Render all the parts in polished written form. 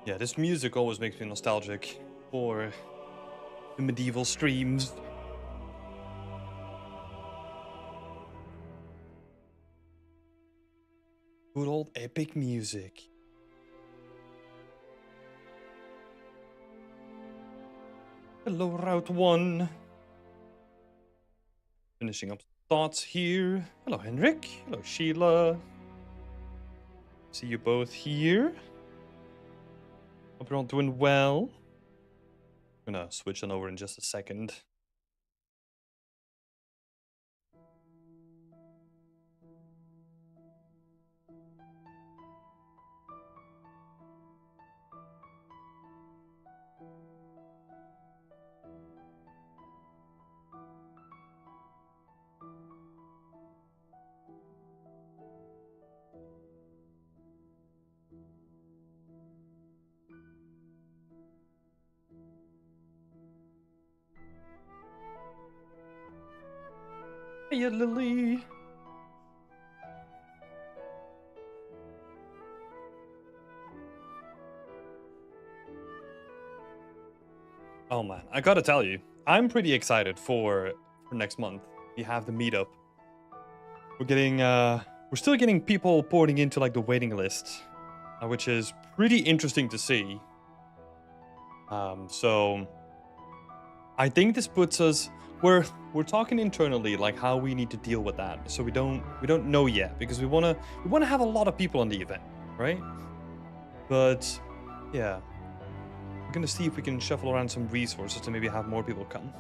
Yeah, this music always makes me nostalgic for the medieval streams. Good old epic music. Hello, Route 1. Finishing up thoughts here. Hello, Henrik. Hello, Sheila. See you both here. Hope you're all doing well. I'm gonna switch on over in just a second. Hey, Lily. Oh man, I gotta tell you, I'm pretty excited for next month. We have the meetup. We're still getting people pouring into like the waiting list, which is pretty interesting to see. So I think this puts us we're talking internally like how we need to deal with that. So we don't know yet because we wanna have a lot of people on the event, right? But yeah, we're gonna see if we can shuffle around some resources to maybe have more people come.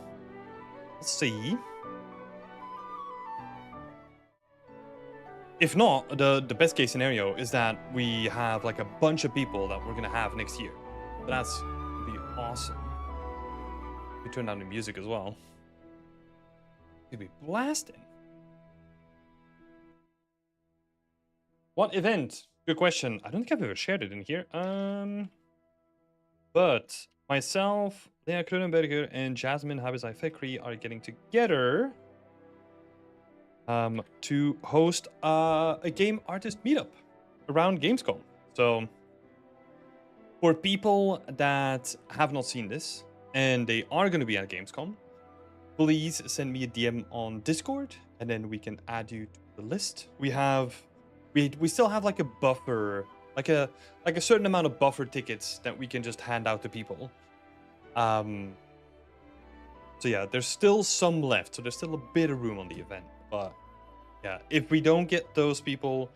Let's see. If not, the best case scenario is that we have like a bunch of people that we're gonna have next year. But that's gonna be awesome. We turn down the music as well. It's gonna be blasting. What event? Good question. I don't think I've ever shared it in here. But myself, Lea Kronenberger, and Jasmine Habizai Fekri are getting together to host a game artist meetup around Gamescom. So for people that have not seen this and they are going to be at Gamescom, please send me a DM on Discord and then we can add you to the list. We still have like a buffer, like a certain amount of buffer tickets that we can just hand out to people. So yeah, there's still some left, so there's still a bit of room on the event. But yeah, if we don't get those people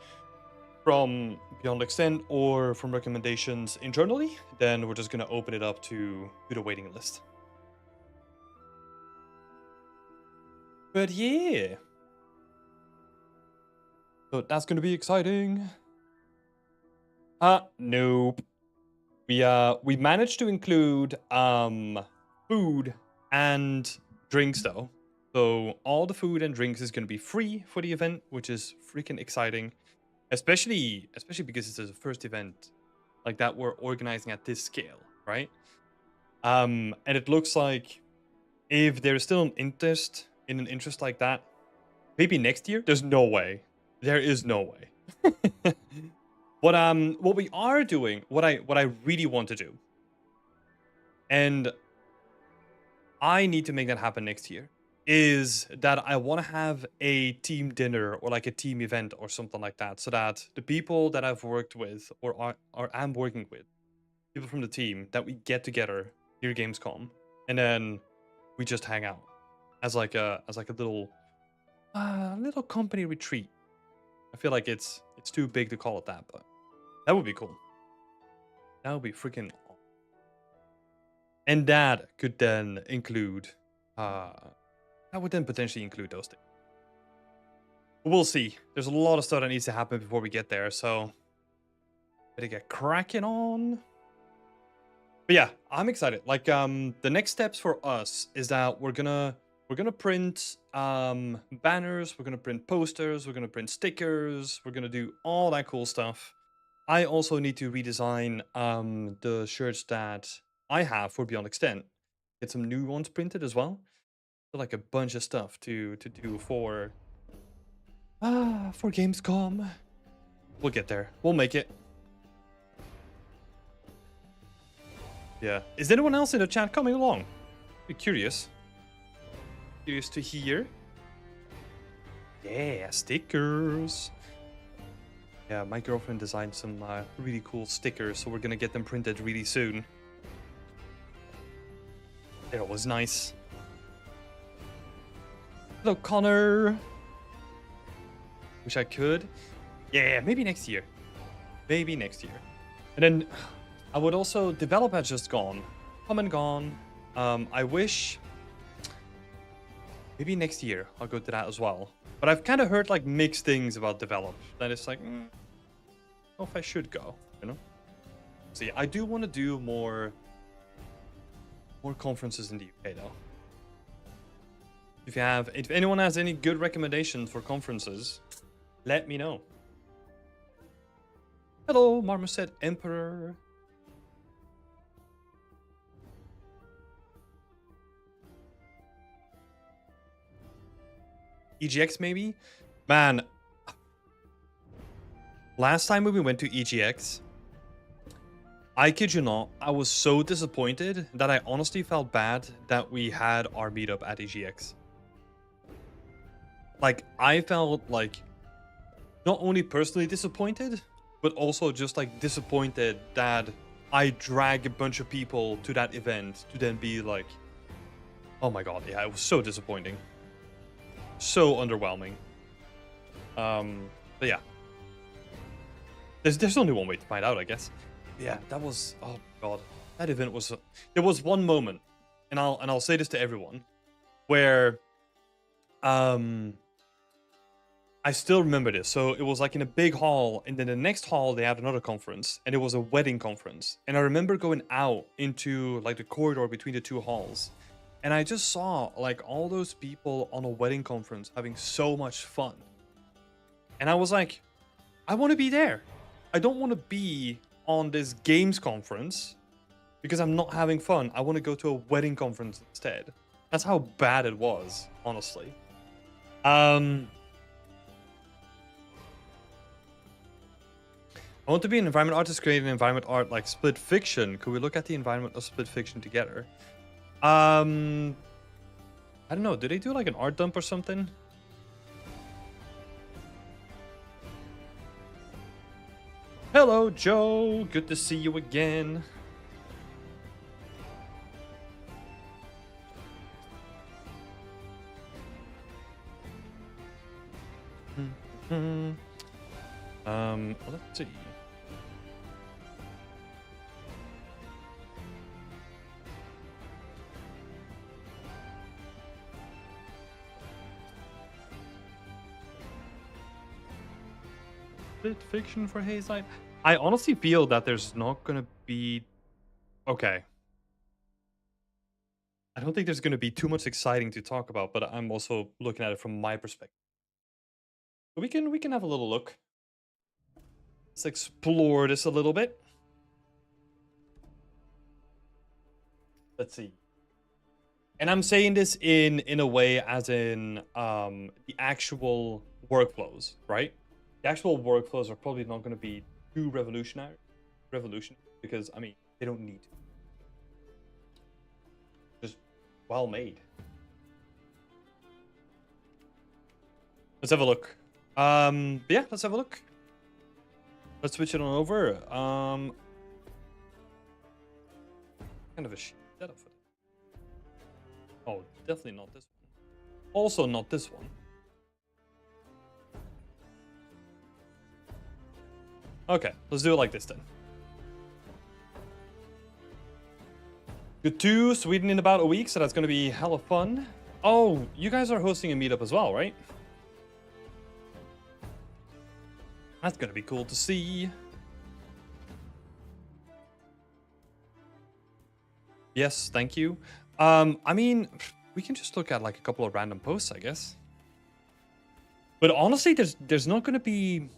from Beyond Extend or from recommendations internally, then we're just gonna open it up to the waiting list. But yeah, so that's gonna be exciting. Nope. We managed to include food and drinks though. So all the food and drinks is gonna be free for the event, which is freaking exciting. Especially because it's the first event like that we're organizing at this scale, right? And it looks like if there's still an interest like that, maybe next year. There's no way. There is no way. What we are doing, what I really want to do, and I need to make that happen next year, is that I want to have a team dinner or like a team event or something like that, so that the people that I've worked with or am working with, people from the team, that we get together here at Gamescom, and then we just hang out as like a little company retreat. I feel like it's too big to call it that, but that would be cool. That would be freaking awesome. And that could then include that would then potentially include those things. We'll see. There's a lot of stuff that needs to happen before we get there, so better get cracking on. But yeah, I'm excited. Like the next steps for us is that we're gonna print banners, we're gonna print posters, we're gonna print stickers, we're gonna do all that cool stuff. I also need to redesign the shirts that I have for Beyond Extent. Get some new ones printed as well. So like a bunch of stuff to do for Gamescom. We'll get there. We'll make it. Yeah. Is anyone else in the chat coming along? Be curious. Curious to hear. Yeah, stickers. Yeah, my girlfriend designed some really cool stickers, so we're gonna get them printed really soon. It was nice. Hello, Connor. Wish I could. Yeah, maybe next year. Maybe next year. And then I would also develop has just gone. Come and gone. I wish maybe next year I'll go to that as well. But I've kind of heard like mixed things about develop. That it's like, I don't know if I should go, you know? See, I do want to do more conferences in the UK though. If anyone has any good recommendations for conferences, let me know. Hello, Marmoset Emperor. EGX maybe? Man, last time when we went to EGX, I kid you not, I was so disappointed that I honestly felt bad that we had our meetup at EGX. Like, I felt like not only personally disappointed, but also just like disappointed that I drag a bunch of people to that event to then be like, oh my god, yeah, it was so disappointing. So underwhelming. But yeah. There's only one way to find out, I guess. Yeah, that was, oh god. That event was, there was one moment, and I'll say this to everyone, where I still remember this. So it was like in a big hall, and then the next hall they had another conference, and it was a wedding conference. And I remember going out into like the corridor between the two halls, and I just saw like all those people on a wedding conference having so much fun. And I was like, I want to be there. I don't want to be on this games conference because I'm not having fun. I want to go to a wedding conference instead. That's how bad it was, honestly. I want to be an environment artist, create an environment art like Split Fiction. Could we look at the environment of Split Fiction together? I don't know. Do they do like an art dump or something? Hello, Joe. Good to see you again. Let's see. Split Fiction for Hazelight. I honestly feel that there's not gonna be. Okay. I don't think there's gonna be too much exciting to talk about, but I'm also looking at it from my perspective. But we can have a little look. Let's explore this a little bit. Let's see. And I'm saying this in a way as in the actual workflows, right? The actual workflows are probably not going to be too revolutionary, because I mean they don't need to. Just well made. Let's have a look. Yeah, let's have a look. Let's switch it on over. Kind of a shit setup for that. Oh, definitely not this one. Also not this one. Okay, let's do it like this then. Good to Sweden in about a week, so that's going to be hella fun. Oh, you guys are hosting a meetup as well, right? That's going to be cool to see. Yes, thank you. I mean, we can just look at like a couple of random posts, I guess. But honestly, there's not going to be.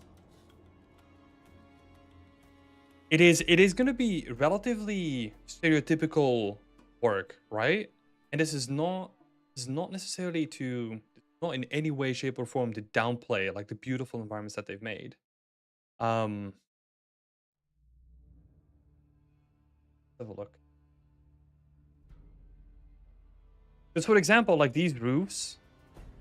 It is going to be relatively stereotypical work, right? And this is not necessarily not in any way, shape, or form to downplay like the beautiful environments that they've made. Have a look. Because for example, like these roofs,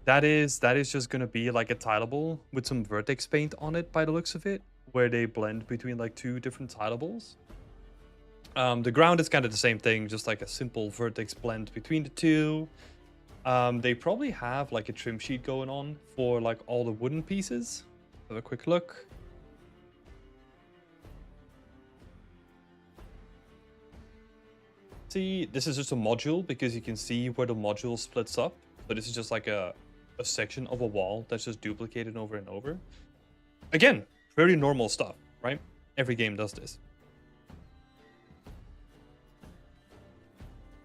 that is just gonna be like a tileable with some vertex paint on it by the looks of it, where they blend between like two different tileables. The ground is kind of the same thing, just like a simple vertex blend between the two. They probably have like a trim sheet going on for like all the wooden pieces. Have a quick look. See, this is just a module because you can see where the module splits up. So this is just like a section of a wall that's just duplicated over and over. Again, very normal stuff, right? Every game does this.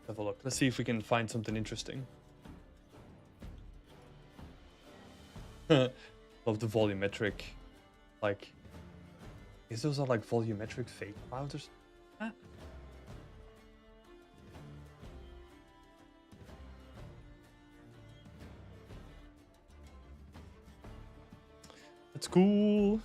Have a look. Let's see if we can find something interesting. Love the volumetric, like, is those are like volumetric fake clouds or something? Ah. That's cool.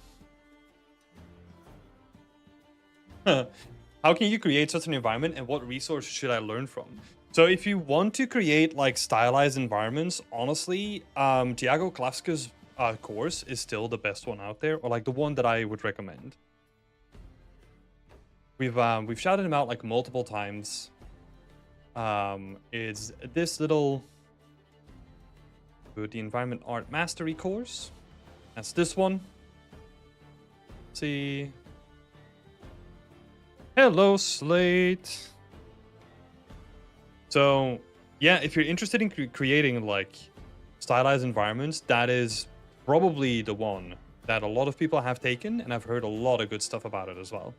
How can you create such an environment and what resources should I learn from? So if you want to create like stylized environments, honestly, Tiago Klavska's course is still the best one out there, or like the one that I would recommend. We've shouted him out like multiple times. It's this little the Environment Art Mastery course. That's this one. Let's see. Hello, Slate. So, yeah, if you're interested in creating like stylized environments, that is probably the one that a lot of people have taken, and I've heard a lot of good stuff about it as well.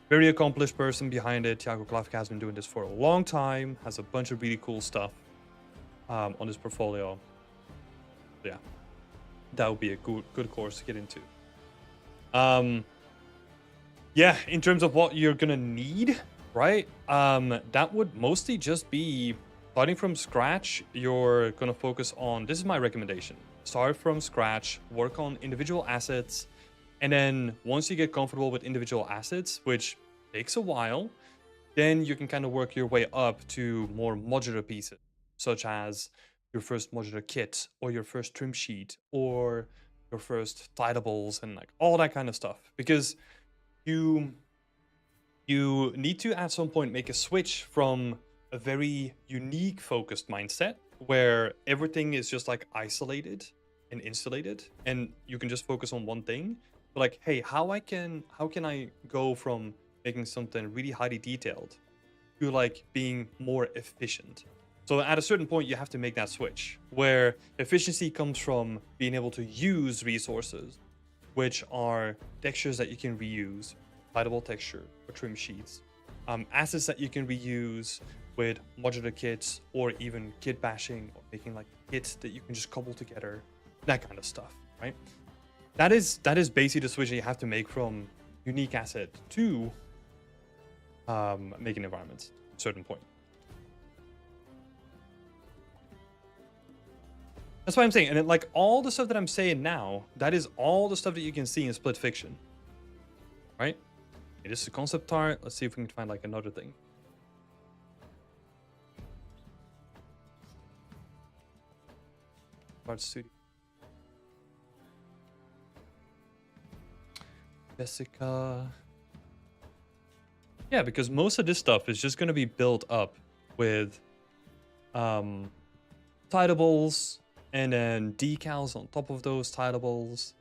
Very accomplished person behind it. Tiago Klavka has been doing this for a long time, has a bunch of really cool stuff on his portfolio. So yeah, that would be a good course to get into. Yeah, in terms of what you're gonna need, right? That would mostly just be starting from scratch. You're gonna focus on, this is my recommendation. Start from scratch, work on individual assets, and then once you get comfortable with individual assets, which takes a while, then you can kind of work your way up to more modular pieces, such as your first modular kit, or your first trim sheet, or your first tileables, and like all that kind of stuff. Because you need to at some point make a switch from a very unique focused mindset where everything is just like isolated and insulated and you can just focus on one thing. But like, hey, how can I go from making something really highly detailed to like being more efficient? So at a certain point you have to make that switch where efficiency comes from being able to use resources, which are textures that you can reuse, tileable texture or trim sheets, assets that you can reuse with modular kits, or even kit bashing, or making like kits that you can just cobble together, that kind of stuff, right? That is basically the switch that you have to make from unique asset to making environments at a certain point. That's what I'm saying. And then, like, all the stuff that I'm saying now, that is all the stuff that you can see in Split Fiction. Right? It is a concept art. Let's see if we can find, like, another thing. Art Studio. Jessica. Yeah, because most of this stuff is just going to be built up with tileables, and then decals on top of those tileables,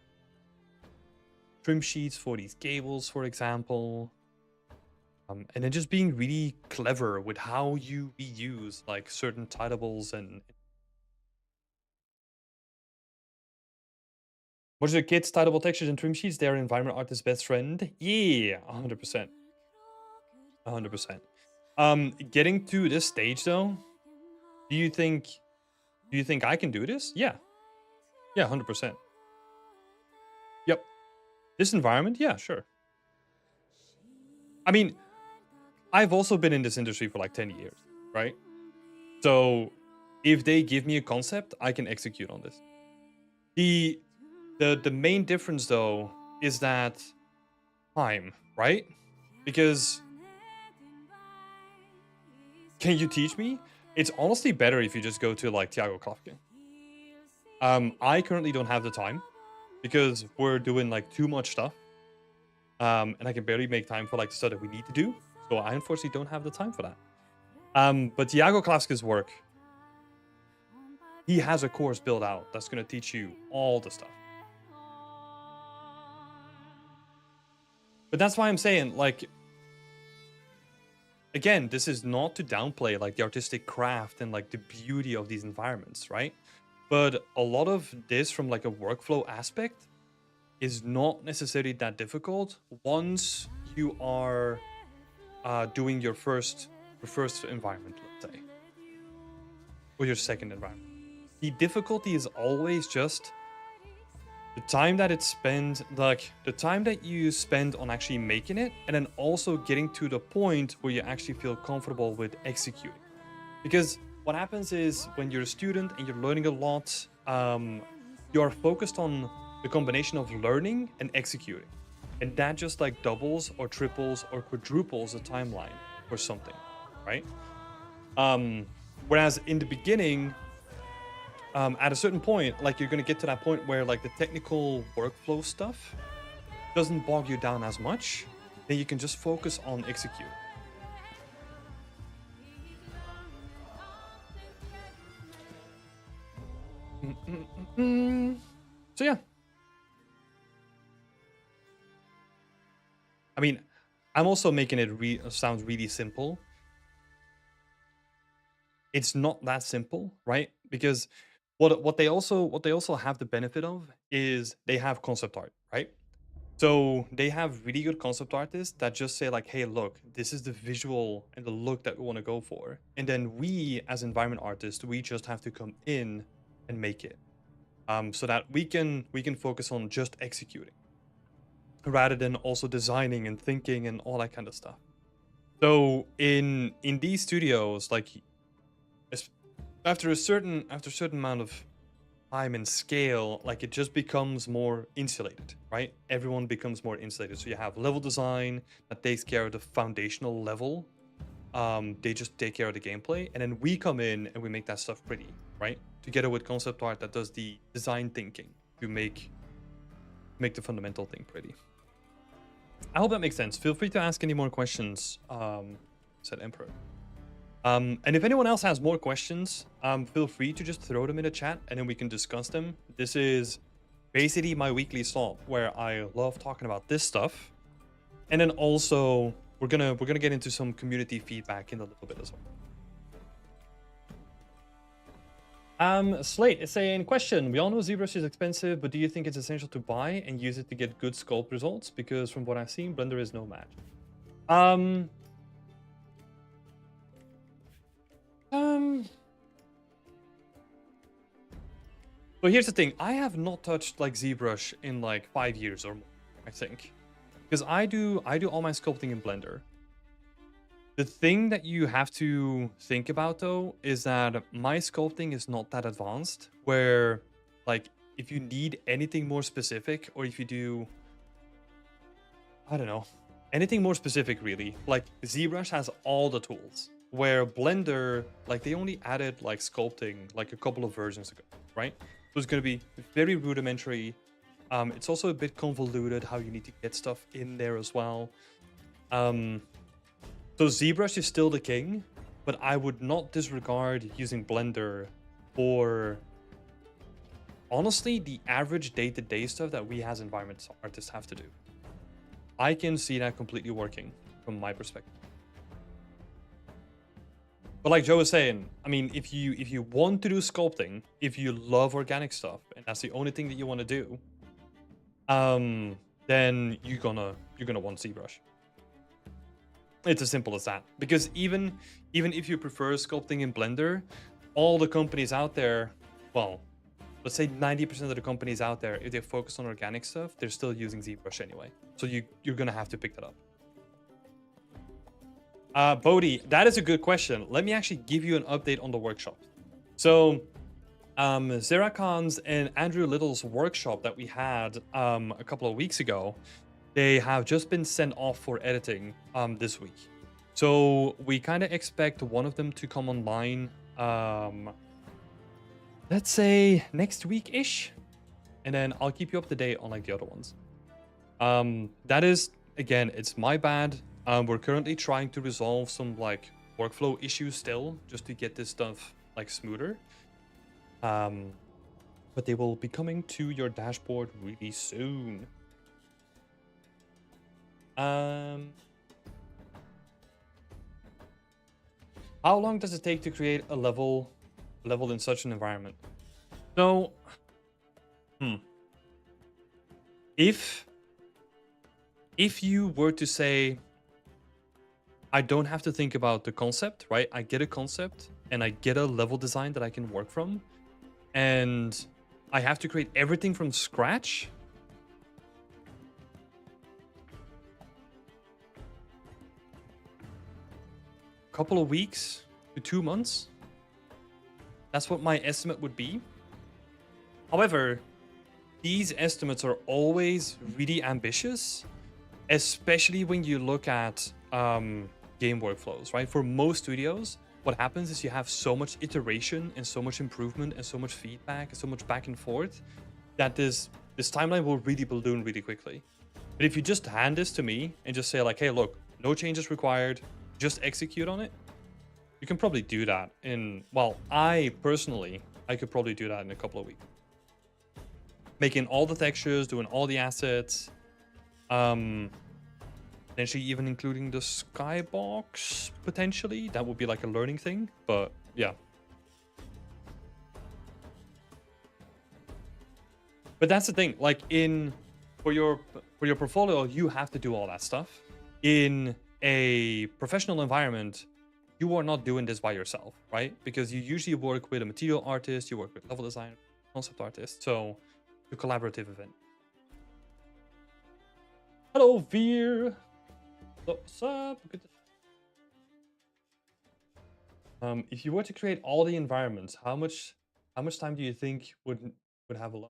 trim sheets for these gables, for example, and then just being really clever with how you reuse like certain tileables. And modular kits, tileable textures, and trim sheets, they're environment artist's best friend. Yeah, 100%. 100%. Getting to this stage though, do you think I can do this? Yeah. Yeah, 100%. Yep. This environment? Yeah, sure. I mean, I've also been in this industry for like 10 years, right? So if they give me a concept, I can execute on this. The main difference though is that time, right? Because can you teach me? It's honestly better if you just go to like Thiago Klafke. I currently don't have the time because we're doing like too much stuff. And I can barely make time for like the stuff that we need to do. So I unfortunately don't have the time for that. But Thiago Klafke's work, he has a course built out that's going to teach you all the stuff. But that's why I'm saying, like, again, this is not to downplay like the artistic craft and like the beauty of these environments, right? But a lot of this from like a workflow aspect is not necessarily that difficult once you are doing your first environment, let's say, or your second environment. The difficulty is always just the time that it's spent, like the time that you spend on actually making it, and then also getting to the point where you actually feel comfortable with executing. Because what happens is when you're a student and you're learning a lot, you are focused on the combination of learning and executing. And that just like doubles or triples or quadruples the timeline for something, right? Whereas in the beginning, at a certain point, like you're going to get to that point where like the technical workflow stuff doesn't bog you down as much, then you can just focus on execute. So yeah. I mean, I'm also making it sound really simple. It's not that simple, right? Because what they also have the benefit of is they have concept art, right? So they have really good concept artists that just say like, hey, look, this is the visual and the look that we want to go for. And then we as environment artists, we just have to come in and make it. So that we can focus on just executing rather than also designing and thinking and all that kind of stuff. So in these studios, like after a certain amount of time and scale, like it just becomes more insulated, right? Everyone becomes more insulated. So you have level design that takes care of the foundational level. They just take care of the gameplay, and then we come in and we make that stuff pretty, right? Together with concept art that does the design thinking to make the fundamental thing pretty. I hope that makes sense. Feel free to ask any more questions, said Emperor. And if anyone else has more questions, feel free to just throw them in the chat and then we can discuss them. This is basically my weekly slot where I love talking about this stuff. And then also we're gonna get into some community feedback in a little bit as well. Slate is saying, question, we all know ZBrush is expensive, but do you think it's essential to buy and use it to get good sculpt results? Because from what I've seen, Blender is no match. So here's the thing. I have not touched like ZBrush in like 5 years or more, I think. Because I do all my sculpting in Blender. The thing that you have to think about though is that my sculpting is not that advanced, where like if you need anything more specific, or if you do, I don't know, anything more specific really, like ZBrush has all the tools, where Blender, like they only added like sculpting like a couple of versions ago, right? So it's going to be very rudimentary. It's also a bit convoluted how you need to get stuff in there as well. So ZBrush is still the king, but I would not disregard using Blender for, honestly, the average day-to-day stuff that we as environment artists have to do. I can see that completely working from my perspective. But like Joe was saying, I mean, if you want to do sculpting, if you love organic stuff, and that's the only thing that you want to do, then you're gonna want ZBrush. It's as simple as that. Because even if you prefer sculpting in Blender, all the companies out there, well, let's say 90% of the companies out there, if they focus on organic stuff, they're still using ZBrush anyway. So you're gonna have to pick that up. Bodhi, that is a good question. Let me actually give you an update on the workshop. So Zerakhan's and Andrew Little's workshop that we had a couple of weeks ago, they have just been sent off for editing this week. So we kind of expect one of them to come online let's say next week-ish. And then I'll keep you up to date on like the other ones. That is, again, it's my bad. We're currently trying to resolve some like workflow issues still, just to get this stuff like smoother. But they will be coming to your dashboard really soon. How long does it take to create a level in such an environment? So, if you were to say, I don't have to think about the concept, right? I get a concept and I get a level design that I can work from, and I have to create everything from scratch. A couple of weeks to 2 months. That's what my estimate would be. However, these estimates are always really ambitious, especially when you look at game workflows, right? For most studios, what happens is you have so much iteration and so much improvement and so much feedback and so much back and forth that this timeline will really balloon really quickly. But if you just hand this to me and just say like, hey, look, no changes required, just execute on it, you can probably do that in, well, I could probably do that in a couple of weeks. Making all the textures, doing all the assets, potentially even including the skybox, potentially. That would be like a learning thing, but yeah. But that's the thing, like for your portfolio, you have to do all that stuff. In a professional environment, you are not doing this by yourself, right? Because you usually work with a material artist, you work with level designer, concept artist, so it's a collaborative event. Hello, Veer. What's up? If you were to create all the environments, how much time do you think would have a lot?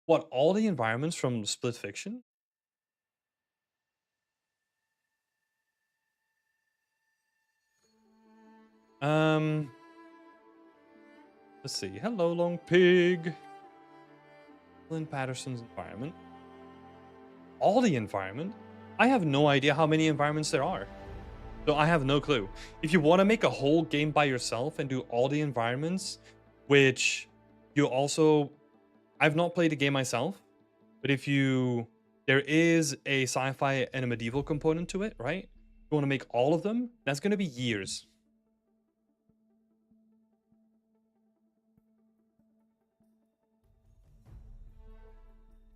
What, all the environments from Split Fiction? Let's see. Hello, Long Pig. Lynn Patterson's environment. All the environment? I have no idea how many environments there are. So I have no clue. If you want to make a whole game by yourself and do all the environments, which you also... I've not played the game myself, but there is a sci-fi and a medieval component to it, right? You want to make all of them, that's going to be years.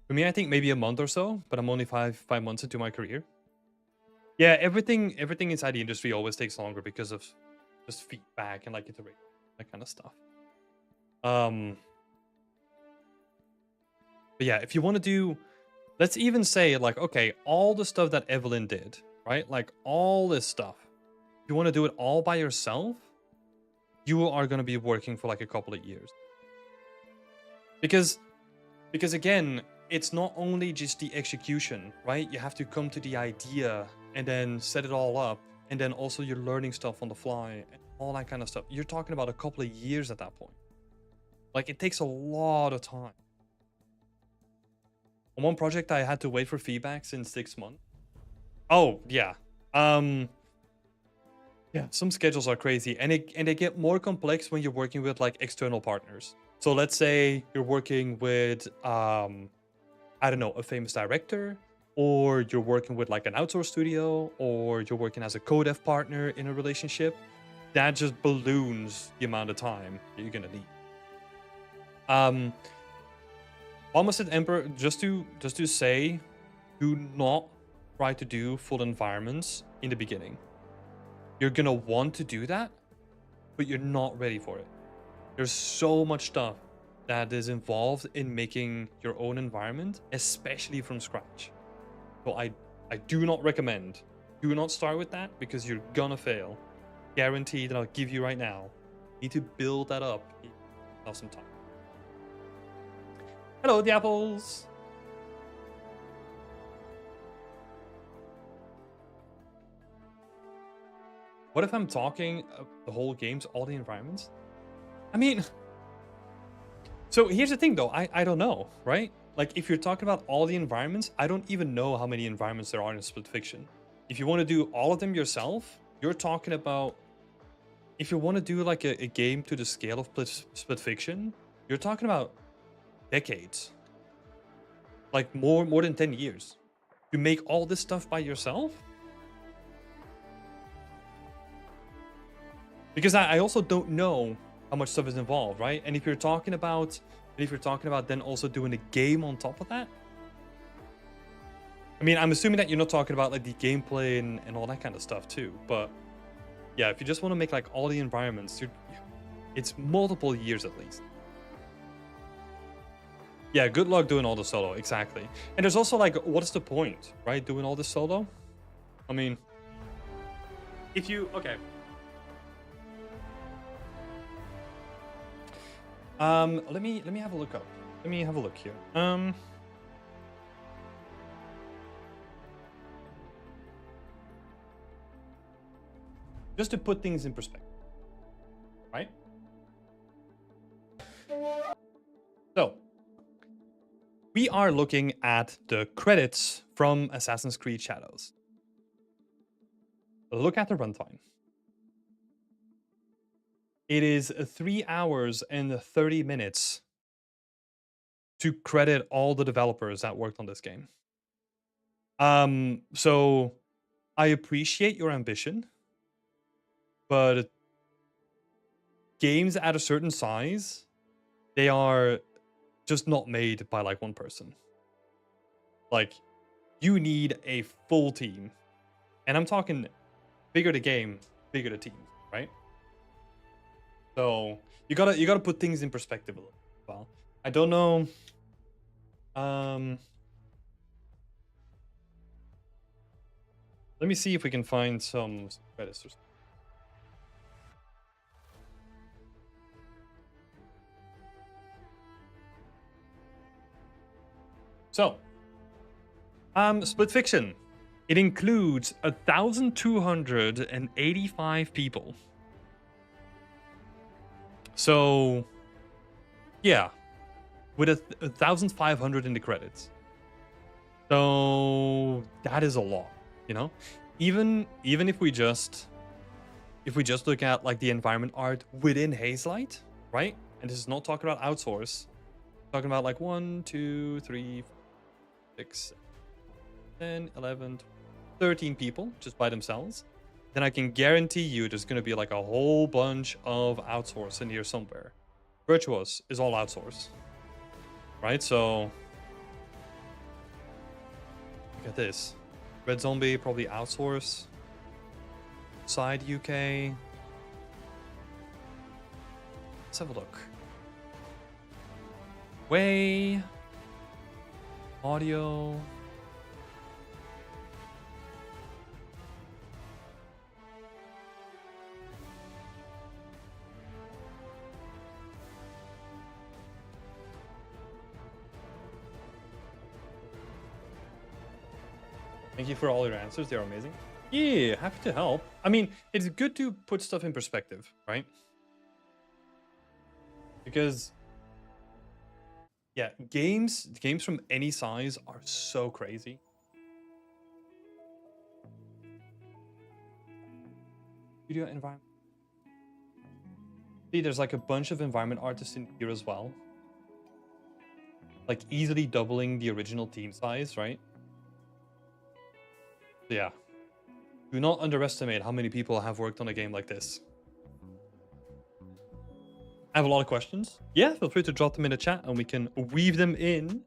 For me, I think maybe a month or so, but I'm only five months into my career. Yeah, everything inside the industry always takes longer because of just feedback and like iteration, that kind of stuff. But yeah, if you want to do, let's even say like, okay, all the stuff that Evelyn did, right? Like all this stuff. If you want to do it all by yourself, you are going to be working for like a couple of years. Because again, it's not only just the execution, right? You have to come to the idea and then set it all up. And then also you're learning stuff on the fly and all that kind of stuff. You're talking about a couple of years at that point. Like it takes a lot of time. On one project, I had to wait for feedback since 6 months. Oh, yeah. Yeah, some schedules are crazy. And they get more complex when you're working with like external partners. So let's say you're working with, I don't know, a famous director, or you're working with like an outsourced studio, or you're working as a co-dev partner in a relationship. That just balloons the amount of time that you're gonna need. Almost at Emperor, just to say, do not try to do full environments in the beginning. You're gonna want to do that, but you're not ready for it. There's so much stuff that is involved in making your own environment, especially from scratch. So I do not recommend. Do not start with that because you're gonna fail. Guaranteed that I'll give you right now. You need to build that up. Have some time. Hello, the apples. What if I'm talking the whole games, all the environments? I mean, so here's the thing though, I don't know, right? Like if you're talking about all the environments, I don't even know how many environments there are in split fiction. If you want to do all of them yourself, you're talking about, if you want to do like a game to the scale of split fiction, you're talking about decades. Like more than 10 years. To make all this stuff by yourself? Because I also don't know how much stuff is involved, right? And if you're talking about then also doing a game on top of that, I mean, I'm assuming that you're not talking about like the gameplay and all that kind of stuff too. But yeah, if you just want to make like all the environments, it's multiple years at least. Yeah, good luck doing all the solo, exactly. And there's also like, what's the point, right? Doing all the solo? I mean, if you, okay. Let me have a look up. Let me have a look here. Just to put things in perspective, right? So, we are looking at the credits from Assassin's Creed Shadows. Look at the runtime. It is 3 hours and 30 minutes to credit all the developers that worked on this game. So I appreciate your ambition, but games at a certain size, they are just not made by like one person. Like, you need a full team. And I'm talking bigger the game, bigger the team, right? So you gotta put things in perspective a little bit. Well, I don't know. Let me see if we can find some credits or something. So, Split Fiction. It includes 1,285 people. So, yeah, with 1,500 in the credits. So that is a lot, you know. Even if we just look at like the environment art within Hazelight, right? And this is not talking about outsource. Talking about like 1, 2, 3, 6, 10, 11, 13 people just by themselves, then I can guarantee you there's going to be like a whole bunch of outsource in here somewhere. Virtuos is all outsource, right? So look at this. Red Zombie, probably outsource. Side UK. Let's have a look. Way. Audio. Thank you for all your answers. They're amazing. Yeah, happy to help. I mean, it's good to put stuff in perspective, right? Because, yeah, games from any size are so crazy. Studio environment. See, there's like a bunch of environment artists in here as well. Like easily doubling the original team size, right? So yeah. Do not underestimate how many people have worked on a game like this. I have a lot of questions. Yeah, feel free to drop them in the chat and we can weave them in.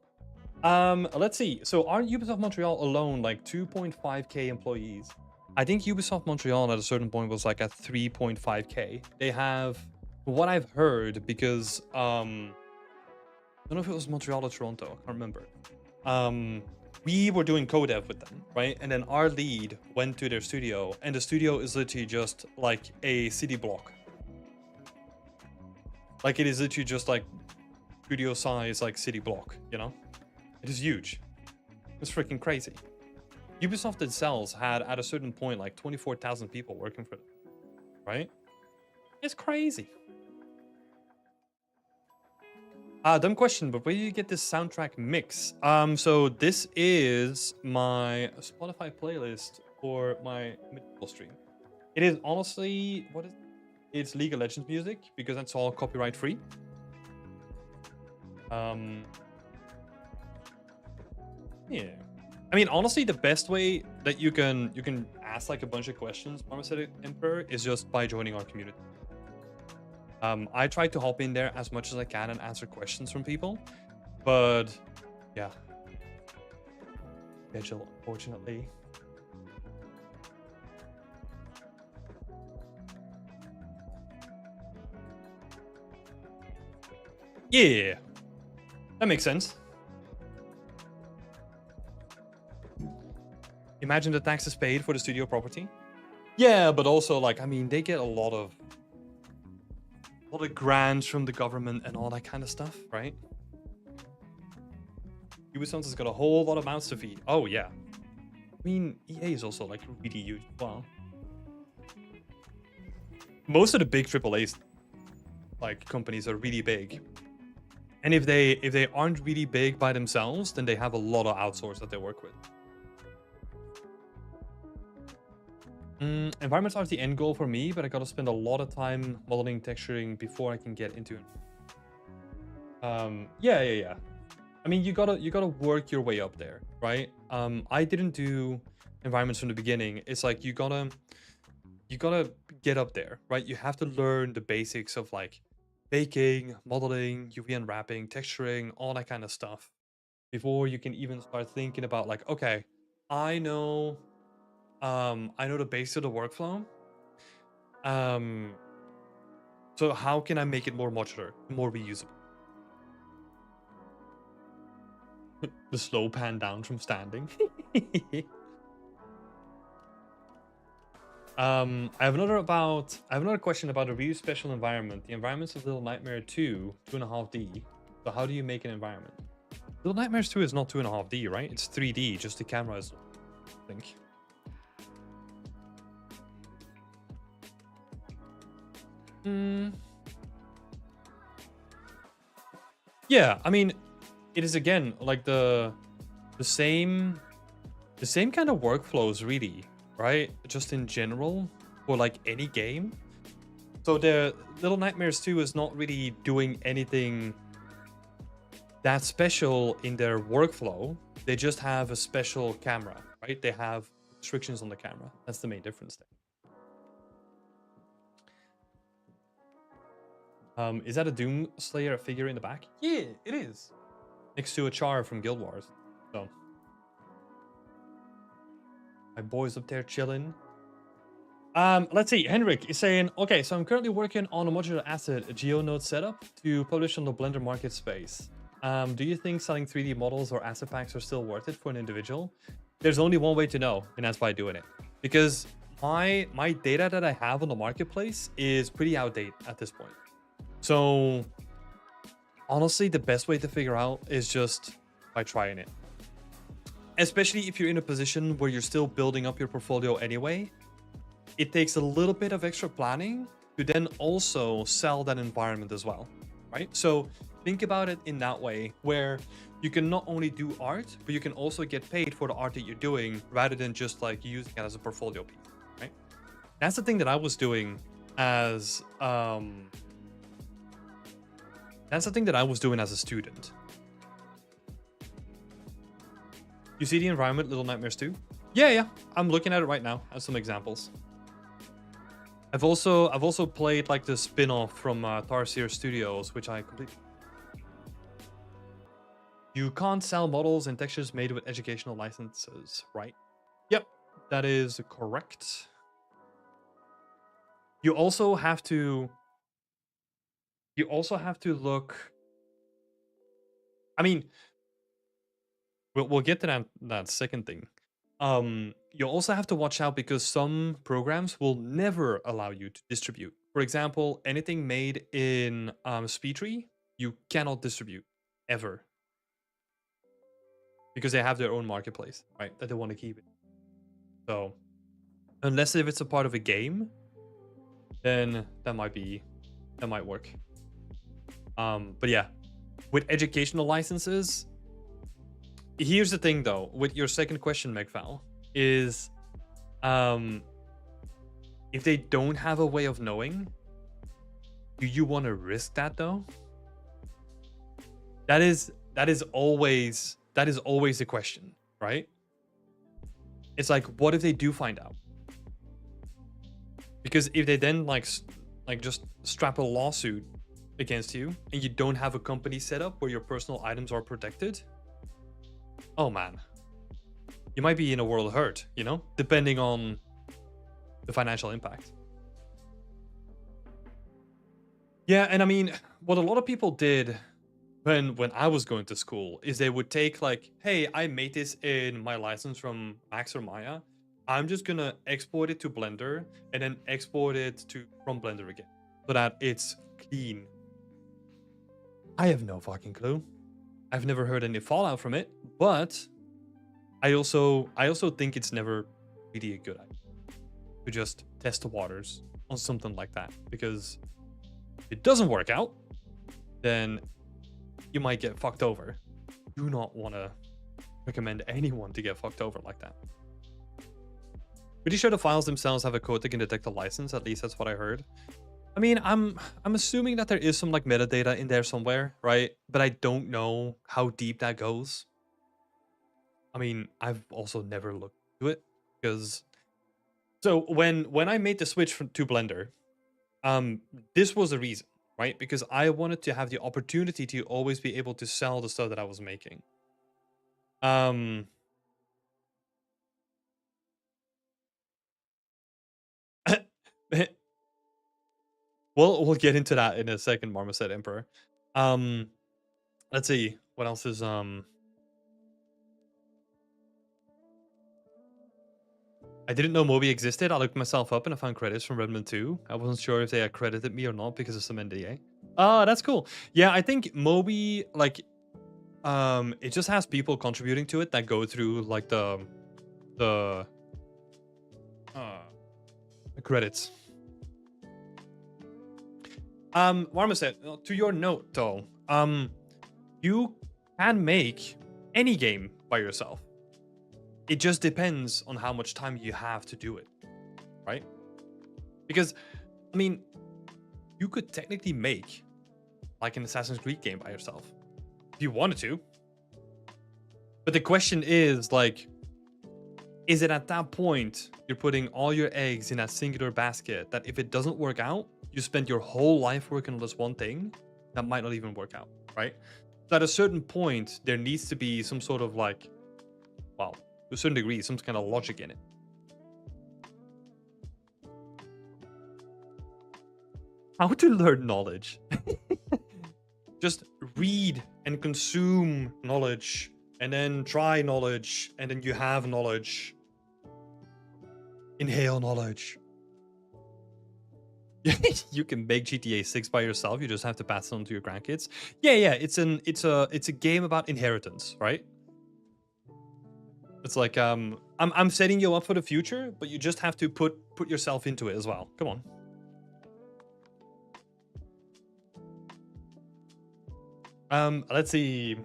Let's see. So aren't Ubisoft Montreal alone like 2.5k employees? I think Ubisoft Montreal at a certain point was like at 3.5k. They have, what I've heard, because I don't know if it was Montreal or Toronto, I can't remember. We were doing co-dev with them, right? And then our lead went to their studio, and the studio is literally just like a city block. Like it is literally just like studio size, like city block, you know? It is huge. It's freaking crazy. Ubisoft itself had at a certain point like 24,000 people working for them, right? It's crazy. Dumb question, but where do you get this soundtrack mix? So this is my Spotify playlist for my medieval stream. It is honestly, what is it? It's League of Legends music because that's all copyright free. Yeah. I mean, honestly, the best way that you can ask like a bunch of questions, Pharmaceutical Emperor, is just by joining our community. I try to hop in there as much as I can and answer questions from people, but yeah, schedule, unfortunately. Yeah, that makes sense. Imagine the taxes paid for the studio property. Yeah, but also like, I mean, they get a lot of grants from the government and all that kind of stuff, right? Ubisoft has got a whole lot of mouths to feed. Oh yeah. I mean, EA is also like really huge as well. Most of the big AAA like companies are really big. And if they aren't really big by themselves, then they have a lot of outsource that they work with. Environments are the end goal for me, but I gotta spend a lot of time modeling, texturing before I can get into it. Yeah. I mean, you gotta work your way up there, right? I didn't do environments from the beginning. It's like you gotta get up there, right? You have to learn the basics of like baking, modeling, UV unwrapping, texturing, all that kind of stuff before you can even start thinking about like, okay, I know the base of the workflow. So how can I make it more modular, more reusable? The slow pan down from standing. I have another question about a really special environment. The environments of Little Nightmare 2, 2.5D. So how do you make an environment? Little Nightmares 2 is not 2.5D, right? It's 3D, just the camera is, I think. Yeah, I mean, it is again like the same kind of workflows, really, right? Just in general for like any game. So the Little Nightmares 2 is not really doing anything that special in their workflow. They just have a special camera, right? They have restrictions on the camera. That's the main difference there. Is that a Doom Slayer figure in the back? Yeah, it is. Next to a Char from Guild Wars. So my boys up there chilling. Let's see. Henrik is saying, okay, so I'm currently working on a modular asset, a GeoNode setup to publish on the Blender market space. Do you think selling 3D models or asset packs are still worth it for an individual? There's only one way to know, and that's by doing it. Because my data that I have on the marketplace is pretty outdated at this point. So honestly, the best way to figure out is just by trying it. Especially if you're in a position where you're still building up your portfolio anyway, it takes a little bit of extra planning to then also sell that environment as well, right? So think about it in that way, where you can not only do art, but you can also get paid for the art that you're doing rather than just like using it as a portfolio piece, right? That's the thing that I was doing as a student. You see the environment, Little Nightmares 2? Yeah. I'm looking at it right now as some examples. I've also played like the spin-off from Tarsier Studios, which I completely. You can't sell models and textures made with educational licenses, right? Yep, that is correct. You also have to look. I mean, we'll get to that second thing. You also have to watch out because some programs will never allow you to distribute. For example, anything made in SpeedTree, you cannot distribute ever because they have their own marketplace, right? That they want to keep it. So unless if it's a part of a game, then that might work. But yeah, with educational licenses, here's the thing though, with your second question, Megval, is if they don't have a way of knowing, do you want to risk that though? That is always the question, right? It's like, what if they do find out? Because if they then like just strap a lawsuit against you and you don't have a company set up where your personal items are protected, oh man, you might be in a world of hurt, you know, depending on the financial impact. Yeah, and I mean, what a lot of people did when I was going to school is they would take like, hey, I made this in my license from Max or Maya. I'm just gonna export it to Blender and then export it from Blender again so that it's clean. I have no fucking clue. I've never heard any fallout from it, but I also think it's never really a good idea to just test the waters on something like that, because if it doesn't work out, then you might get fucked over. Do not want to recommend anyone to get fucked over like that. Pretty sure the files themselves have a code that can detect the license. At least that's what I heard. I mean, I'm assuming that there is some like metadata in there somewhere, right? But I don't know how deep that goes. I mean, I've also never looked into it because. So when I made the switch to Blender, this was the reason, right? Because I wanted to have the opportunity to always be able to sell the stuff that I was making. We'll get into that in a second, Marmoset Emperor. Let's see what else is I didn't know Moby existed. I looked myself up and I found credits from Redmond 2. I wasn't sure if they had credited me or not because of some NDA. Oh, that's cool. Yeah, I think Moby, like, it just has people contributing to it that go through like the credits. Marmoset, to your note though, you can make any game by yourself. It just depends on how much time you have to do it, right? Because, I mean, you could technically make like an Assassin's Creed game by yourself if you wanted to. But the question is, like, is it at that point you're putting all your eggs in that singular basket that if it doesn't work out, you spend your whole life working on this one thing that might not even work out, right? So at a certain point, there needs to be some sort of like, well, to a certain degree, some kind of logic in it. How to learn knowledge? Just read and consume knowledge, and then try knowledge, and then you have knowledge. Inhale knowledge. You can make GTA 6 by yourself. You just have to pass it on to your grandkids. Yeah. It's a game about inheritance, right? It's like I'm setting you up for the future, but you just have to put yourself into it as well. Come on. Let's see.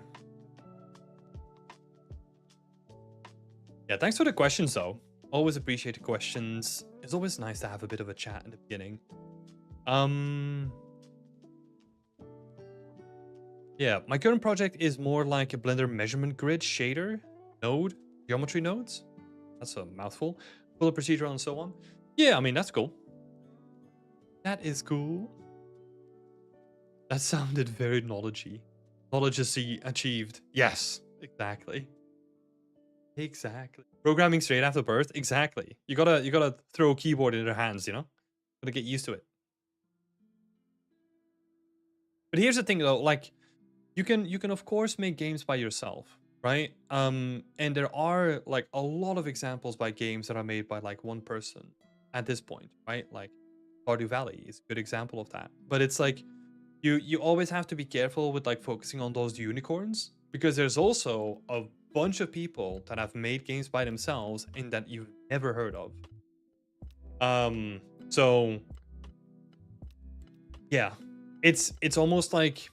Yeah, thanks for the questions though. Always appreciate the questions. It's always nice to have a bit of a chat in the beginning. Yeah, my current project is more like a Blender measurement grid shader node, geometry nodes. That's a mouthful. Full of procedural and so on. Yeah, I mean, that's cool. That is cool. That sounded very knowledgey. Knowledge achieved. Yes, exactly. Exactly. Programming straight after birth. Exactly. You gotta throw a keyboard in their hands, you know? Gotta get used to it. But here's the thing though, like you can of course make games by yourself, right? And there are like a lot of examples by games that are made by like one person at this point, right? Like Stardew Valley is a good example of that. But it's like you always have to be careful with like focusing on those unicorns, because there's also a bunch of people that have made games by themselves and that you've never heard of. So yeah, it's almost like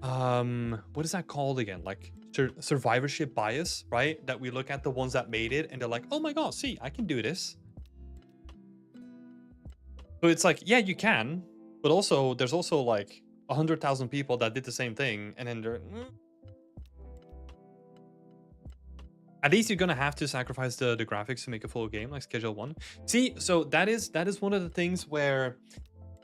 what is that called again? Like survivorship bias, right? That we look at the ones that made it and they're like, oh my god, see, I can do this. So it's like, yeah, you can, but also there's also like 100,000 people that did the same thing, and then they're at least you're gonna have to sacrifice the graphics to make a full game, like Schedule 1. See, so that is one of the things where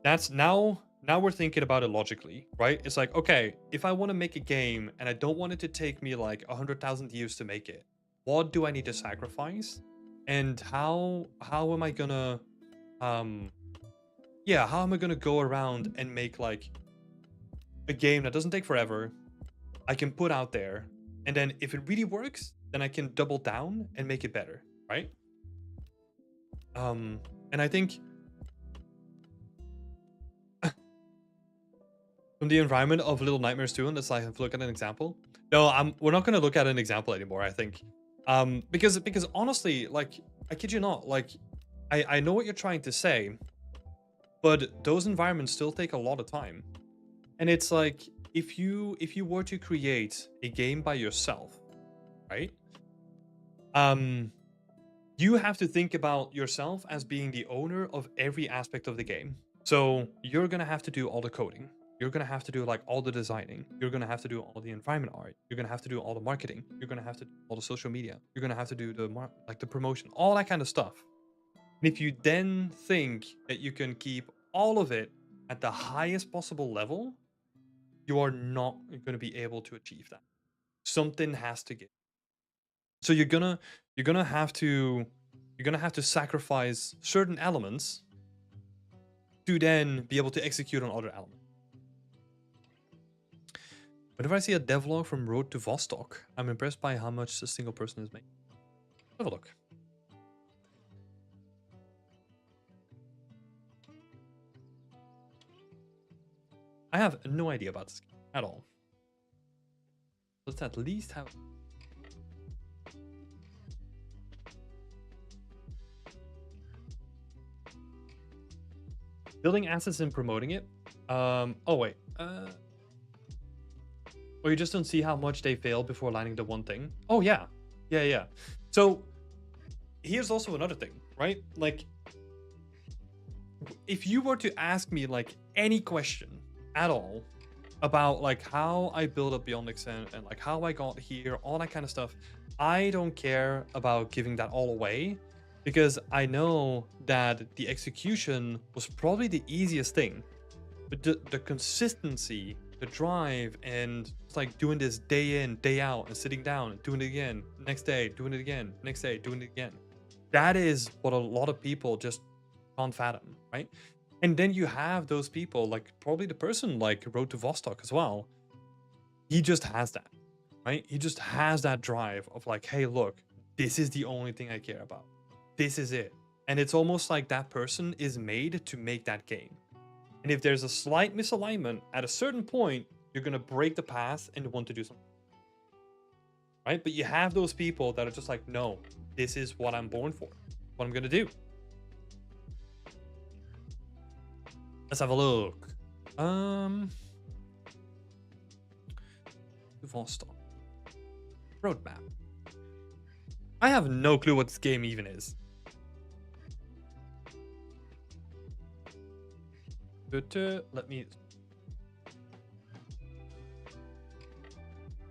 that's now we're thinking about it logically, right? It's like, okay, if I want to make a game and I don't want it to take me like 100,000 years to make it, what do I need to sacrifice? And how am I gonna um yeah, how am I gonna go around and make like a game that doesn't take forever, I can put out there, and then if it really works, then I can double down and make it better, right? And I think from the environment of Little Nightmares 2, and let's like look at an example. No, we're not gonna look at an example anymore, I think. Because honestly, like, I kid you not, like, I know what you're trying to say, but those environments still take a lot of time. And it's like, if you were to create a game by yourself, right? You have to think about yourself as being the owner of every aspect of the game. So you're gonna have to do all the coding. You're gonna have to do like all the designing. You're gonna have to do all the environment art. You're gonna have to do all the marketing. You're gonna have to do all the social media. You're gonna have to do the like the promotion, all that kind of stuff. And if you then think that you can keep all of it at the highest possible level, you are not going to be able to achieve that. Something has to give. So you're gonna have to sacrifice certain elements to then be able to execute on other elements. Whenever I see a devlog from Road to Vostok, I'm impressed by how much a single person is making. Have a look. I have no idea about this game at all. Let's at least have... Building assets and promoting it. Oh wait. Or you just don't see how much they fail before landing the one thing. Oh yeah. Yeah. So here's also another thing, right? Like, if you were to ask me like any question at all about like how I build up Beyond Extend and like how I got here, all that kind of stuff, I don't care about giving that all away, because I know that the execution was probably the easiest thing, but the consistency, the drive, and it's like doing this day in, day out, and sitting down and doing it again, next day, doing it again, next day, doing it again. That is what a lot of people just can't fathom, right? And then you have those people, like probably the person like Road to Vostok as well. He just has that, right? He just has that drive of like, hey, look, this is the only thing I care about. This is it. And it's almost like that person is made to make that game. And if there's a slight misalignment at a certain point, you're going to break the path and want to do something. Right? But you have those people that are just like, no, this is what I'm born for. What I'm going to do. Let's have a look. Vostok. Roadmap. I have no clue what this game even is. But let me...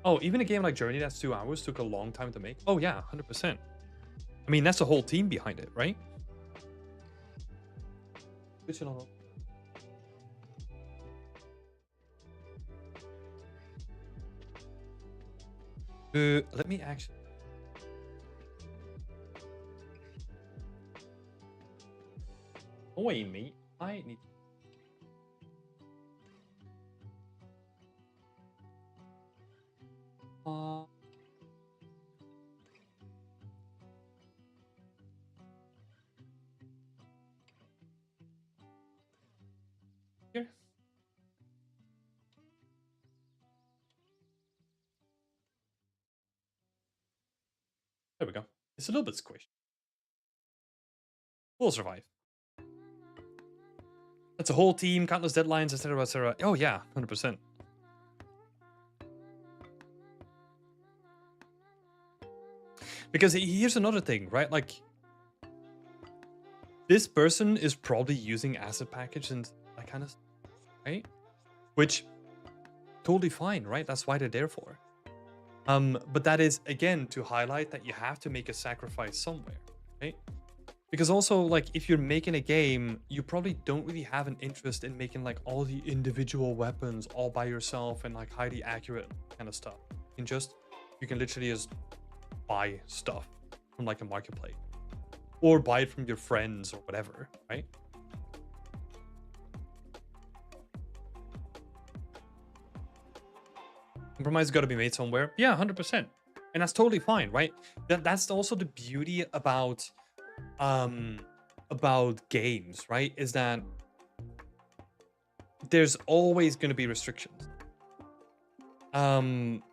Oh, even a game like Journey that's 2 hours took a long time to make? Oh yeah, 100%. I mean, that's a whole team behind it, right? Let me actually... Oh wait, mate. I need... Here. There we go. It's a little bit squished. We'll survive. That's a whole team, countless deadlines, etc., etc. Oh yeah, 100%. Because here's another thing, right? Like, this person is probably using asset package and that kind of stuff, right? Which, totally fine, right? That's why they're there for. But that is, again, to highlight that you have to make a sacrifice somewhere, right? Because also, like, if you're making a game, you probably don't really have an interest in making, like, all the individual weapons all by yourself and, like, highly accurate kind of stuff. You can literally just buy stuff from, like, a marketplace. Or buy it from your friends or whatever, right? Compromise got to be made somewhere. Yeah, 100%. And that's totally fine, right? That's also the beauty about games, right? Is that there's always going to be restrictions. And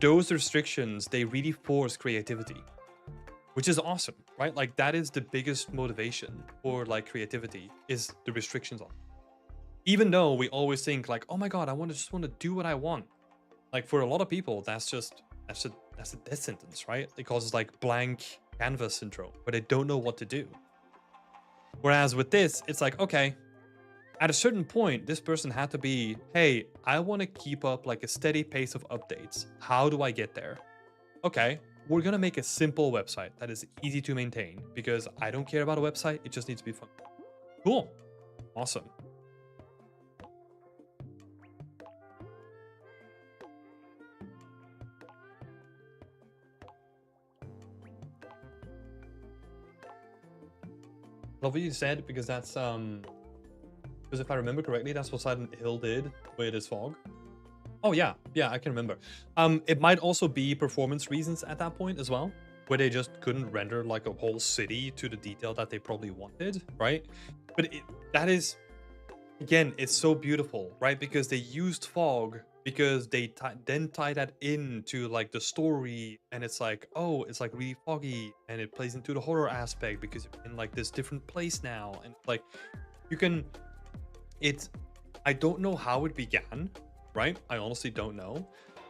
those restrictions, they really force creativity, which is awesome, right? Like, that is the biggest motivation for, like, creativity, is the restrictions on. Even though we always think like, oh my god, just want to do what I want. Like, for a lot of people, that's a death sentence, right? It causes, like, blank canvas syndrome, where they don't know what to do. Whereas with this, it's like, okay, at a certain point, this person had to be, hey, I want to keep up, like, a steady pace of updates. How do I get there? Okay, we're gonna make a simple website that is easy to maintain, because I don't care about a website, it just needs to be fun. Cool. Awesome. Love what you said, because that's because if I remember correctly, that's what Silent Hill did with his fog. Oh yeah, I can remember. It might also be performance reasons at that point as well, where they just couldn't render, like, a whole city to the detail that they probably wanted, right? But that is, again, it's so beautiful, right? Because they used fog, because they then tie that into, like, the story, and it's like, oh, it's, like, really foggy, and it plays into the horror aspect because you're in, like, this different place now, and, like, you can, I don't know how it began, right? I honestly don't know,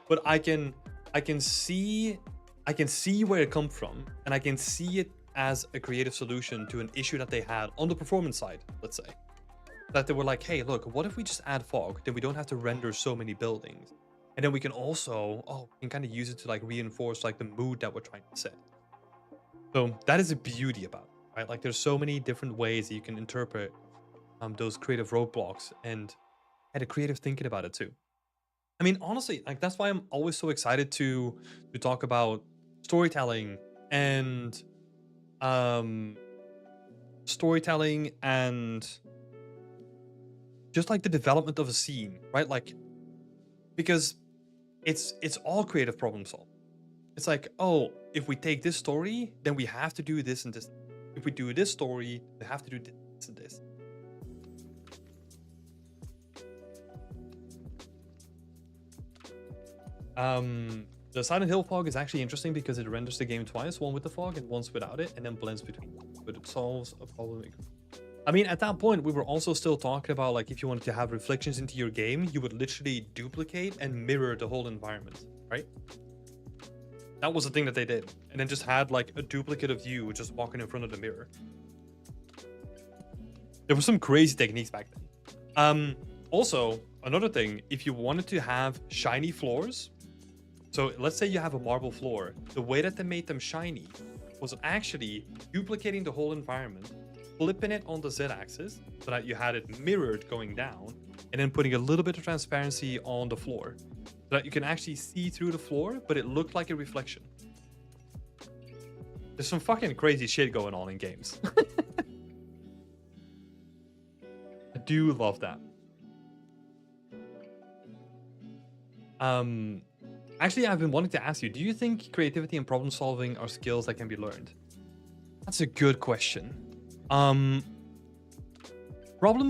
but I can see where it comes from, and I can see it as a creative solution to an issue that they had on the performance side, let's say. That they were like, hey, look, what if we just add fog? Then we don't have to render so many buildings. And then we can also, we can kind of use it to, like, reinforce, like, the mood that we're trying to set. So that is the beauty about it, right? Like, there's so many different ways that you can interpret those creative roadblocks, and had a creative thinking about it too. I mean, honestly, like, that's why I'm always so excited to talk about storytelling and just, like, the development of a scene, right? Like, because it's all creative problem solving. It's like, oh, if we take this story, then we have to do this and this. If we do this story, we have to do this and this. The Silent Hill fog is actually interesting because it renders the game twice, one with the fog and once without it, and then blends between them. But it solves a problem. I mean, at that point, we were also still talking about, like, if you wanted to have reflections into your game, you would literally duplicate and mirror the whole environment, right? That was the thing that they did. And then just had, like, a duplicate of you just walking in front of the mirror. There were some crazy techniques back then. Also, another thing, if you wanted to have shiny floors, so let's say you have a marble floor, the way that they made them shiny was actually duplicating the whole environment, flipping it on the z-axis so that you had it mirrored going down, and then putting a little bit of transparency on the floor so that you can actually see through the floor, but it looked like a reflection. There's some fucking crazy shit going on in games. I do love that. Actually, I've been wanting to ask you, do you think creativity and problem solving are skills that can be learned? That's a good question. Problem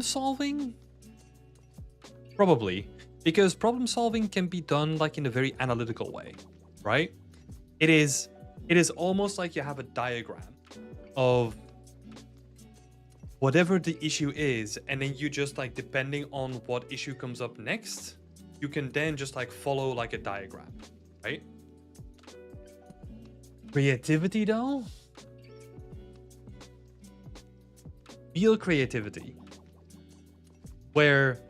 solving? Probably. Because problem solving can be done, like, in a very analytical way, right? It is almost like you have a diagram of whatever the issue is, and then you just, like, depending on what issue comes up next, you can then just, like, follow, like, a diagram, right? Creativity though? Real creativity. Where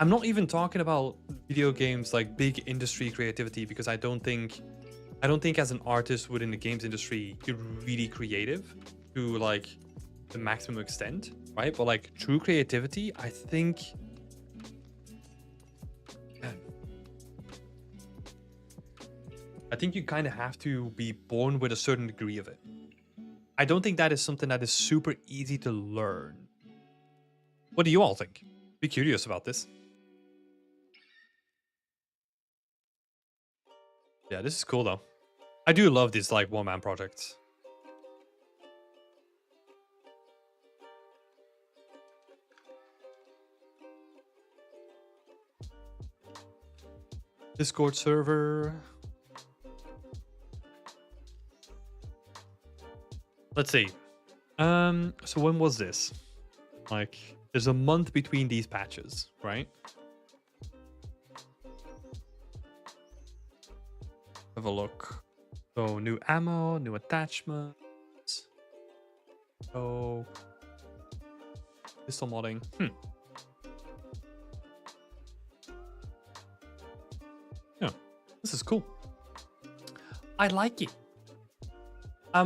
I'm not even talking about video games like big industry creativity, because I don't think as an artist within the games industry you're really creative to like the maximum extent, right? But like true creativity, I think you kind of have to be born with a certain degree of it. I don't think that is something that is super easy to learn. What do you all think? Be curious about this. Yeah, this is cool though. I do love these like one-man projects. Discord server. Let's see. So when was this? Like, there's a month between these patches, right? Have a look. So new ammo, new attachments. So pistol modding. Yeah, this is cool. I like it.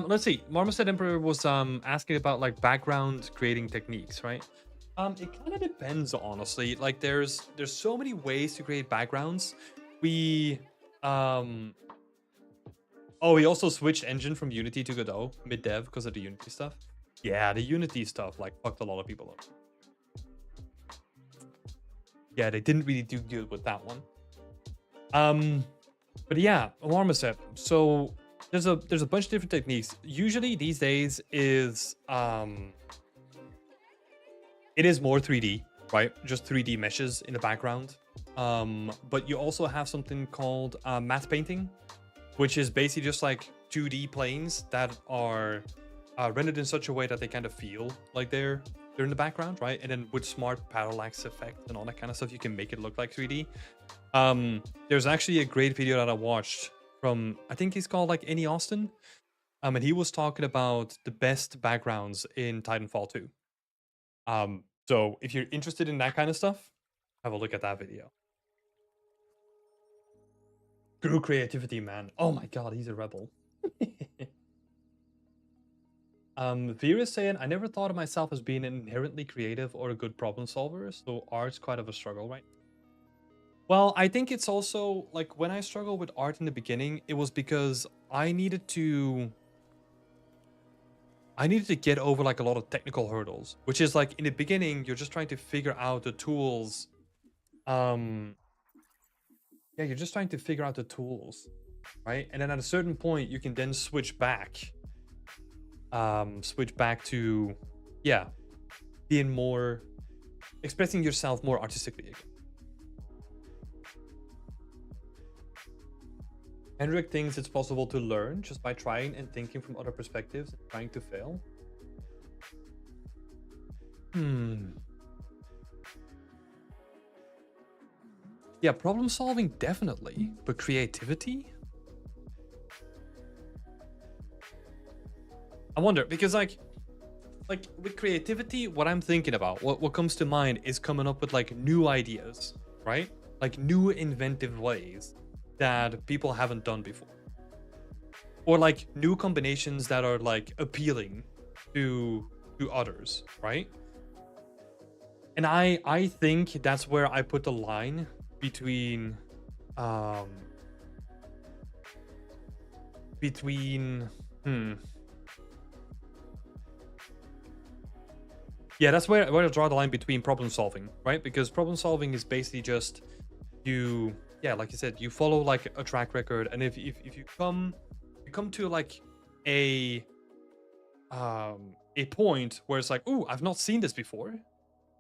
Let's see. Marmoset Emperor was asking about like background creating techniques, right? It kind of depends, honestly. Like there's so many ways to create backgrounds. We we also switched engine from Unity to Godot mid-dev because of the Unity stuff. Yeah, the Unity stuff like fucked a lot of people up. Yeah, they didn't really do good with that one. But yeah, Marmoset. So there's a bunch of different techniques. Usually these days is it is more 3D, right? Just 3D meshes in the background. But you also have something called matte painting, which is basically just like 2D planes that are rendered in such a way that they kind of feel like they're in the background, right? And then with smart parallax effect and all that kind of stuff, you can make it look like 3D. There's actually a great video that I watched from, I think he's called like Any Austin. And he was talking about the best backgrounds in Titanfall 2. So if you're interested in that kind of stuff, have a look at that video. True creativity, man. Oh my god, he's a rebel. Vera is saying, I never thought of myself as being inherently creative or a good problem solver, so art's quite of a struggle, right? Well, I think it's also, like, when I struggled with art in the beginning, it was because I needed to get over, like, a lot of technical hurdles, which is, like, in the beginning, you're just trying to figure out the tools. Yeah, you're just trying to figure out the tools, right? And then at a certain point, you can then switch back to, yeah, being more, expressing yourself more artistically again. Hendrik thinks it's possible to learn just by trying and thinking from other perspectives and trying to fail. Yeah, problem solving, definitely. But creativity? I wonder, because like with creativity, what I'm thinking about, what comes to mind is coming up with like new ideas, right? Like new inventive ways that people haven't done before. Or like new combinations that are like appealing to others, right? And I think that's where I put the line between yeah, that's where I draw the line between problem solving, right? Because problem solving is basically just you, yeah, like you said, you follow like a track record, and if you come to like a point where it's like, oh, I've not seen this before,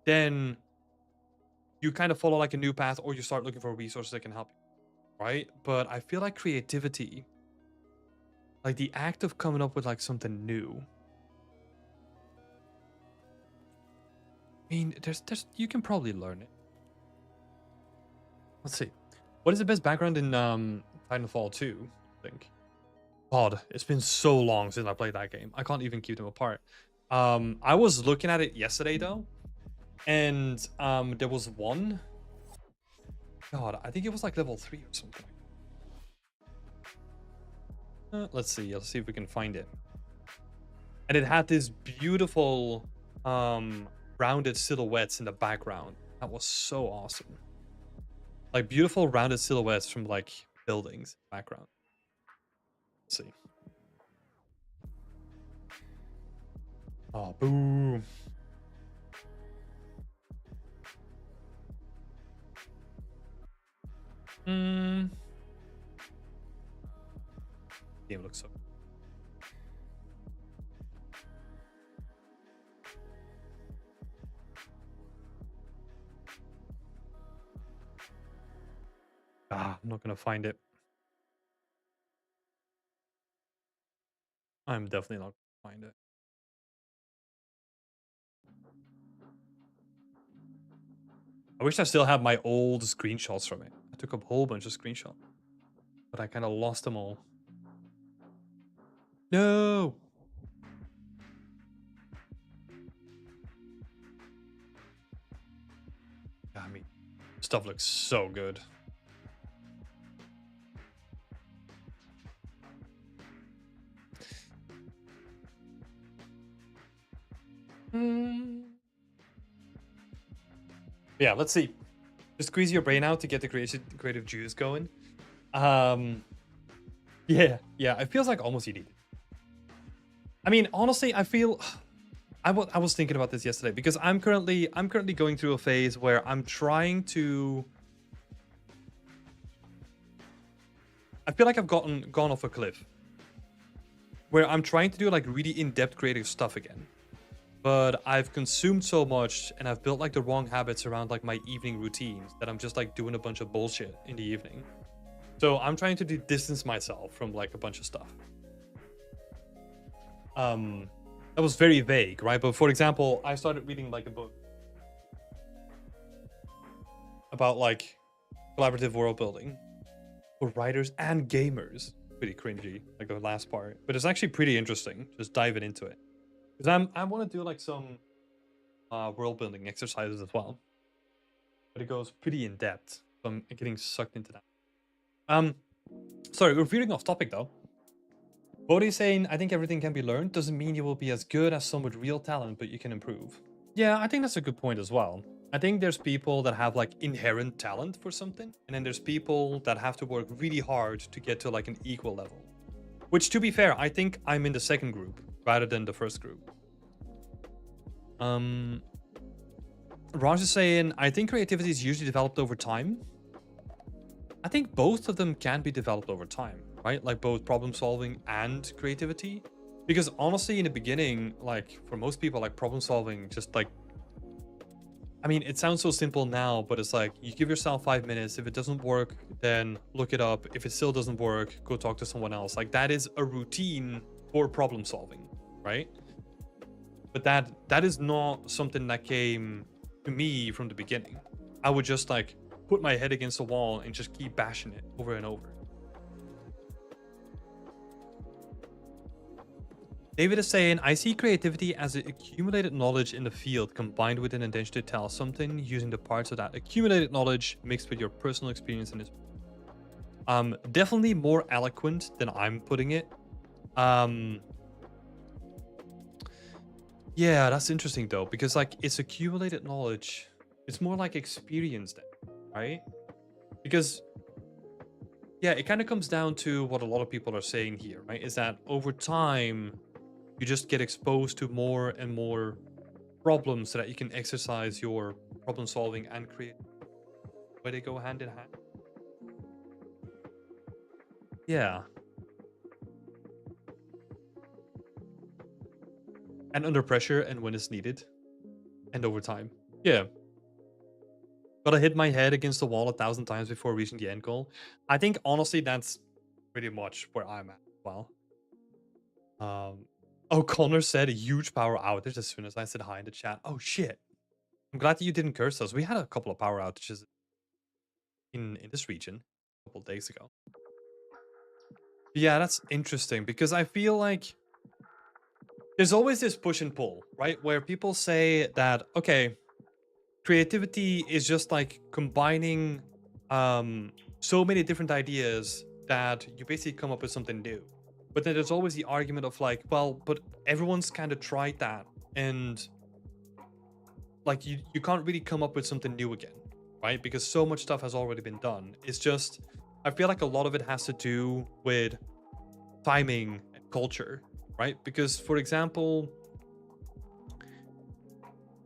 then you kind of follow like a new path, or you start looking for resources that can help you, right? But I feel like creativity, like the act of coming up with like something new, I mean, there's you can probably learn it. Let's see. What is the best background in Titanfall 2, I think? God, it's been so long since I played that game. I can't even keep them apart. I was looking at it yesterday though, and there was one. God, I think it was like level 3 or something. Let's see. Let's see if we can find it. And it had this beautiful rounded silhouettes in the background. That was so awesome. Like beautiful rounded silhouettes from like buildings background. Let's see. Oh, boo. Game looks so. I'm not gonna find it. I'm definitely not gonna find it. I wish I still had my old screenshots from it. I took a whole bunch of screenshots, but I kind of lost them all. No. I mean, stuff looks so good. Yeah, let's see. Just squeeze your brain out to get the creative juice going. Yeah, it feels like almost you need it. I mean, honestly, I feel I was thinking about this yesterday because I'm currently going through a phase where I'm trying to. I feel like I've gone off a cliff. Where I'm trying to do like really in-depth creative stuff again. But I've consumed so much and I've built like the wrong habits around like my evening routines that I'm just like doing a bunch of bullshit in the evening. So I'm trying to distance myself from like a bunch of stuff. That was very vague, right? But for example, I started reading like a book about like collaborative world building for writers and gamers. Pretty cringy, like the last part, but it's actually pretty interesting. Just diving into it because I want to do like some world building exercises as well, but it goes pretty in depth. So I'm getting sucked into that. Sorry, we're veering off topic though. Bodhi saying, I think everything can be learned doesn't mean you will be as good as some with real talent, but you can improve. Yeah, I think that's a good point as well. I think there's people that have like inherent talent for something, and then there's people that have to work really hard to get to like an equal level. Which, to be fair, I think I'm in the second group rather than the first group. Raj is saying, I think creativity is usually developed over time. I think both of them can be developed over time, right? Like both problem solving and creativity. Because honestly, in the beginning, like for most people, like problem solving just like, I mean, it sounds so simple now, but it's like you give yourself 5 minutes. If it doesn't work, then look it up. If it still doesn't work, go talk to someone else. Like that is a routine for problem solving, right? But that is not something that came to me from the beginning. I would just like put my head against the wall and just keep bashing it over and over. David is saying, I see creativity as accumulated knowledge in the field combined with an intention to tell something using the parts of that accumulated knowledge mixed with your personal experience in this. Definitely more eloquent than I'm putting it. Yeah, that's interesting though, because like it's accumulated knowledge. It's more like experience then, right? Because yeah, it kind of comes down to what a lot of people are saying here, right? Is that over time, you just get exposed to more and more problems so that you can exercise your problem solving and create where they go hand in hand. Yeah. And under pressure and when it's needed. And over time. Yeah. Gotta hit my head against the wall 1,000 times before reaching the end goal. I think honestly that's pretty much where I'm at as well. Oh, Connor said a huge power outage as soon as I said hi in the chat. Oh shit. I'm glad that you didn't curse us. We had a couple of power outages in this region a couple of days ago. Yeah, that's interesting because I feel like there's always this push and pull, right? Where people say that, okay, creativity is just like combining so many different ideas that you basically come up with something new. But then there's always the argument of like, well, but everyone's kind of tried that, and like you can't really come up with something new again, right? Because so much stuff has already been done. It's just I feel like a lot of it has to do with timing and culture, right? Because for example,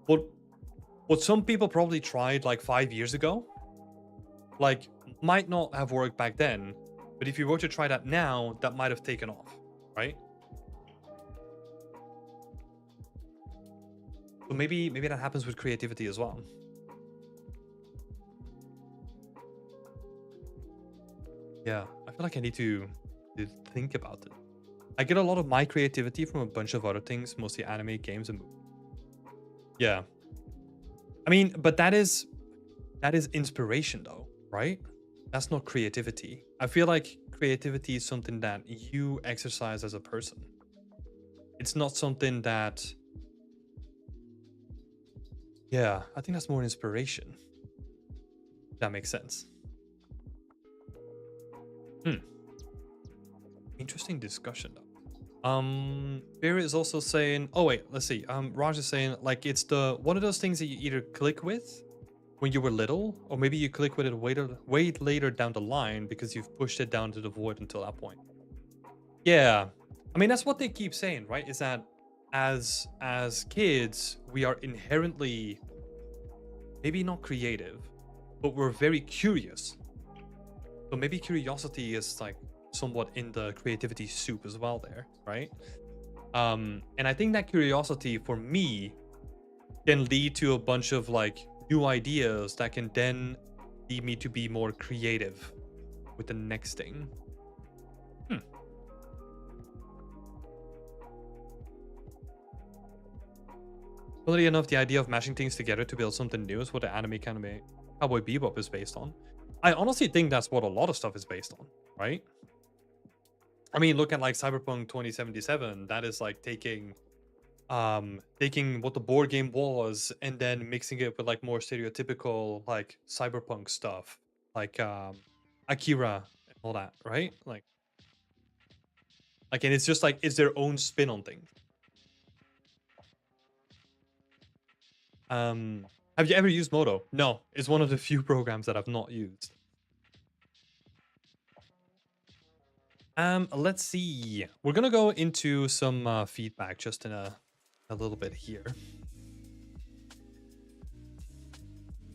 what what some people probably tried like 5 years ago, like might not have worked back then, but if you were to try that now, that might have taken off, right? So maybe that happens with creativity as well. Yeah, I feel like I need to think about it. I get a lot of my creativity from a bunch of other things, mostly anime, games, and movies. Yeah. I mean, but that is inspiration though, right? That's not creativity. I feel like creativity is something that you exercise as a person. It's not something that, yeah, I think that's more inspiration. If that makes sense. Hmm. Interesting discussion though. Barry is also saying, oh wait, let's see. Raj is saying like it's the one of those things that you either click with when you were little, or maybe you click with it way later down the line because you've pushed it down to the void until that point. Yeah. I mean that's what they keep saying, right? Is that as kids, we are inherently maybe not creative, but we're very curious. So maybe curiosity is like somewhat in the creativity soup as well there, right? And I think that curiosity for me can lead to a bunch of like new ideas that can then lead me to be more creative with the next thing. Funnily enough, the idea of mashing things together to build something new is what the anime Cowboy Bebop is based on. I honestly think that's what a lot of stuff is based on, right? I mean, look at like Cyberpunk 2077. That is like taking what the board game was and then mixing it with like more stereotypical like cyberpunk stuff, like Akira and all that, right? Like and it's just like it's their own spin on things. Have you ever used Modo? No, it's one of the few programs that I've not used. Let's see. We're gonna go into some feedback just in a little bit here.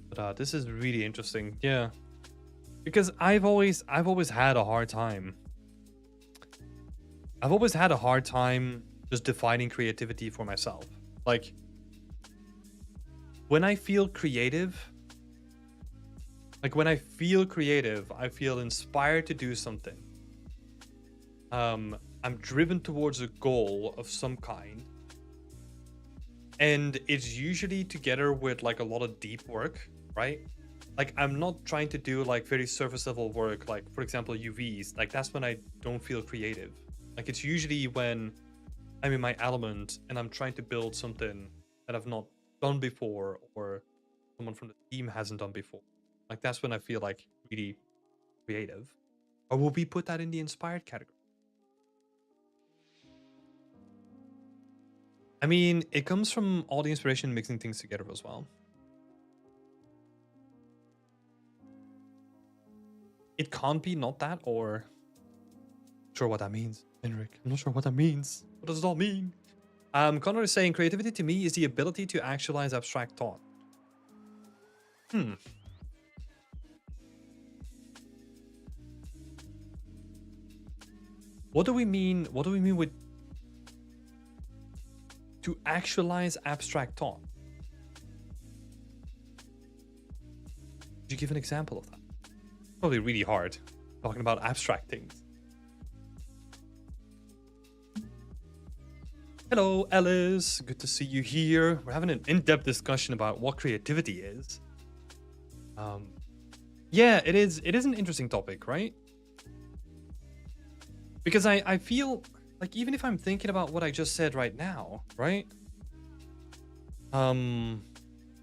But this is really interesting. Yeah. Because I've always had a hard time. I've always had a hard time just defining creativity for myself. Like when I feel creative, I feel inspired to do something. I'm driven towards a goal of some kind. And it's usually together with like a lot of deep work, right? Like I'm not trying to do like very surface level work, like for example UVs. Like that's when I don't feel creative. Like it's usually when I'm in my element and I'm trying to build something that I've not done before or someone from the team hasn't done before. Like that's when I feel like really creative. Or will we put that in the inspired category? I mean, it comes from all the inspiration mixing things together as well. It can't be not that, or not sure what that means, Henrik. I'm not sure what that means. What does it all mean? Connor is saying creativity to me is the ability to actualize abstract thought. What do we mean? What do we mean with to actualize abstract thought? Could you give an example of that? Probably really hard talking about abstract things. Hello, Alice. Good to see you here. We're having an in-depth discussion about what creativity is. Yeah, it is. It is an interesting topic, right? Because I feel like even if I'm thinking about what I just said right now, right?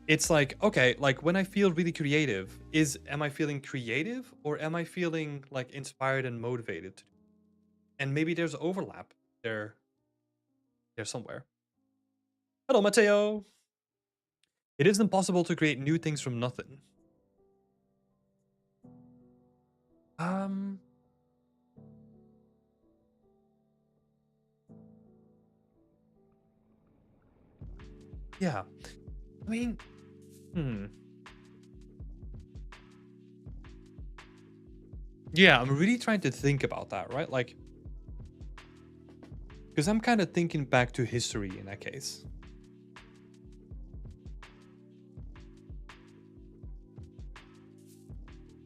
It's like, okay, like when I feel really creative, am I feeling creative or am I feeling like inspired and motivated? And maybe there's overlap there somewhere. Hello, Matteo. It is impossible to create new things from nothing. Yeah. I mean, yeah, I'm really trying to think about that, right? Like, because I'm kind of thinking back to history in that case.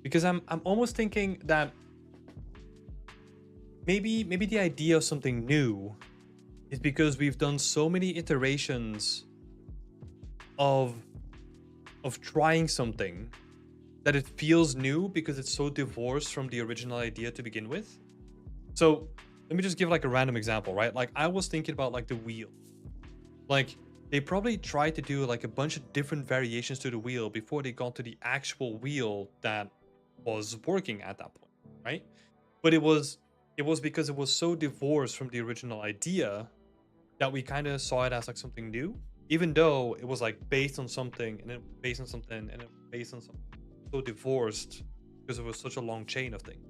Because I'm almost thinking that maybe the idea of something new is because we've done so many iterations of trying something that it feels new because it's so divorced from the original idea to begin with. So let me just give like a random example, right? Like I was thinking about like the wheel. Like they probably tried to do like a bunch of different variations to the wheel before they got to the actual wheel that was working at that point, right? But it was because it was so divorced from the original idea that we kind of saw it as like something new, even though it was like based on something and then based on something and then based on something so divorced because it was such a long chain of things.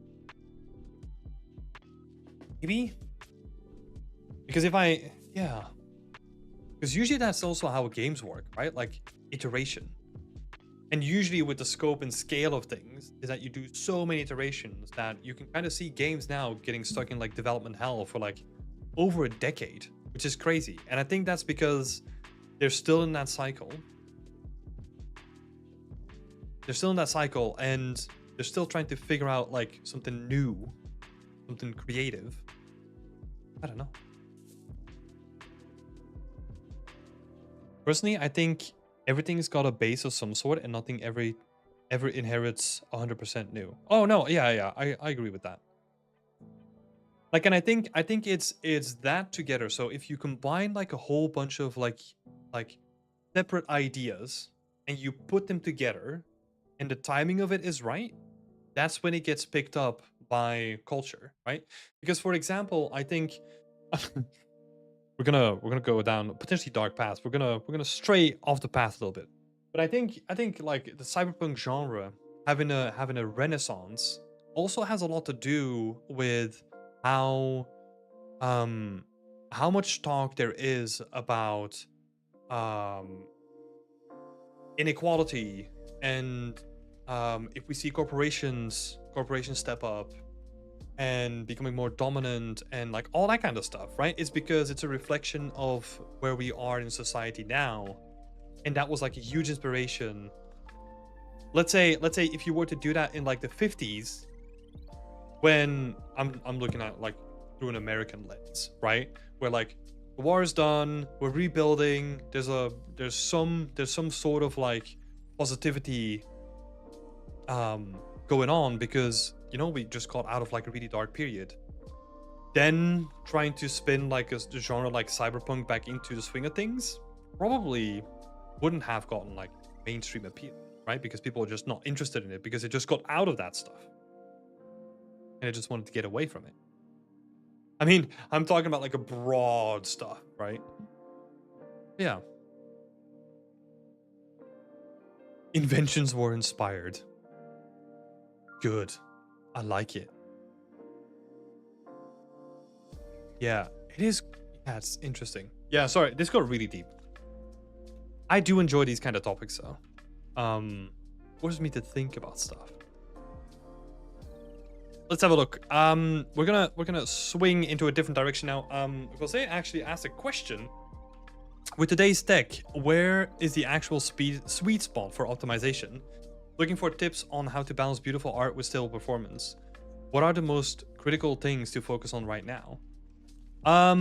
Maybe because because usually that's also how games work, right? Like iteration. And usually with the scope and scale of things is that you do so many iterations that you can kind of see games now getting stuck in like development hell for like over a decade, which is crazy. And I think that's because they're still in that cycle. They're still in that cycle and they're still trying to figure out like something new, something creative. I don't know. Personally, I think everything's got a base of some sort and nothing ever inherits 100% new. Oh no, yeah, I agree with that. Like, and I think it's that together. So if you combine like a whole bunch of like separate ideas and you put them together and the timing of it is right, that's when it gets picked up by culture, right? Because for example, I think we're gonna go down potentially dark paths. We're gonna stray off the path a little bit. But I think like the cyberpunk genre having a renaissance also has a lot to do with how much talk there is about inequality and if we see corporations step up and becoming more dominant and like all that kind of stuff, right? It's because it's a reflection of where we are in society now. And that was like a huge inspiration. Let's say if you were to do that in like the 50s, when I'm looking at like through an American lens, right? Where like the war is done, we're rebuilding, there's some sort of like positivity going on because we just got out of like a really dark period. Then trying to spin like a genre like cyberpunk back into the swing of things probably wouldn't have gotten like mainstream appeal, right? Because people are just not interested in it because it just got out of that stuff and it just wanted to get away from it. I mean, I'm talking about like a broad stuff, right? Yeah. Inventions were inspired. Good. I like it. Yeah, it is. Yeah, it's interesting. Yeah, sorry, this got really deep. I do enjoy these kind of topics though. Forces me to think about stuff. Let's have a look. We're gonna swing into a different direction now. Because they actually asked a question. With today's tech, where is the actual sweet spot for optimization? Looking for tips on how to balance beautiful art with stable performance. What are the most critical things to focus on right now? I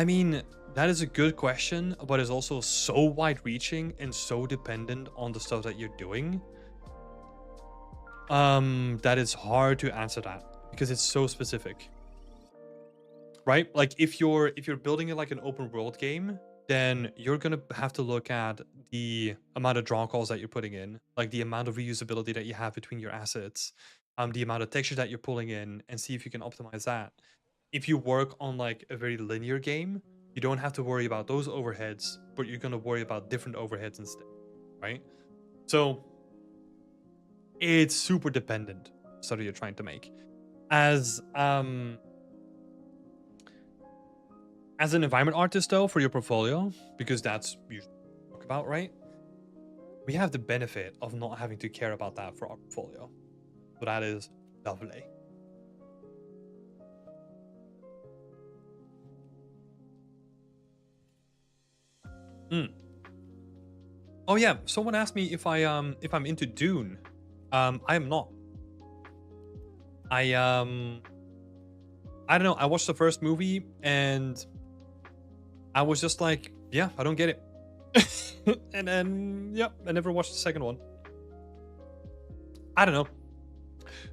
mean, that is a good question, but it's also so wide-reaching and so dependent on the stuff that you're doing. That it's hard to answer that because it's so specific. Right? Like if you're building it like an open world game, then you're gonna have to look at the amount of draw calls that you're putting in, like the amount of reusability that you have between your assets, the amount of texture that you're pulling in, and see if you can optimize that. If you work on like a very linear game, you don't have to worry about those overheads, but you're gonna worry about different overheads instead, right? So it's super dependent study you're trying to make. As an environment artist, though, for your portfolio, because that's usually what we talk about, right? We have the benefit of not having to care about that for our portfolio. So that is lovely. Oh yeah, someone asked me if I'm into Dune. I am not. I don't know. I watched the first movie and I was just like, yeah, I don't get it. And then, yeah, I never watched the second one. I don't know.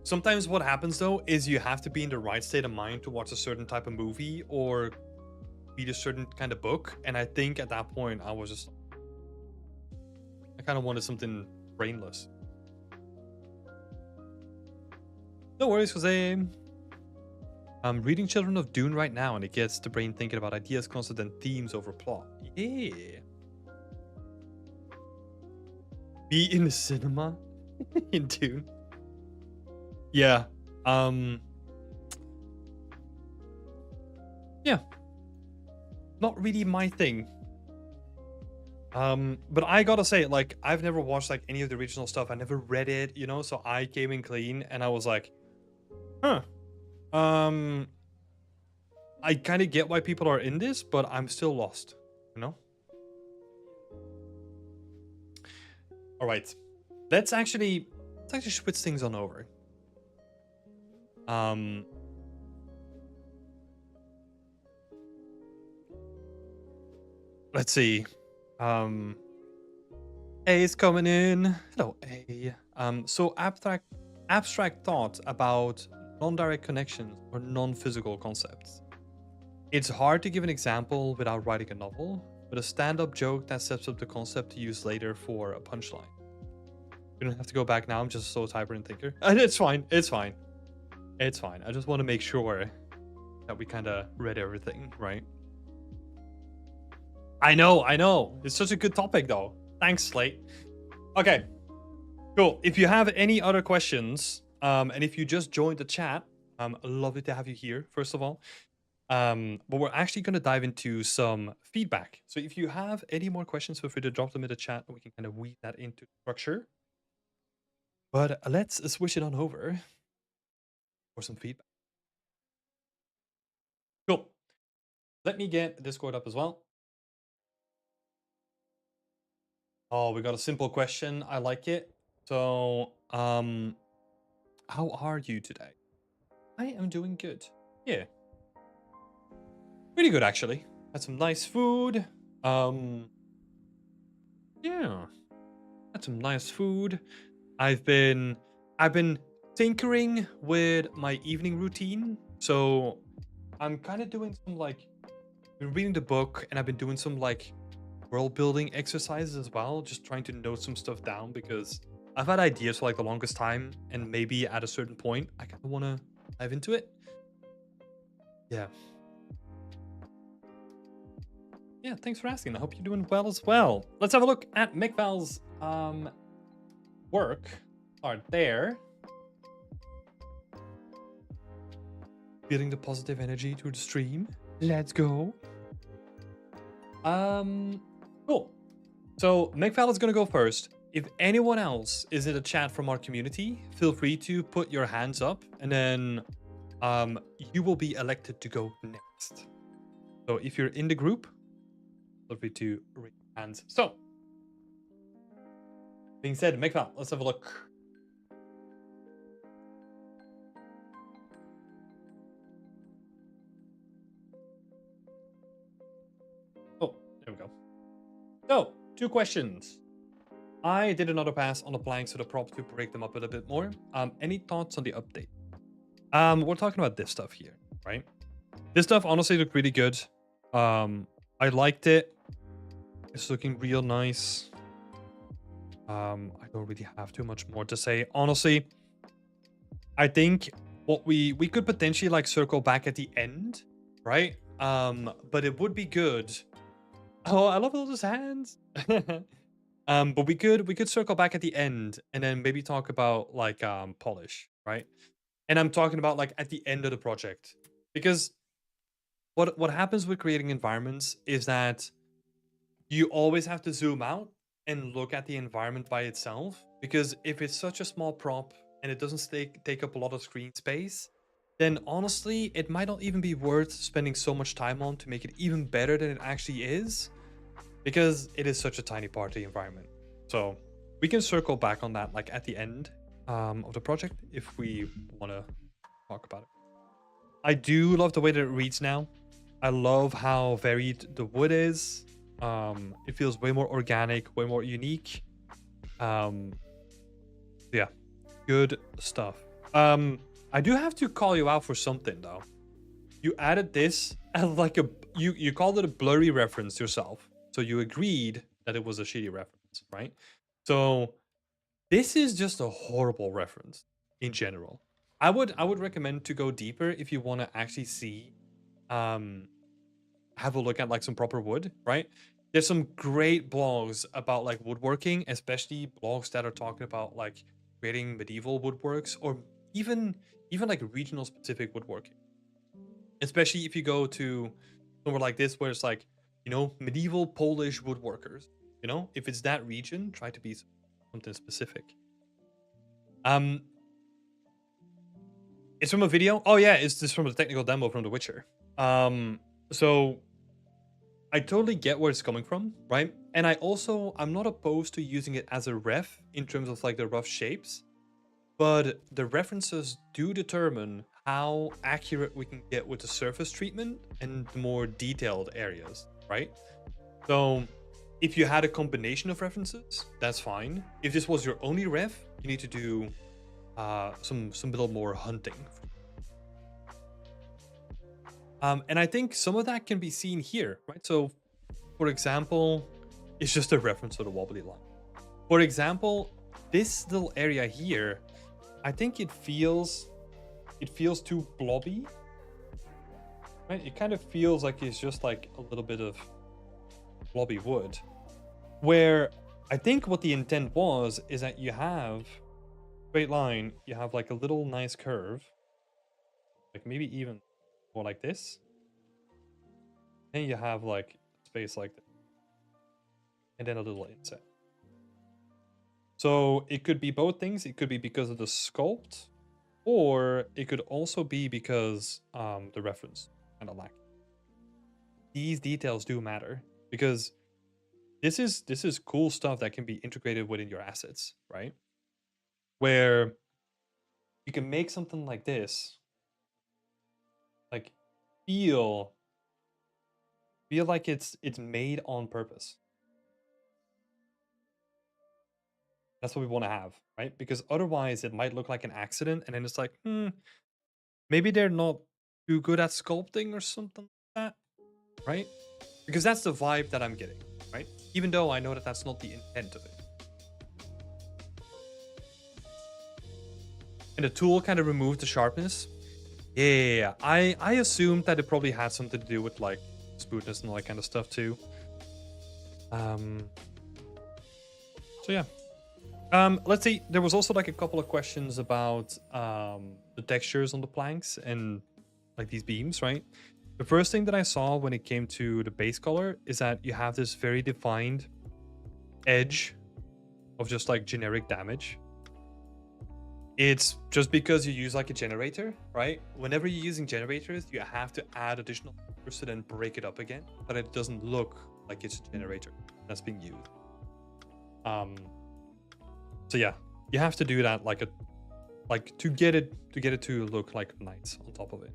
Sometimes what happens though is you have to be in the right state of mind to watch a certain type of movie or read a certain kind of book. And I think at that point I was just, I kind of wanted something brainless. No worries, Jose. I'm reading Children of Dune right now, and it gets the brain thinking about ideas, concept, and themes over plot. Yeah. Be in the cinema in Dune. Yeah. Yeah. Not really my thing. But I gotta say, like, I've never watched like any of the original stuff. I never read it, you know. So I came in clean, and I was like, huh. I kind of get why people are in this, but I'm still lost, you know? All right. Let's actually switch things on over. Let's see. A is coming in. Hello, A. So abstract thoughts about non-direct connections or non-physical concepts. It's hard to give an example without writing a novel, but a stand-up joke that sets up the concept to use later for a punchline. You don't have to go back now. I'm just so typer and thinker. It's fine. It's fine. It's fine. I just want to make sure that we kind of read everything, right? I know. It's such a good topic, though. Thanks, Slate. Okay, cool. If you have any other questions, and if you just joined the chat, lovely to have you here, first of all. But we're actually going to dive into some feedback. So if you have any more questions, feel free to drop them in the chat, and we can kind of weave that into structure. But let's switch it on over for some feedback. Cool. Let me get Discord up as well. Oh, we got a simple question. I like it. So, how are you today? I am doing good. Yeah. Pretty good, actually. Had some nice food. Yeah. Had some nice food. I've been tinkering with my evening routine. So I'm kind of doing some like, been reading the book, and I've been doing some like world building exercises as well, just trying to note some stuff down because I've had ideas for like the longest time, and maybe at a certain point I kind of want to dive into it. Yeah. Yeah, thanks for asking. I hope you're doing well as well. Let's have a look at Mikval's work. Start there. Feeling the positive energy through the stream. Let's go. Cool. So Mikval is gonna go first. If anyone else is in the chat from our community, feel free to put your hands up, and then you will be elected to go next. So if you're in the group, feel free to raise your hands. So, being said, Mikval, let's have a look. Oh, there we go. So, 2 questions. I did another pass on the planks of the prop to break them up a little bit more. Any thoughts on the update? We're talking about this stuff here, right? This stuff honestly looked really good. I liked it. It's looking real nice. I don't really have too much more to say. Honestly, I think what we could potentially like circle back at the end, right? But it would be good. Oh, I love all those hands. But we could circle back at the end and then maybe talk about like polish, right? And I'm talking about like at the end of the project. Because what happens with creating environments is that you always have to zoom out and look at the environment by itself, because if it's such a small prop and it doesn't take up a lot of screen space, then honestly it might not even be worth spending so much time on to make it even better than it actually is, because it is such a tiny part of the environment. So we can circle back on that like at the end of the project if we want to talk about it. I do love the way that it reads now. I love how varied the wood is. It feels way more organic, way more unique. Yeah, good stuff. I do have to call you out for something though. You added this as like you called it a blurry reference yourself. So you agreed that it was a shitty reference, right? So this is just a horrible reference in general. I would recommend to go deeper if you want to actually see have a look at like some proper wood, right? There's some great blogs about like woodworking, especially blogs that are talking about like creating medieval woodworks or even like regional specific woodworking. Especially if you go to somewhere like this where it's like, you know, medieval Polish woodworkers, you know, if it's that region, try to be something specific. It's from a video. Oh yeah, it's just from a technical demo from The Witcher. So I totally get where it's coming from, right? And I'm not opposed to using it as a ref in terms of like the rough shapes, but the references do determine how accurate we can get with the surface treatment and the more detailed areas, right? So if you had a combination of references, that's fine. If this was your only ref, you need to do some little more hunting. And I think some of that can be seen here, right? So, for example, it's just a reference to the wobbly line. For example, this little area here, I think it feels too blobby, right? It kind of feels like it's just like a little bit of blobby wood, where I think what the intent was is that you have straight line, you have like a little nice curve, like maybe even more like this. Then you have like space like this. And then a little inset. So it could be both things. It could be because of the sculpt, or it could also be because the reference kind of lacking. These details do matter because this is cool stuff that can be integrated within your assets, right? Where you can make something like this, like feel like it's made on purpose. That's what we want to have, right? Because otherwise it might look like an accident and then it's like, maybe they're not too good at sculpting or something like that, right? Because that's the vibe that I'm getting, right? Even though I know that that's not the intent of it. And the tool kind of removed the sharpness. Yeah, I assumed that it probably had something to do with like smoothness and all that kind of stuff too. So yeah. Let's see. There was also like a couple of questions about the textures on the planks and like these beams, right? The first thing that I saw when it came to the base color is that you have this very defined edge of just like generic damage. It's just because you use like a generator, right? Whenever you're using generators, you have to add additional numbers to then break it up again, but it doesn't look like it's a generator that's being used. So yeah, you have to do that like to get it to look like nice on top of it.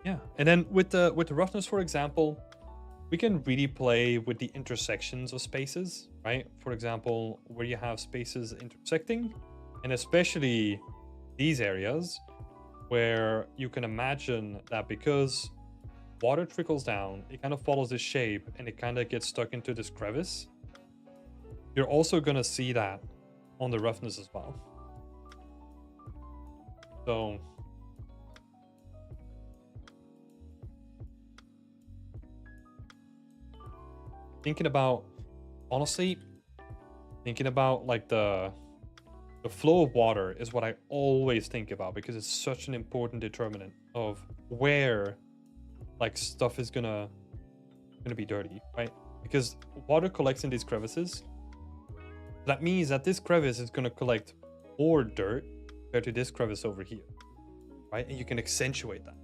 Yeah, and then with the roughness, for example, we can really play with the intersections of spaces, right? For example, where you have spaces intersecting, And especially these areas where you can imagine that because water trickles down, it kind of follows this shape and it kind of gets stuck into this crevice. You're also going to see that on the roughness as well. So thinking about, honestly, thinking about like the flow of water is what I always think about, because it's such an important determinant of where like stuff is gonna be dirty, right? Because water collects in these crevices. That means that this crevice is gonna collect more dirt compared to this crevice over here, right? And you can accentuate that.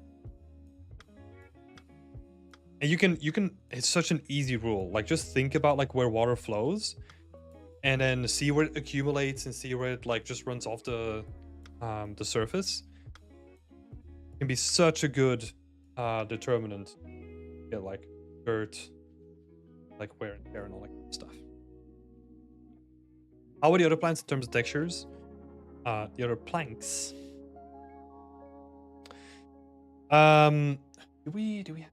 And you can, it's such an easy rule. Like just think about like where water flows and then see where it accumulates and see where it like just runs off the surface. It can be such a good determinant. Yeah, like dirt, like wear and tear and all that kind of stuff. How are the other plants in terms of textures? The other planks. Do we have?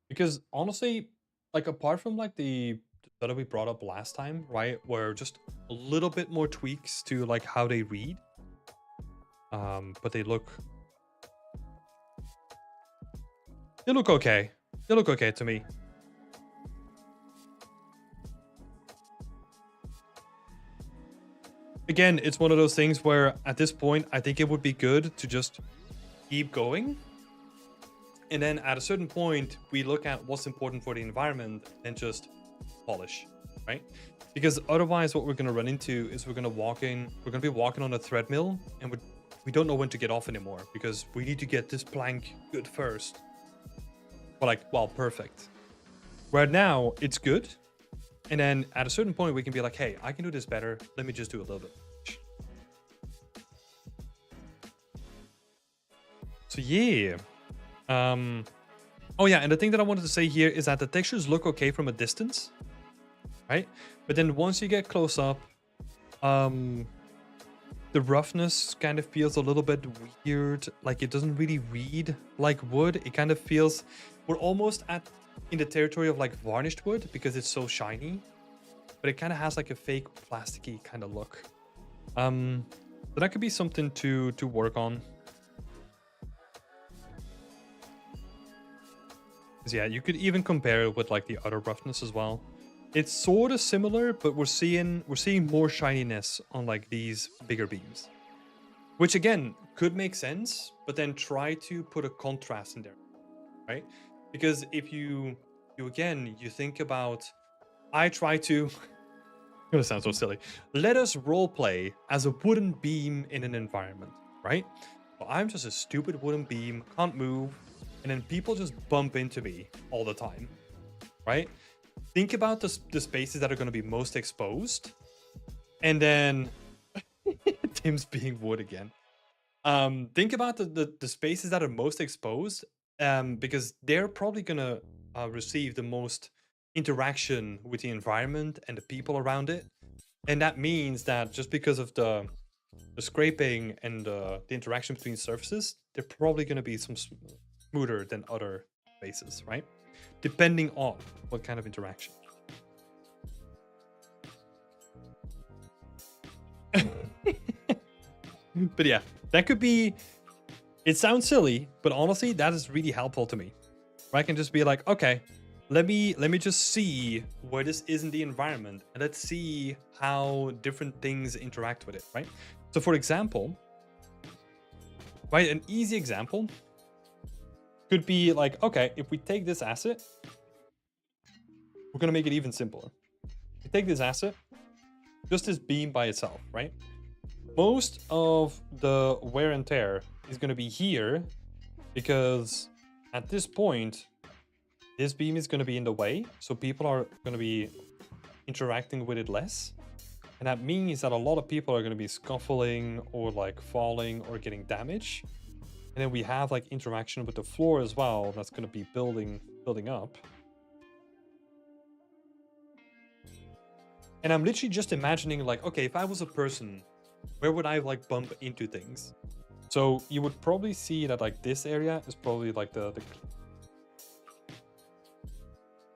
Because honestly, like apart from like the that we brought up last time, right? Where just a little bit more tweaks to like how they read. But they look okay. They look okay to me. Again, it's one of those things where at this point, I think it would be good to just keep going. And then at a certain point, we look at what's important for the environment and just polish, right? Because otherwise what we're going to run into is we're going to be walking on a treadmill and we don't know when to get off anymore, because we need to get this plank good first. But like, well, perfect. Right now, it's good. And then at a certain point, we can be like, hey, I can do this better. Let me just do a little bit. So yeah. Oh yeah, and the thing that I wanted to say here is that the textures look okay from a distance, right? But then once you get close up, the roughness kind of feels a little bit weird. Like it doesn't really read like wood. It kind of feels, we're almost in the territory of like varnished wood because it's so shiny, but it kind of has like a fake plasticky kind of look. So that could be something to work on. Yeah, you could even compare it with like the other roughness as well. It's sort of similar, but we're seeing more shininess on like these bigger beams, which again could make sense. But then try to put a contrast in there, right? Because if you think about, I try to. It's gonna sound so silly. Let us role play as a wooden beam in an environment, right? Well, I'm just a stupid wooden beam, can't move. And then people just bump into me all the time, right? Think about the spaces that are going to be most exposed. And then Tim's being wood again. Think about the spaces that are most exposed, because they're probably going to receive the most interaction with the environment and the people around it. And that means that just because of the scraping and the interaction between surfaces, they're probably going to be some smoother than other spaces, right? Depending on what kind of interaction. But yeah, that could be, it sounds silly, but honestly, that is really helpful to me. Where I can just be like, okay, let me just see where this is in the environment, and let's see how different things interact with it, right? So for example, right, an easy example could be like, okay, if we take this asset, we're going to make it even simpler. We take this asset, just this beam by itself, right? Most of the wear and tear is going to be here, because at this point, this beam is going to be in the way. So people are going to be interacting with it less. And that means that a lot of people are going to be scuffling or like falling or getting damage. And then we have like interaction with the floor as well. That's going to be building up. And I'm literally just imagining like, okay, if I was a person, where would I like bump into things? So you would probably see that like this area is probably like the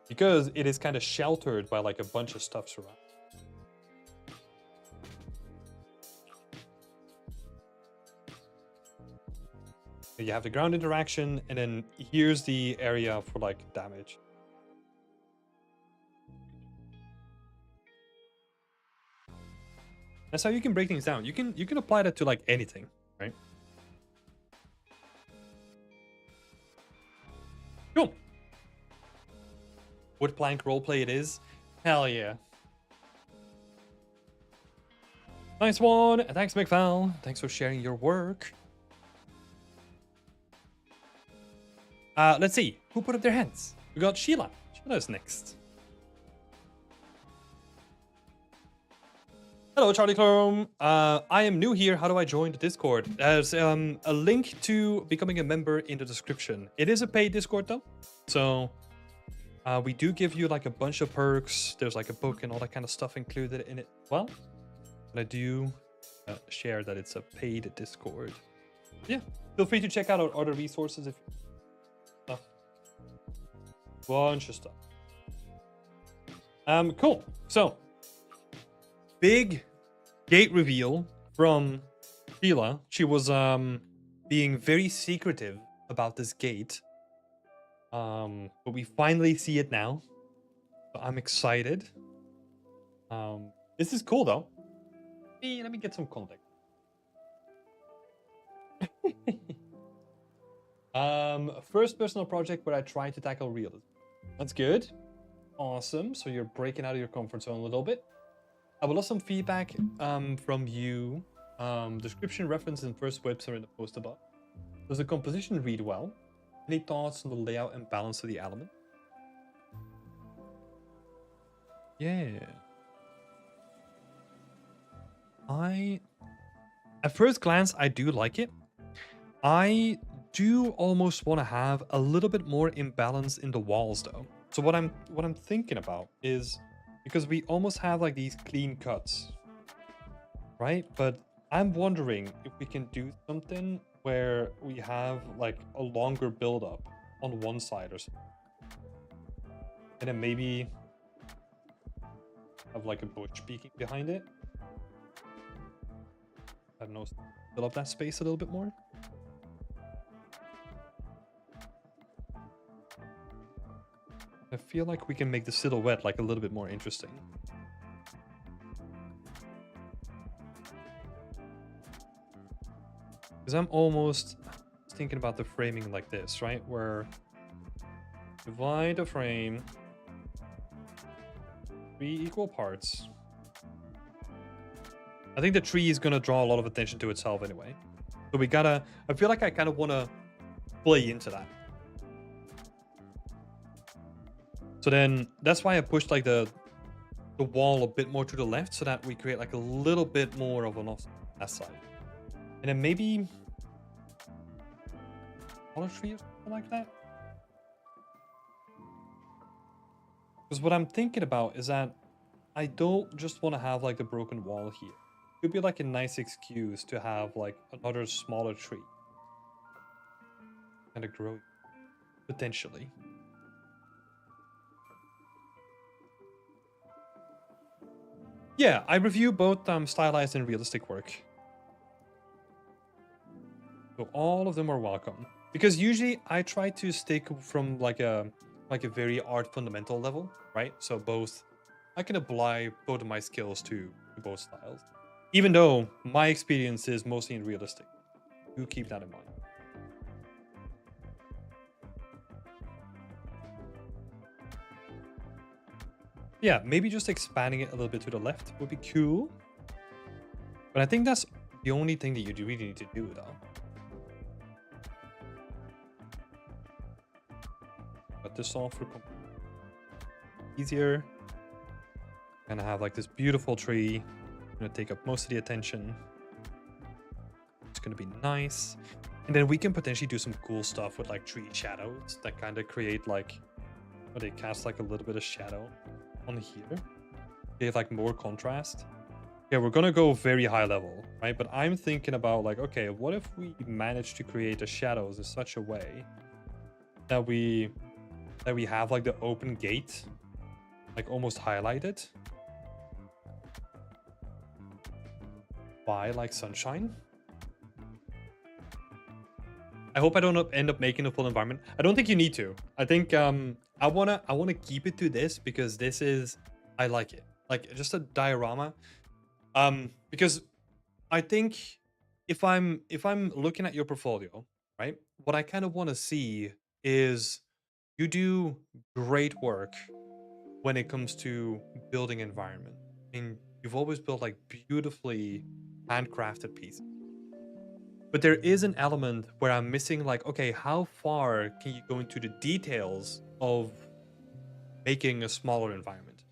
because it is kind of sheltered by like a bunch of stuff surrounding. You have the ground interaction, and then here's the area for like damage. That's how you can break things down. You can apply that to like anything, right? Cool. Wood plank roleplay it is. Hell yeah. Nice one. Thanks, McFal. Thanks for sharing your work. Let's see. Who put up their hands? We got Sheila. Sheila's next. Hello, Charlie Clone. I am new here. How do I join the Discord? There's a link to becoming a member in the description. It is a paid Discord though. So we do give you like a bunch of perks. There's like a book and all that kind of stuff included in it. Well, but I do share that it's a paid Discord. Yeah, feel free to check out our other resources if bunch of stuff. Cool. So, big gate reveal from Sheila. She was being very secretive about this gate. But we finally see it now. So I'm excited. This is cool though. Let me get some context. First personal project where I try to tackle realism. That's good. Awesome. So you're breaking out of your comfort zone a little bit. I would love some feedback from you. Description, reference, and first whips are in the post above. Does the composition read well? Any thoughts on the layout and balance of the element? Yeah. At first glance, I do like it. I do almost want to have a little bit more imbalance in the walls though. So what I'm thinking about is, because we almost have like these clean cuts, right? But I'm wondering if we can do something where we have like a longer build up on one side or something. And then maybe have like a bush peeking behind it. I don't know, fill up that space a little bit more. I feel like we can make the silhouette like a little bit more interesting. Because I'm almost thinking about the framing like this, right? Where divide the frame 3 equal parts. I think the tree is gonna draw a lot of attention to itself anyway. So we gotta, I feel like I kind of want to play into that. So then that's why I pushed like the wall a bit more to the left, so that we create like a little bit more of an offset on that side. And then maybe taller tree or something like that. Because what I'm thinking about is that I don't just want to have like the broken wall here. It could be like a nice excuse to have like another smaller tree. Kind of grow potentially. Yeah, I review both stylized and realistic work. So all of them are welcome. Because usually I try to stick from like a very art fundamental level, right? So both, I can apply both of my skills to both styles. Even though my experience is mostly in realistic. Do keep that in mind. Yeah, maybe just expanding it a little bit to the left would be cool. But I think that's the only thing that you really need to do though. Cut this off for easier. Gonna have like this beautiful tree. Gonna take up most of the attention. It's gonna be nice. And then we can potentially do some cool stuff with like tree shadows that kind of create like, or they cast like a little bit of shadow on here. Create like more contrast. Yeah, we're gonna go very high level, right? But I'm thinking about like, okay, what if we manage to create the shadows in such a way that we have like the open gate, like almost highlighted by like sunshine. I hope I don't end up making a full environment. I don't think you need to. I think I wanna keep it to this because this is, I like it. Like just a diorama. Because I think if I'm looking at your portfolio, right? What I kind of want to see is you do great work when it comes to building environment. And you've always built like beautifully handcrafted pieces. But there is an element where I'm missing like, okay, how far can you go into the details of making a smaller environment?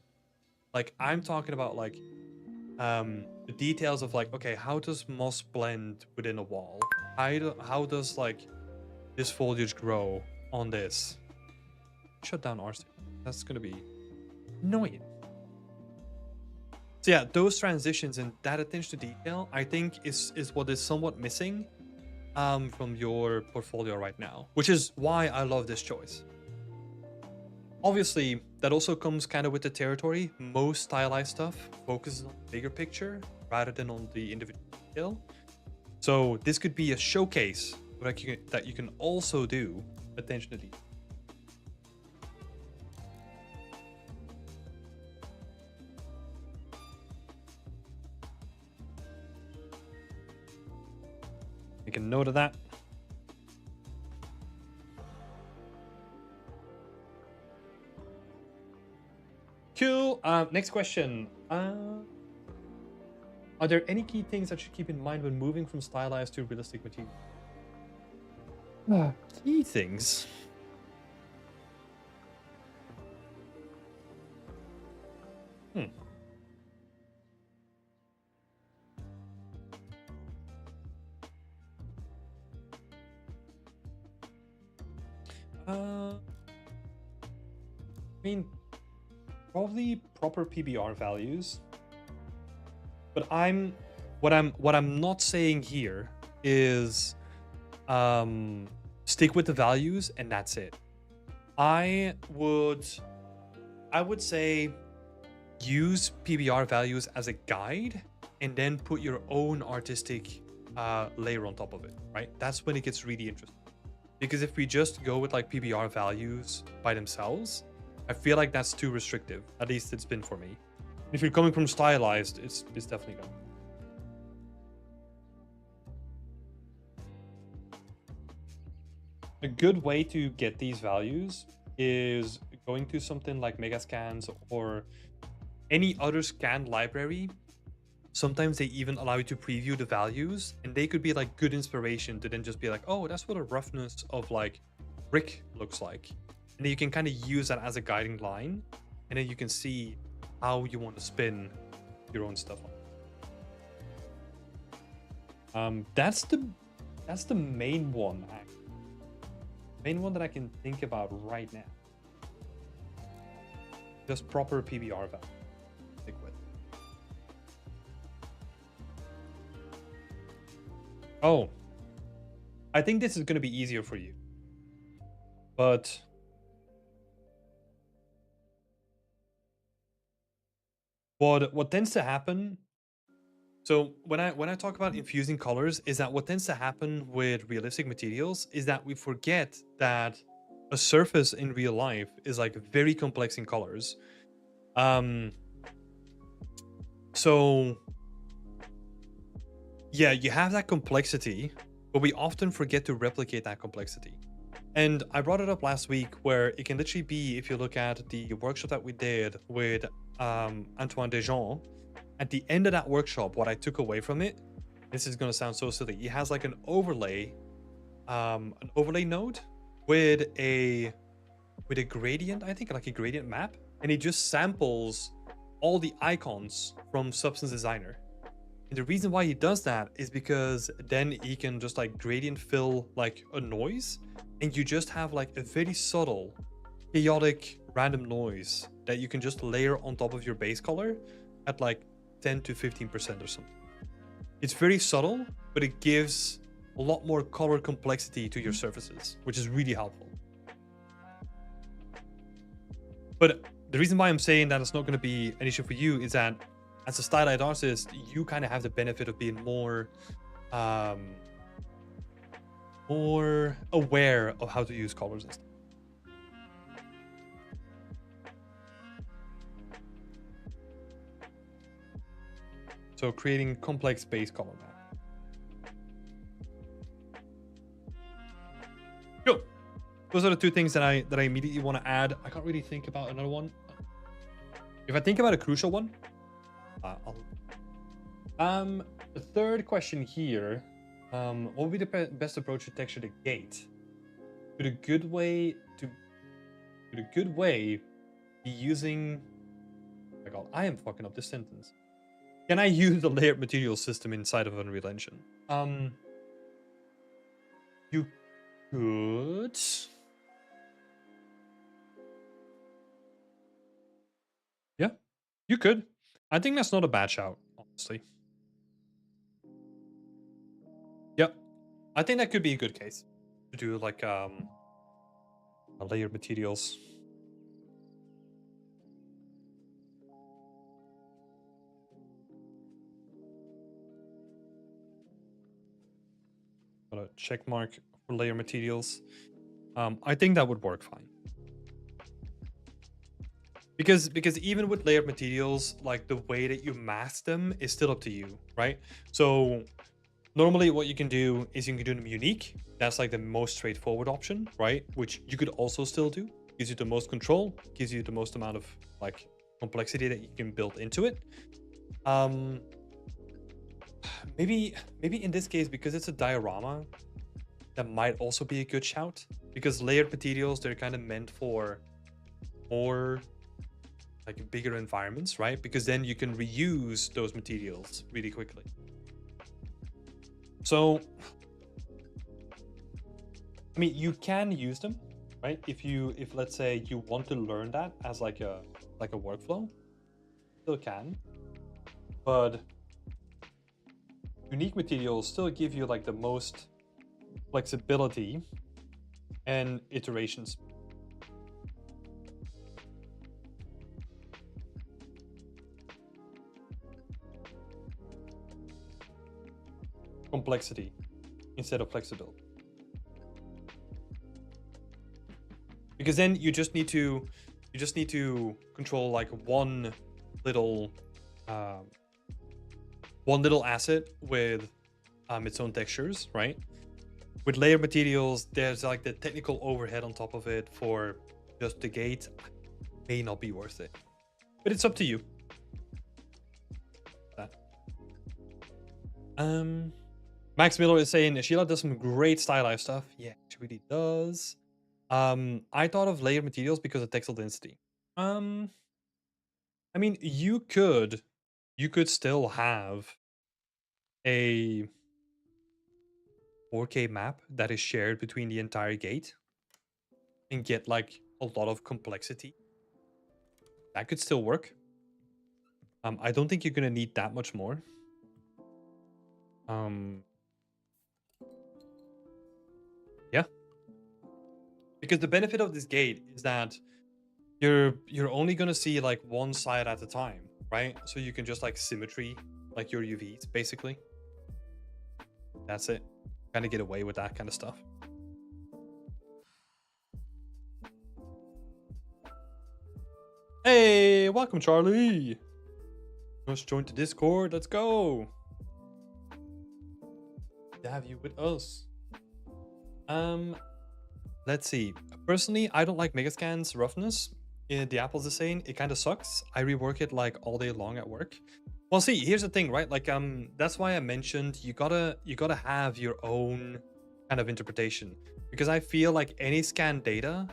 Like I'm talking about like the details of like, okay, how does moss blend within a wall? How does like this foliage grow on this? Shut down RC. That's gonna be annoying. So yeah, those transitions and that attention to detail, I think is what is somewhat missing from your portfolio right now, which is why I love this choice. Obviously, that also comes kind of with the territory. Most stylized stuff focuses on the bigger picture rather than on the individual detail. So this could be a showcase that you can also do attention to detail. Make a note of that. Cool. Next question. Are there any key things that you should keep in mind when moving from stylized to realistic material? Key things. I mean, probably proper PBR values. But what I'm not saying here is stick with the values and that's it. I would say use PBR values as a guide and then put your own artistic layer on top of it, right? That's when it gets really interesting. Because if we just go with like PBR values by themselves, I feel like that's too restrictive. At least it's been for me. If you're coming from stylized, it's definitely gone. A good way to get these values is going to something like Megascans or any other scan library. Sometimes they even allow you to preview the values, and they could be like good inspiration to then just be like, oh, that's what a roughness of like brick looks like. And then you can kind of use that as a guiding line, and then you can see how you want to spin your own stuff on. That's the main one, actually. Main one that I can think about right now. Just proper PBR value. Stick with. Oh, I think this is going to be easier for you, but what tends to happen, so when I talk about infusing colors, is that what tends to happen with realistic materials is that we forget that a surface in real life is like very complex in colors. So yeah, you have that complexity, but we often forget to replicate that complexity. And I brought it up last week where it can literally be, if you look at the workshop that we did with Antoine Dejean, at the end of that workshop, what I took away from it, this is going to sound so silly. He has like an overlay node with a gradient, I think like a gradient map. And he just samples all the icons from Substance Designer. And the reason why he does that is because then he can just like gradient fill like a noise, and you just have like a very subtle, chaotic, random noise that you can just layer on top of your base color at like 10 to 15% or something. It's very subtle, but it gives a lot more color complexity to your surfaces, which is really helpful. But the reason why I'm saying that it's not going to be an issue for you is that as a stylized artist, you kind of have the benefit of being more more aware of how to use colors and stuff. So creating complex base color map. Cool. Those are the two things that I immediately want to add. I can't really think about another one. If I think about a crucial one, the third question here, what would be the best approach to texture the gate? Could a good way be using? Oh my god, I am fucking up this sentence. Can I use the layered material system inside of Unreal Engine? You could. Yeah, you could. I think that's not a bad shout, honestly. Yep. I think that could be a good case to do like layered materials. Got a check mark for layer materials. I think that would work fine. Because even with layered materials, like the way that you mask them is still up to you, right? So normally what you can do is you can do them unique. That's like the most straightforward option, right? Which you could also still do. Gives you the most control, gives you the most amount of like complexity that you can build into it. Maybe in this case, because it's a diorama, that might also be a good shout. Because layered materials, they're kind of meant for more like bigger environments, right? Because then you can reuse those materials really quickly. So, I mean, you can use them, right? If let's say you want to learn that as like a workflow, still can. But unique materials still give you like the most flexibility and iterations. Complexity instead of flexibility. Because then you just need to control like one little asset with its own textures, right? With layer materials, there's like the technical overhead on top of it for just the gate. May not be worth it, but it's up to you. That. Max Miller is saying Sheila does some great stylized stuff. Yeah, she really does. I thought of layered materials because of textile density. I mean, you could still have a 4K map that is shared between the entire gate and get like a lot of complexity. That could still work. I don't think you're gonna need that much more. Yeah. Because the benefit of this gate is that you're only gonna see like one side at a time, right? So you can just like symmetry like your UVs basically. That's it. Kind of get away with that kind of stuff. Hey, welcome Charlie. Let's join the Discord. Let's go. To have you with us. Let's see. Personally, I don't like Megascan's roughness. The Apple's is saying it kind of sucks. I rework it like all day long at work. Well, see, here's the thing, right? Like, that's why I mentioned you gotta have your own kind of interpretation, because I feel like any scan data,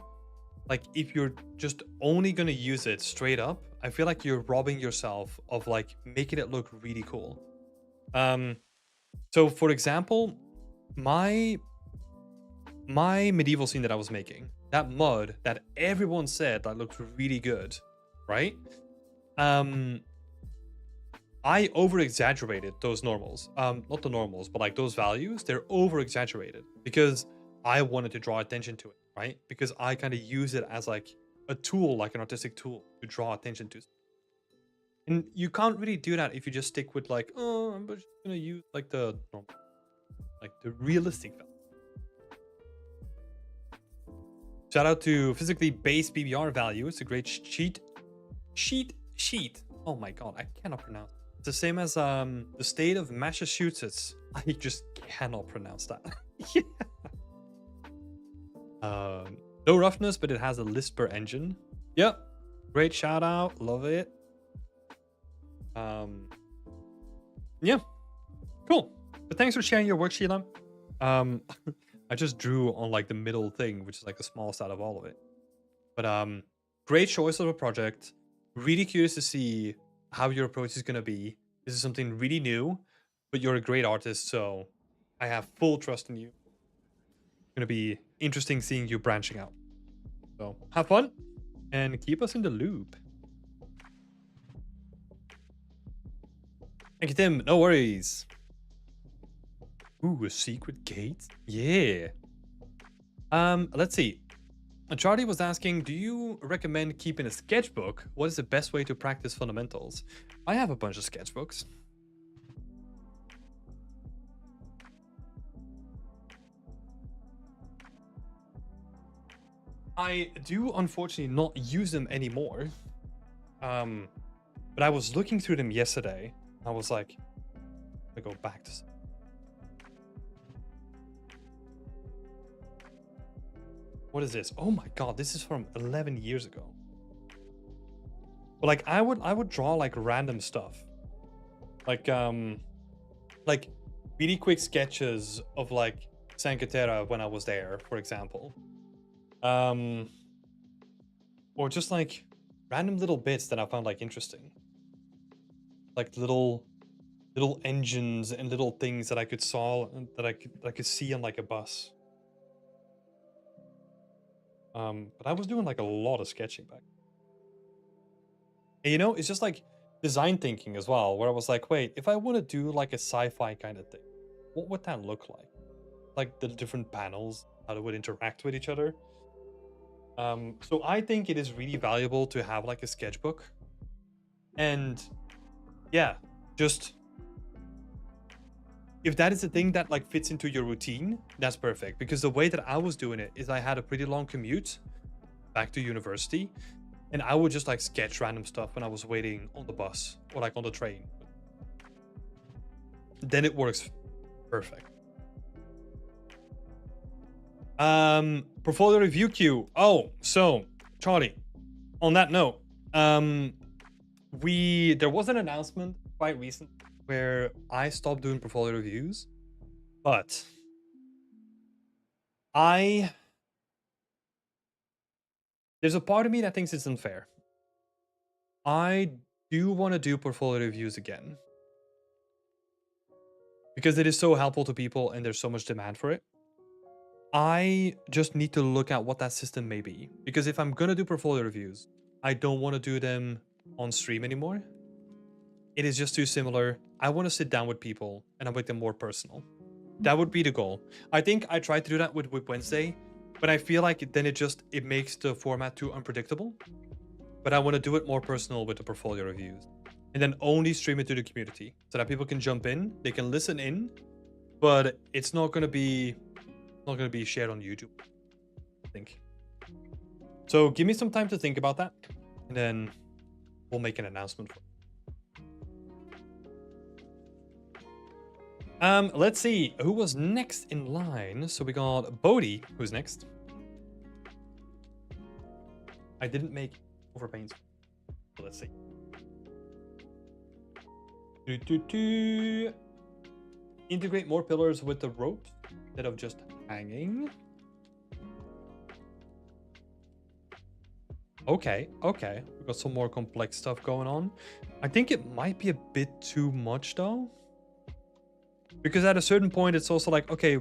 like if you're just only gonna use it straight up, I feel like you're robbing yourself of like making it look really cool. So for example, my medieval scene that I was making, that mud that everyone said that looked really good, right? I over-exaggerated those normals. Not the normals, but like those values, they're over-exaggerated because I wanted to draw attention to it, right? Because I kind of use it as like a tool, like an artistic tool to draw attention to. And you can't really do that if you just stick with like, oh, I'm just gonna use like the normal, like the realistic value. Shout out to physically based PBR value. It's a great sheet. Oh my god, I cannot pronounce. It's the same as the state of Massachusetts. I just cannot pronounce that. Yeah. No roughness, but it has a Lisper engine. Yep. Great shout out. Love it. Yeah. Cool. But thanks for sharing your work, Sheila. I just drew on like the middle thing, which is like the smallest out of all of it. But great choice of a project. Really curious to see how your approach is going to be. This is something really new, but you're a great artist, so I have full trust in you. It's going to be interesting seeing you branching out. So have fun and keep us in the loop. Thank you, Tim. No worries. Ooh, a secret gate? Yeah. Let's see. Charlie was asking, do you recommend keeping a sketchbook? What is the best way to practice fundamentals? I have a bunch of sketchbooks. I do unfortunately not use them anymore. But I was looking through them yesterday. I was like, I go back to. What is this? Oh my god, this is from 11 years ago. But like I would draw like random stuff. Like really quick sketches of like San Catera when I was there, for example. Or just like random little bits that I found like interesting. Like little engines and little things that I could saw that I could see on like a bus. But I was doing like a lot of sketching back. And you know, it's just like design thinking as well, where I was like, wait, if I want to do like a sci-fi kind of thing, what would that look like? Like the different panels, how they would interact with each other. So I think it is really valuable to have like a sketchbook. And yeah, just if that is the thing that like fits into your routine, that's perfect. Because the way that I was doing it is I had a pretty long commute back to university, and I would just like sketch random stuff when I was waiting on the bus or like on the train. Then it works perfect. Portfolio review queue. Oh, so Charlie, on that note, there was an announcement quite recent where I stopped doing portfolio reviews, but there's a part of me that thinks it's unfair. I do want to do portfolio reviews again because it is so helpful to people and there's so much demand for it. I just need to look at what that system may be, because if I'm gonna do portfolio reviews, I don't want to do them on stream anymore. It is just too similar. I want to sit down with people and I make them more personal. That would be the goal. I think I tried to do that with Whip Wednesday, but I feel like then it makes the format too unpredictable. But I want to do it more personal with the portfolio reviews, and then only stream it to the community so that people can jump in, they can listen in, but it's not going to be shared on YouTube, I think. So give me some time to think about that, and then we'll make an announcement for it. Let's see who was next in line. So we got Bodhi, who's next. I didn't make overpaints. So let's see. Integrate more pillars with the ropes instead of just hanging. Okay. We've got some more complex stuff going on. I think it might be a bit too much though. Because at a certain point, it's also like, okay,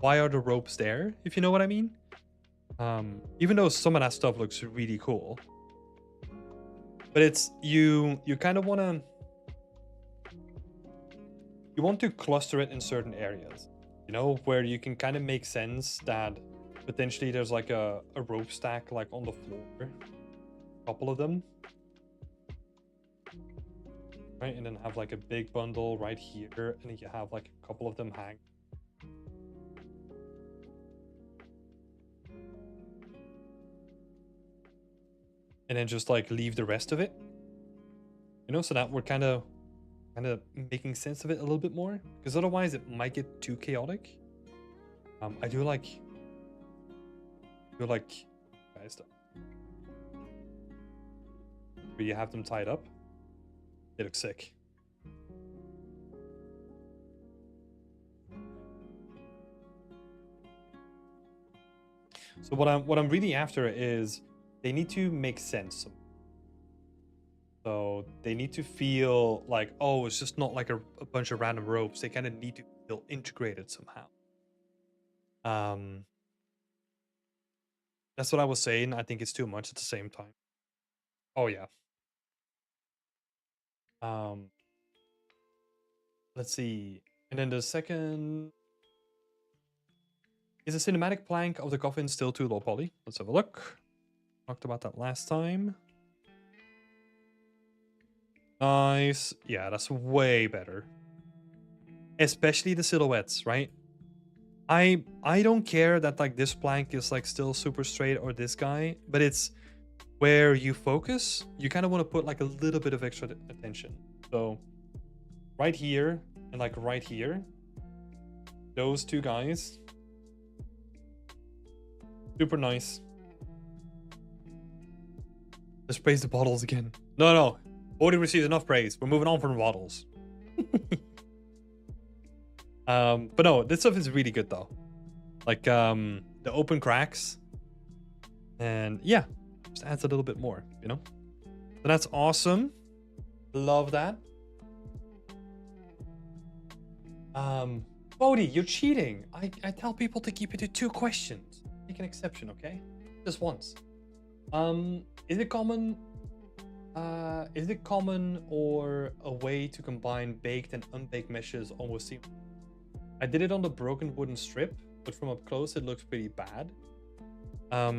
why are the ropes there? If you know what I mean. Even though some of that stuff looks really cool. But it's you kind of want to cluster it in certain areas, you know, where you can kind of make sense that potentially there's like a rope stack like on the floor, a couple of them, right? And then have like a big bundle right here, and then you have like a couple of them hang. And then just like leave the rest of it, you know, so that we're kind of making sense of it a little bit more, because otherwise it might get too chaotic. I do like guys though, where you have them tied up. They look sick. So what I'm really after is they need to make sense. So they need to feel like, oh, it's just not like a bunch of random ropes. They kind of need to feel integrated somehow. That's what I was saying. I think it's too much at the same time. Oh yeah. Let's see. And then the second is a cinematic plank of the coffin still too low poly. Let's have a look. Talked about that last time. Nice. Yeah, that's way better. Especially the silhouettes, right? I don't care that like this plank is like still super straight or this guy, but it's where you focus, you kind of want to put like a little bit of extra attention. So right here and like right here, those two guys, super nice. Let's praise the bottles again. No. Already received enough praise. We're moving on from bottles. But no, this stuff is really good though. Like the open cracks, and yeah, just adds a little bit more, you know. So that's awesome. Love that. Bodhi, you're cheating. I tell people to keep it to 2 questions. Make an exception, okay? Just once. Is it common? Is it common or a way to combine baked and unbaked meshes almost seamlessly? I did it on the broken wooden strip, but from up close it looks pretty bad. Are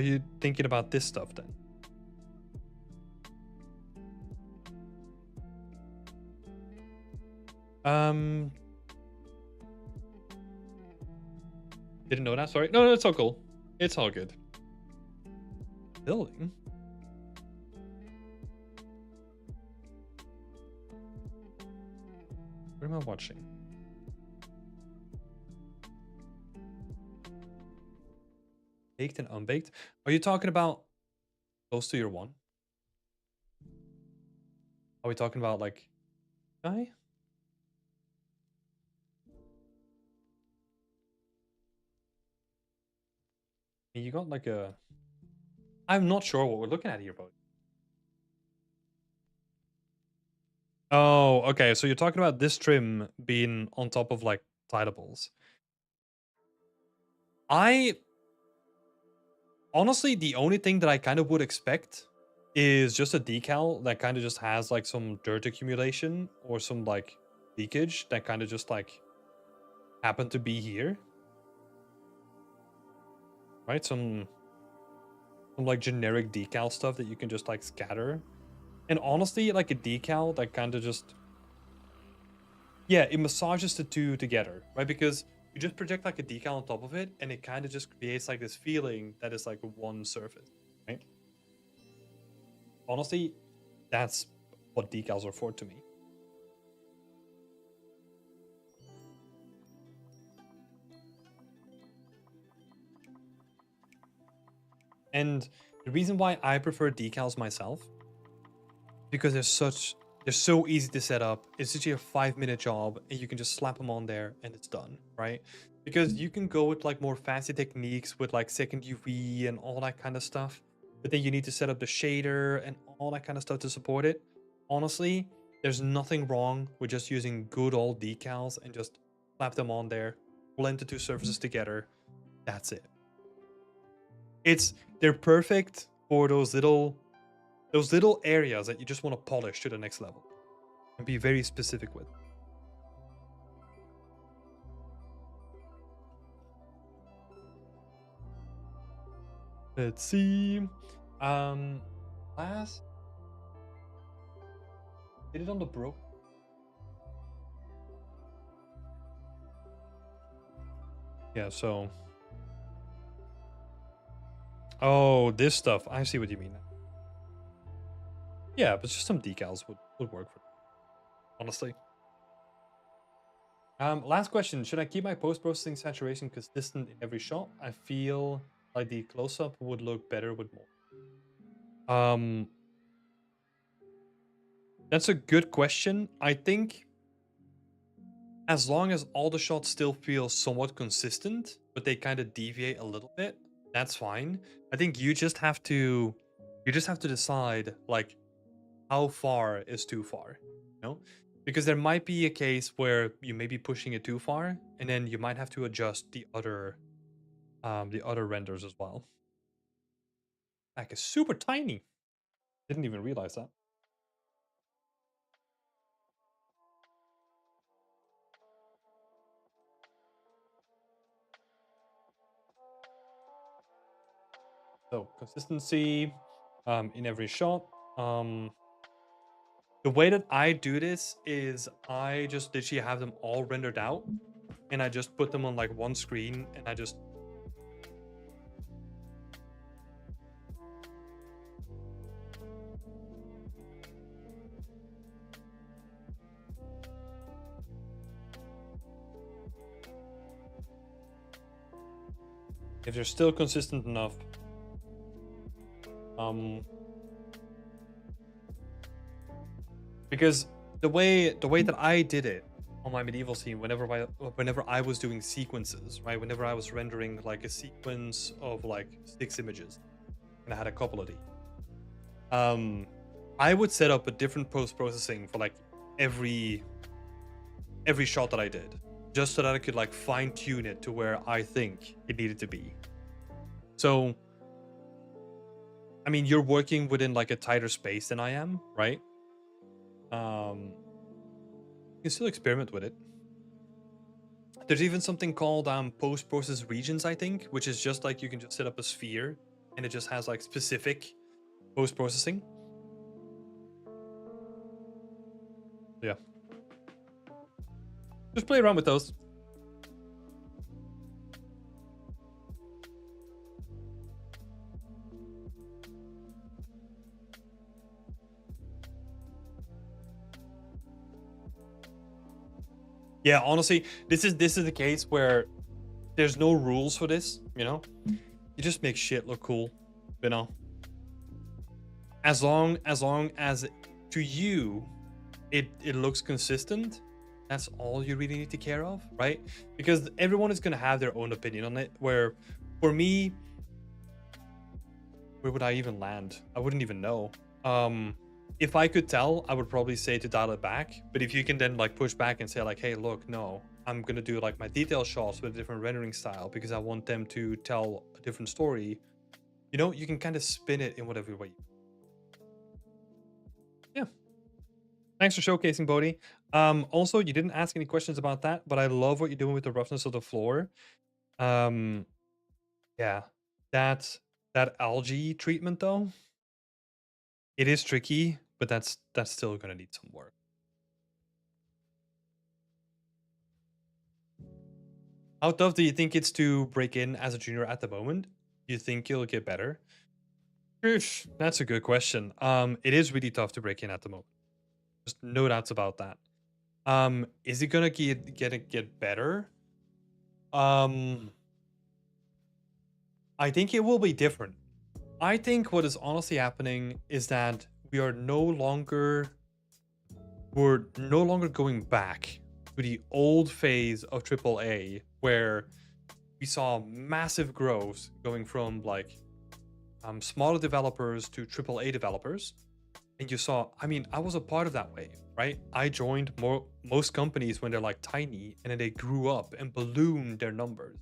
you thinking about this stuff then? Didn't know that, sorry. No, it's all cool. It's all good. Building? What am I watching? Baked and unbaked? Are you talking about close to your one? Are we talking about like guy? You got like a... I'm not sure what we're looking at here, bud. Oh, okay. So you're talking about this trim being on top of like tidables. Honestly, the only thing that I kind of would expect is just a decal that kind of just has like some dirt accumulation or some like leakage that kind of just like happened to be here. Right? Some like generic decal stuff that you can just like scatter. And honestly, like a decal that kind of just... Yeah, it massages the two together, right? Because you just project like a decal on top of it, and it kind of just creates like this feeling that is like one surface, right? Honestly, that's what decals are for to me. And the reason why I prefer decals myself, because they're so easy to set up. It's literally a 5-minute job, and you can just slap them on there and it's done, right? Because you can go with like more fancy techniques with like second UV and all that kind of stuff, but then you need to set up the shader and all that kind of stuff to support it. Honestly, there's nothing wrong with just using good old decals and just slap them on there, blend the two surfaces together. That's it. They're perfect for those those little areas that you just want to polish to the next level and be very specific with. Let's see. Last did it on the broke. Yeah, so. Oh, this stuff. I see what you mean. Yeah, but just some decals would work for me, honestly. Last question. Should I keep my post-processing saturation consistent in every shot? I feel like the close-up would look better with more. That's a good question. I think as long as all the shots still feel somewhat consistent, but they kind of deviate a little bit, that's fine. I think you just have to decide like how far is too far, you know? Because there might be a case where you may be pushing it too far, and then you might have to adjust the other renders as well. Like it's super tiny. Didn't even realize that. So consistency in every shot. The way that I do this is I just literally have them all rendered out, and I just put them on like one screen, and I just if they're still consistent enough. Because the way that I did it on my medieval scene, whenever I was doing sequences, right? Whenever I was rendering like a sequence of like 6 images, and I had a couple of these, I would set up a different post-processing for like every shot that I did, just so that I could like fine-tune it to where I think it needed to be. So, I mean, you're working within like a tighter space than I am, right? You can still experiment with it. There's even something called post-process regions, I think, which is just like you can just set up a sphere and it just has like specific post-processing. Yeah. Just play around with those. Yeah, honestly, this is the case where there's no rules for this, you know? You just make shit look cool, you know? As long as to you it looks consistent, that's all you really need to care of, right? Because everyone is going to have their own opinion on it, where for me, where would I even land? I wouldn't even know. If I could tell, I would probably say to dial it back. But if you can then like push back and say like, hey, look, no, I'm gonna do like my detail shots with a different rendering style because I want them to tell a different story. You know, you can kind of spin it in whatever way. Yeah. Thanks for showcasing, Bodhi. Also, you didn't ask any questions about that, but I love what you're doing with the roughness of the floor. Yeah, that algae treatment though, it is tricky, but that's still gonna need some work. How tough do you think it's to break in as a junior at the moment? Do you think you'll get better? That's a good question. It is really tough to break in at the moment. Just no doubts about that. Is it gonna get better? I think it will be different. I think what is honestly happening is that we're no longer going back to the old phase of AAA where we saw massive growth going from like smaller developers to AAA developers. And you saw, I mean, I was a part of that wave, right? I joined most companies when they're like tiny, and then they grew up and ballooned their numbers.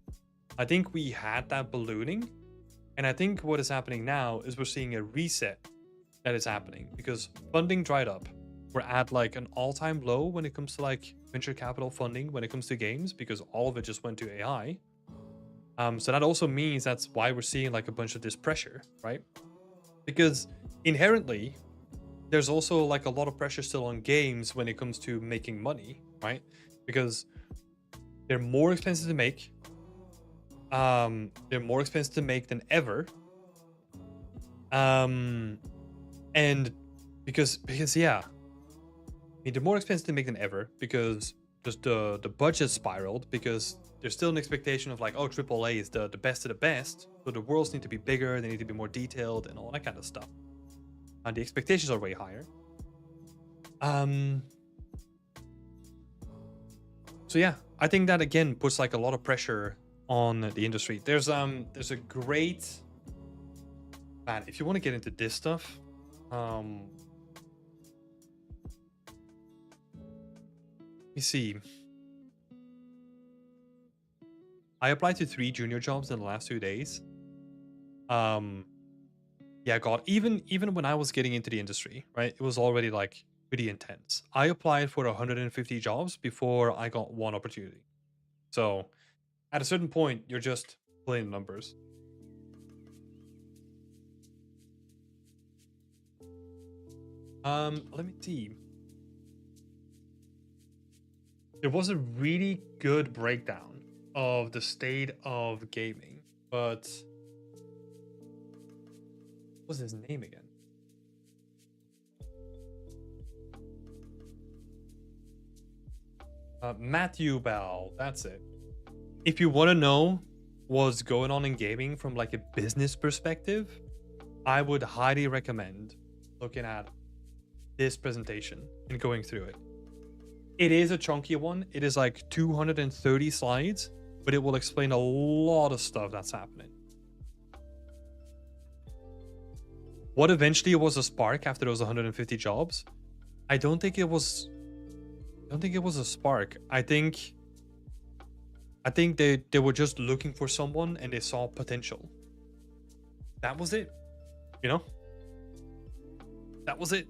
I think we had that ballooning, and I think what is happening now is we're seeing a reset that is happening because funding dried up. We're at like an all-time low when it comes to like venture capital funding when it comes to games because all of it just went to AI. So that also means that's why we're seeing like a bunch of this pressure, right? Because inherently, there's also like a lot of pressure still on games when it comes to making money, right? Because they're more expensive to make. They're more expensive to make than ever. And because yeah, I mean, they're more expensive to make than ever because just the budget spiraled because there's still an expectation of like, oh, AAA is the best of the best. So the worlds need to be bigger, they need to be more detailed and all that kind of stuff. And the expectations are way higher. So yeah, I think that again puts like a lot of pressure on the industry. There's a great man, if you want to get into this stuff, let me see. I applied to 3 junior jobs in the last 2 days. Yeah, God, even when I was getting into the industry, right, it was already like pretty intense. I applied for 150 jobs before I got one opportunity. So at a certain point, you're just playing numbers. Let me see. There was a really good breakdown of the state of gaming, but what was his name again? Matthew Bell, that's it. If you want to know what's going on in gaming from like a business perspective, I would highly recommend looking at this presentation and going through it. It is a chunky one. It is like 230 slides, but it will explain a lot of stuff that's happening. What eventually was a spark after those 150 jobs? I don't think it was a spark. I think they were just looking for someone and they saw potential. That was it. You know? That was it.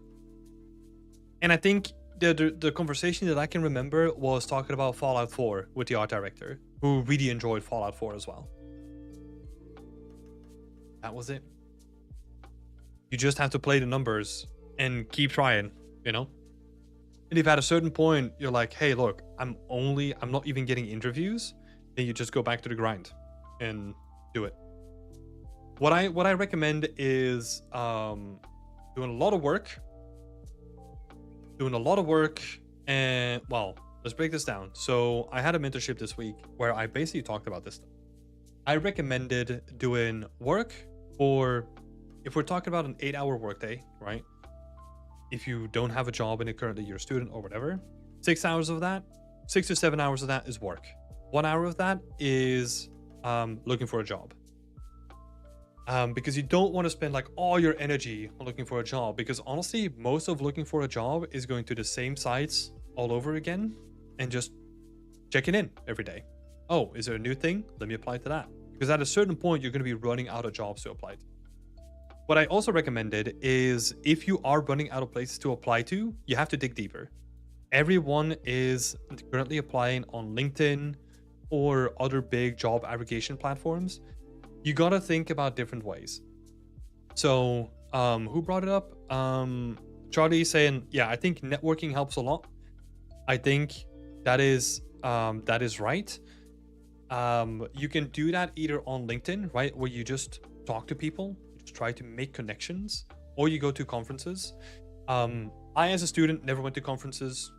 And I think the conversation that I can remember was talking about Fallout 4 with the art director, who really enjoyed Fallout 4 as well. That was it. You just have to play the numbers and keep trying, you know? And if at a certain point you're like, hey, look, I'm not even getting interviews, then you just go back to the grind and do it. What I recommend is doing a lot of work. And well, let's break this down. So I had a mentorship this week where I basically talked about this stuff. I recommended doing work, or if we're talking about an 8-hour workday, right? If you don't have a job and currently you're a student or whatever, 6 hours of that, 6 to 7 hours of that is work. 1 hour of that is looking for a job. Because you don't want to spend like all your energy on looking for a job, because honestly, most of looking for a job is going to the same sites all over again and just checking in every day. Oh, is there a new thing? Let me apply to that. Because at a certain point, you're going to be running out of jobs to apply to. What I also recommended is if you are running out of places to apply to, you have to dig deeper. Everyone is currently applying on LinkedIn or other big job aggregation platforms. You got to think about different ways. So who brought it up? Charlie saying, yeah, I think networking helps a lot. I think that is right. You can do that either on LinkedIn, right? Where you just talk to people, just try to make connections, or you go to conferences. I, as a student, never went to conferences.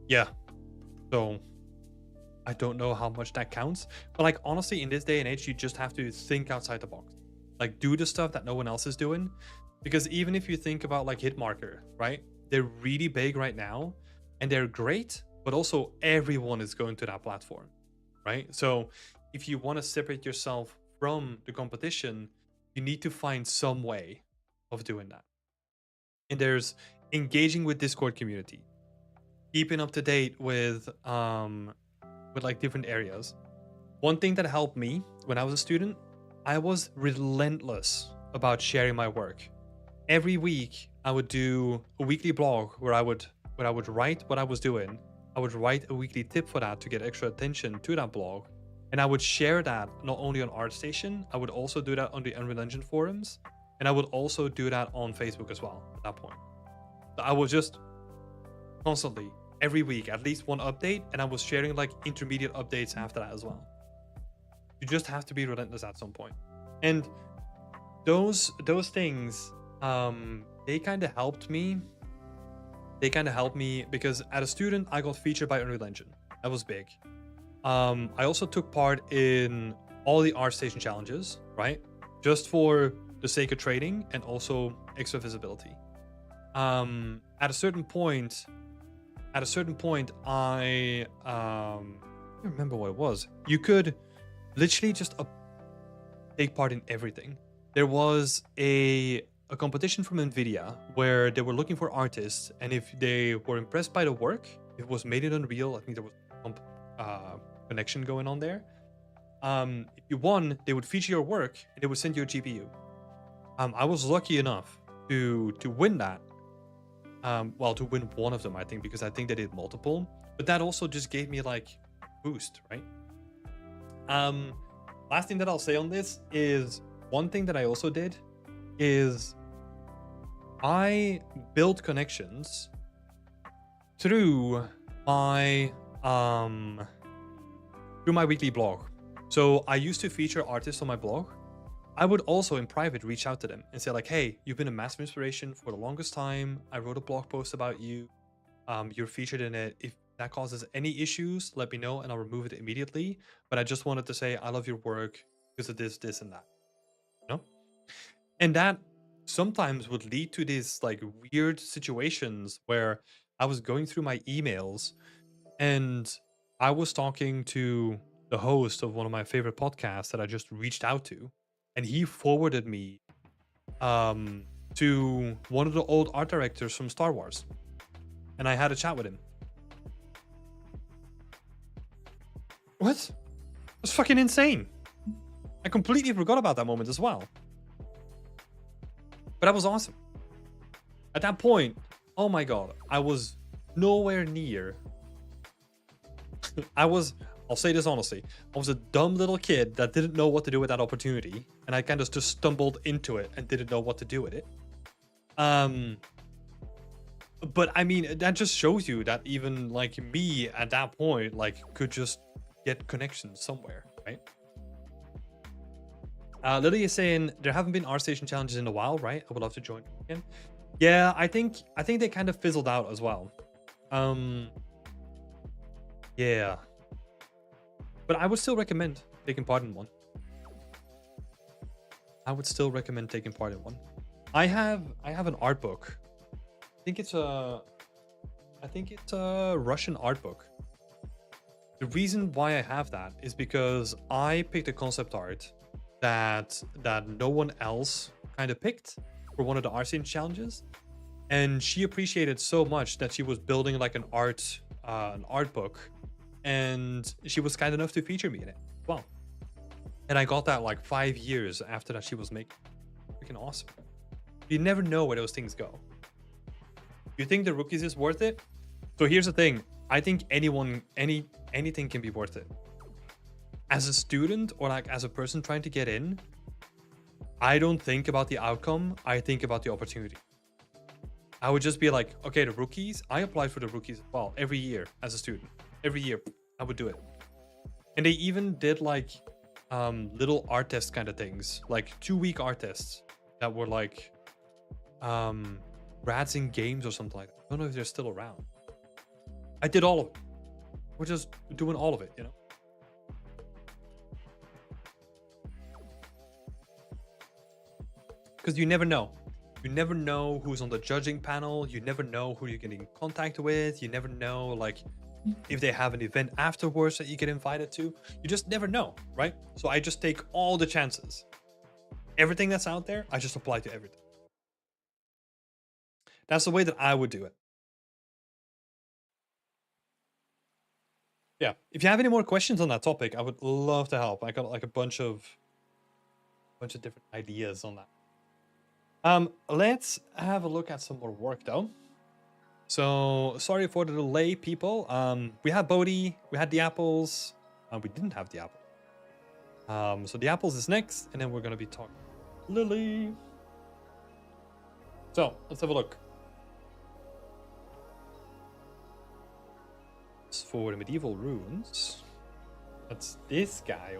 Yeah. So I don't know how much that counts, but like honestly, in this day and age, you just have to think outside the box, like do the stuff that no one else is doing. Because even if you think about like Hitmarker, right? They're really big right now and they're great, but also everyone is going to that platform, right? So if you want to separate yourself from the competition, you need to find some way of doing that. And there's engaging with Discord community, keeping up to date with like different areas. One thing that helped me when I was a student, I was relentless about sharing my work. Every week I would do a weekly blog where I would write what I was doing. I would write a weekly tip for that to get extra attention to that blog. And I would share that not only on ArtStation, I would also do that on the Unreal Engine forums. And I would also do that on Facebook as well at that point. So I was just constantly, every week, at least one update. And I was sharing like intermediate updates after that as well. You just have to be relentless at some point. And those things, they kind of helped me. They kind of helped me because as a student, I got featured by Unreal Engine. That was big. I also took part in all the ArtStation challenges, right? Just for the sake of trading and also extra visibility. At a certain point, I don't remember what it was. You could literally just take part in everything. There was a competition from NVIDIA where they were looking for artists, and if they were impressed by the work, if it was made in Unreal, I think there was connection going on there. If you won, they would feature your work and they would send you a GPU. I was lucky enough to win that. Well, to win one of them, I think, because I think they did multiple. But that also just gave me like a boost, right? Last thing that I'll say on this is one thing that I also did is I built connections through my weekly blog. So I used to feature artists on my blog. I would also in private reach out to them and say like, hey, you've been a massive inspiration for the longest time. I wrote a blog post about you. You're featured in it. If that causes any issues, let me know and I'll remove it immediately. But I just wanted to say I love your work because of this and that. You know? And that sometimes would lead to these like weird situations where I was going through my emails and I was talking to the host of one of my favorite podcasts that I just reached out to, and he forwarded me to one of the old art directors from Star Wars, and I had a chat with him. What? That's fucking insane. I completely forgot about that moment as well. But that was awesome. At that point, oh my god, I was nowhere near. I'll say this honestly, I was a dumb little kid that didn't know what to do with that opportunity, and I kind of just stumbled into it and didn't know what to do with it. But I mean, that just shows you that even like me at that point, like could just get connections somewhere, right? Lily is saying there haven't been ArtStation challenges in a while, right? I would love to join again. Yeah, I think they kind of fizzled out as well. Yeah. But I would still recommend taking part in one. I would still recommend taking part in one. I have an art book. I think it's a Russian art book. The reason why I have that is because I picked a concept art that no one else kind of picked for one of the ArtStation challenges, and she appreciated so much that she was building like an art book, and she was kind enough to feature me in it as well. And I got that like 5 years after that she was making. Freaking awesome. You never know where those things go. You think the Rookies is worth it? So here's the thing. I think anything can be worth it. As a student or like as a person trying to get in, I don't think about the outcome. I think about the opportunity. I would just be like, okay, the Rookies. I applied for the Rookies as well every year as a student. Every year I would do it. And they even did like little art test kind of things, like 2-week art tests that were like Rads in Games or something like that. I don't know if they're still around. I did all of it. We're just doing all of it, you know? Because you never know. You never know who's on the judging panel. You never know who you're getting in contact with. You never know, like, if they have an event afterwards that you get invited to. You just never know, right? So I just take all the chances. Everything that's out there, I just apply to everything. That's the way that I would do it. Yeah. If you have any more questions on that topic, I would love to help. I got like a bunch of different ideas on that. Let's have a look at some more work though. So sorry for the delay, people. We had Bodhi, we had the apples, we didn't have the apple. So the apples is next, and then we're gonna be talking Lily. So let's have a look. As for the medieval runes, that's this guy.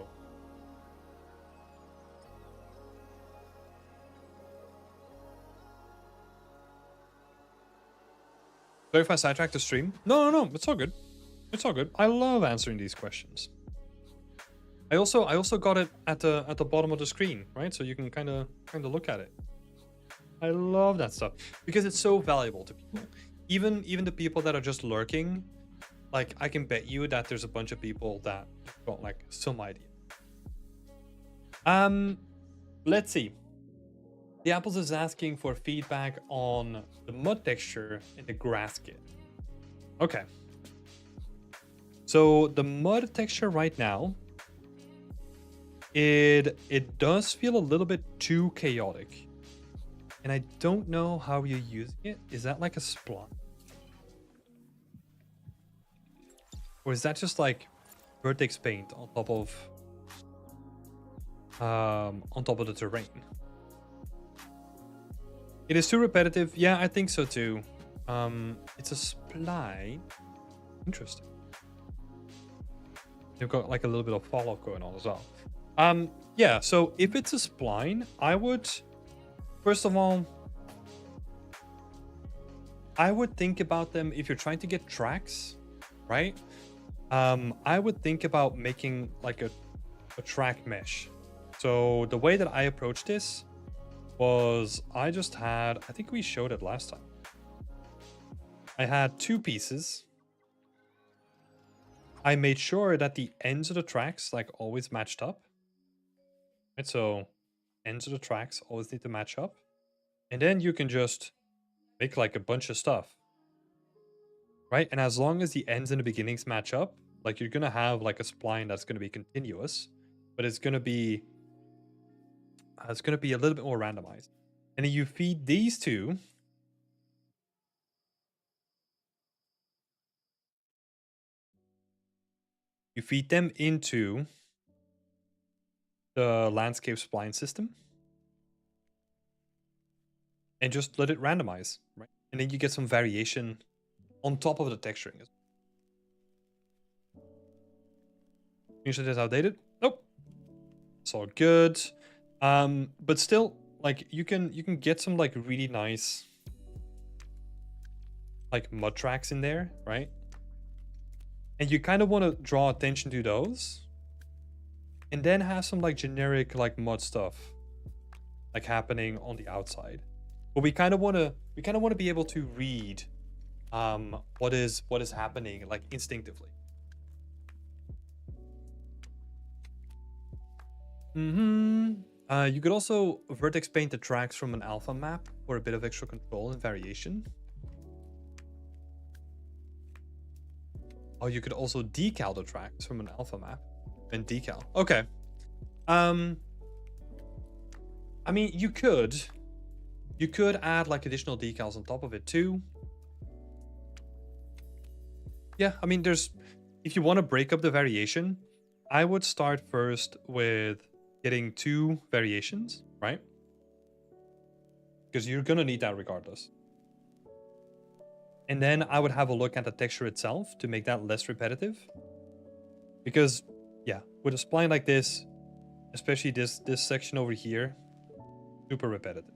So if I sidetrack the stream? No, it's all good. It's all good. I love answering these questions. I also got it at the bottom of the screen, right? So you can kind of look at it. I love that stuff because it's so valuable to people. Even the people that are just lurking, like I can bet you that there's a bunch of people that got like some idea. Let's see. The Apples is asking for feedback on the mud texture in the grass kit. Okay. So the mud texture right now, it does feel a little bit too chaotic. And I don't know how you're using it. Is that like a spline? Or is that just like vertex paint on top of the terrain? It is too repetitive. Yeah, I think so too. It's a spline. Interesting. They've got like a little bit of fall-off going on as well. Yeah, so if it's a spline, I would, first of all, I would think about them if you're trying to get tracks, right? I would think about making like a track mesh. So the way that I approached this was I just had, I think we showed it last time. I had two pieces. I made sure that the ends of the tracks like always matched up. Right, so ends of the tracks always need to match up. And then you can just make like a bunch of stuff. Right? And as long as the ends and the beginnings match up, like you're gonna have like a spline that's gonna be continuous, but it's gonna be a little bit more randomized. And then you feed these two. You feed them into the landscape spline system and just let it randomize, right? And then you get some variation on top of the texturing. Usually that's outdated. Nope. It's all good. But still, like you can get some like really nice like mud tracks in there, right? And you kind of want to draw attention to those. And then have some like generic like mud stuff like happening on the outside. But we kind of want to be able to read what is happening like instinctively. You could also vertex paint the tracks from an alpha map for a bit of extra control and variation. Oh, you could also decal the tracks from an alpha map and decal. Okay. I mean, you could add like additional decals on top of it too. Yeah, I mean, if you want to break up the variation, I would start first with getting 2 variations, right? Because you're gonna need that regardless. And then I would have a look at the texture itself to make that less repetitive. Because, yeah, with a spline like this, especially this section over here, super repetitive.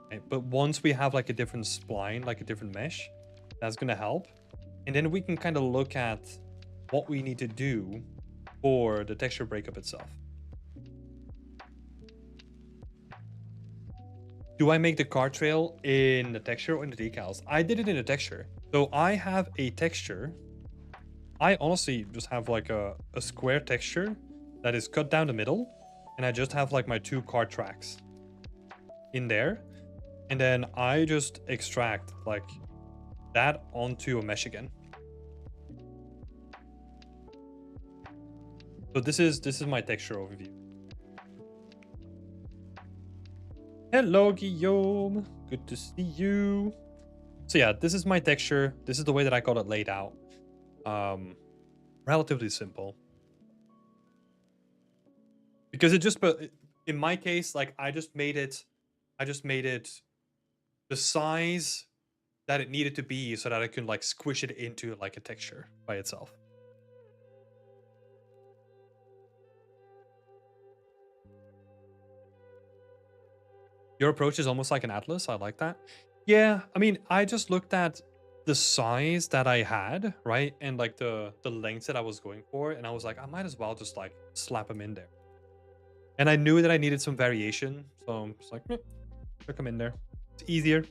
Right? But once we have like a different spline, like a different mesh, that's gonna help. And then we can kind of look at what we need to do for the texture breakup itself. Do I make the card trail in the texture or in the decals? I did it in the texture. So I have a texture. I honestly just have like a square texture that is cut down the middle. And I just have like my 2 card tracks in there. And then I just extract like that onto a mesh again. So this is my texture overview. Hello, Guillaume. Good to see you. So yeah, this is my texture. This is the way that I got it laid out. Relatively simple. Because it just, but in my case, like I just made it the size that it needed to be so that I can like squish it into like a texture by itself. Your approach is almost like an atlas. I like that. Yeah, I mean, I just looked at the size that I had, right? And like the length that I was going for, and I was like, I might as well just like slap them in there. And I knew that I needed some variation, so I'm just like, stick them in there. It's easier.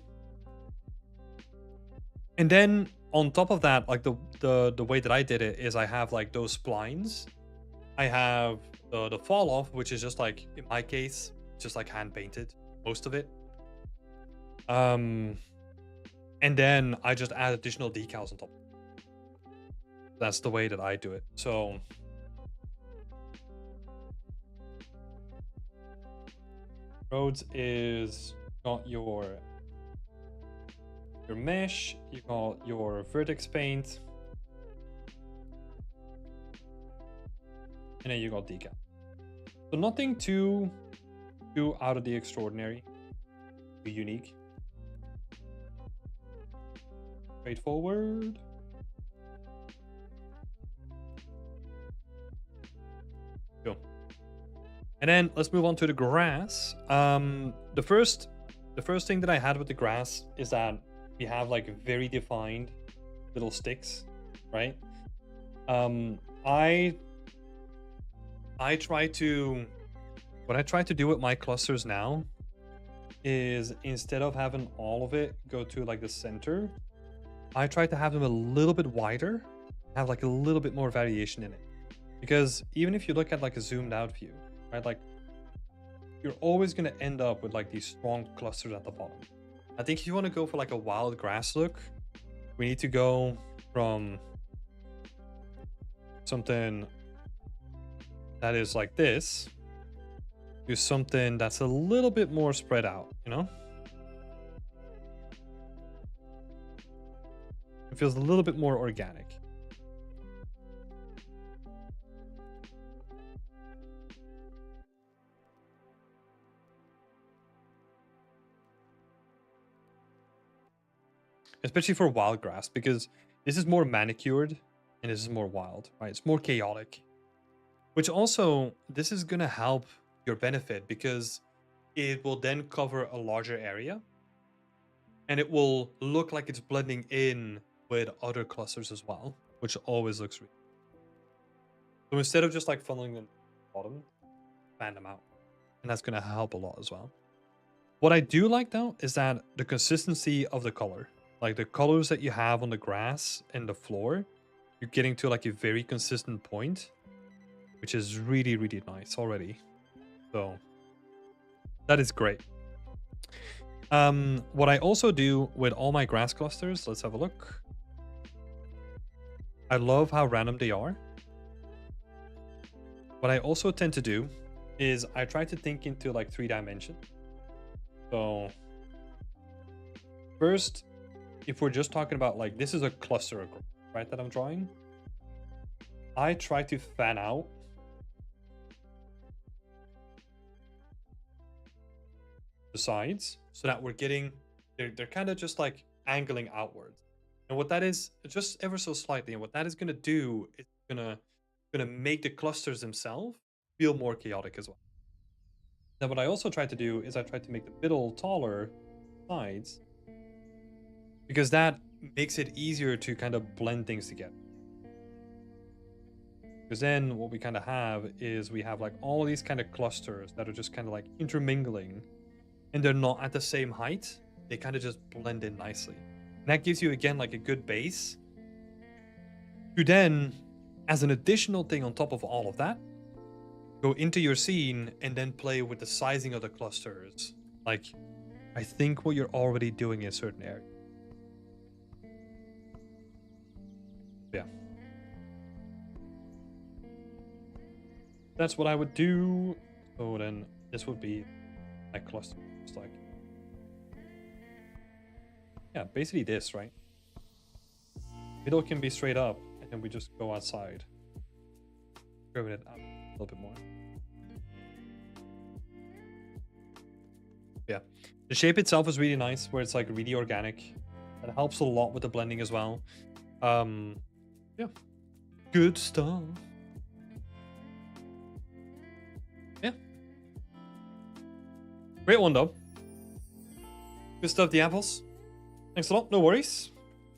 And then on top of that, like the way that I did it is I have like those splines. I have the fall off, which is just like in my case, just like hand painted, most of it. And then I just add additional decals on top. That's the way that I do it. So roads is got your mesh, you got your vertex paint, and then you got decal. So nothing too out of the extraordinary, too unique. Straightforward. Cool. And then let's move on to the grass. The first thing that I had with the grass is that we have like very defined little sticks, right? I try to, what I try to do with my clusters now is instead of having all of it go to like the center, I try to have them a little bit wider, have like a little bit more variation in it. Because even if you look at like a zoomed out view, right, like you're always going to end up with like these strong clusters at the bottom. I think if you want to go for like a wild grass look, we need to go from something that is like this to something that's a little bit more spread out, you know? It feels a little bit more organic. Especially for wild grass, because this is more manicured and this is more wild, right? It's more chaotic. Which also, this is going to help your benefit because it will then cover a larger area and it will look like it's blending in with other clusters as well, which always looks really good. So instead of just like funneling them to the bottom, fan them out. And that's going to help a lot as well. What I do like though is that the consistency of the color, like the colors that you have on the grass and the floor, you're getting to like a very consistent point, which is really, really nice already. So that is great. What I also do with all my grass clusters, let's have a look. I love how random they are. What I also tend to do is I try to think into like 3 dimensions. So first, if we're just talking about like, this is a cluster, right, that I'm drawing. I try to fan out the sides so that we're getting, they're kind of just like angling outwards. And what that is, just ever so slightly, and what that is going to do is gonna make the clusters themselves feel more chaotic as well. Now, what I also try to do is I try to make the middle taller sides because that makes it easier to kind of blend things together. Because then what we kind of have is we have like all these kind of clusters that are just kind of like intermingling and they're not at the same height. They kind of just blend in nicely. And that gives you, again, like a good base to then, as an additional thing on top of all of that, go into your scene and then play with the sizing of the clusters. Like, I think what you're already doing in certain areas. Yeah. That's what I would do. So then this would be my cluster. Just like, yeah, basically this, right? Middle can be straight up, and then we just go outside. Curve it up a little bit more. Yeah, the shape itself is really nice, where it's like really organic. It helps a lot with the blending as well. Yeah, good stuff. Yeah, great one though. Good stuff, the apples. Thanks a lot. No worries.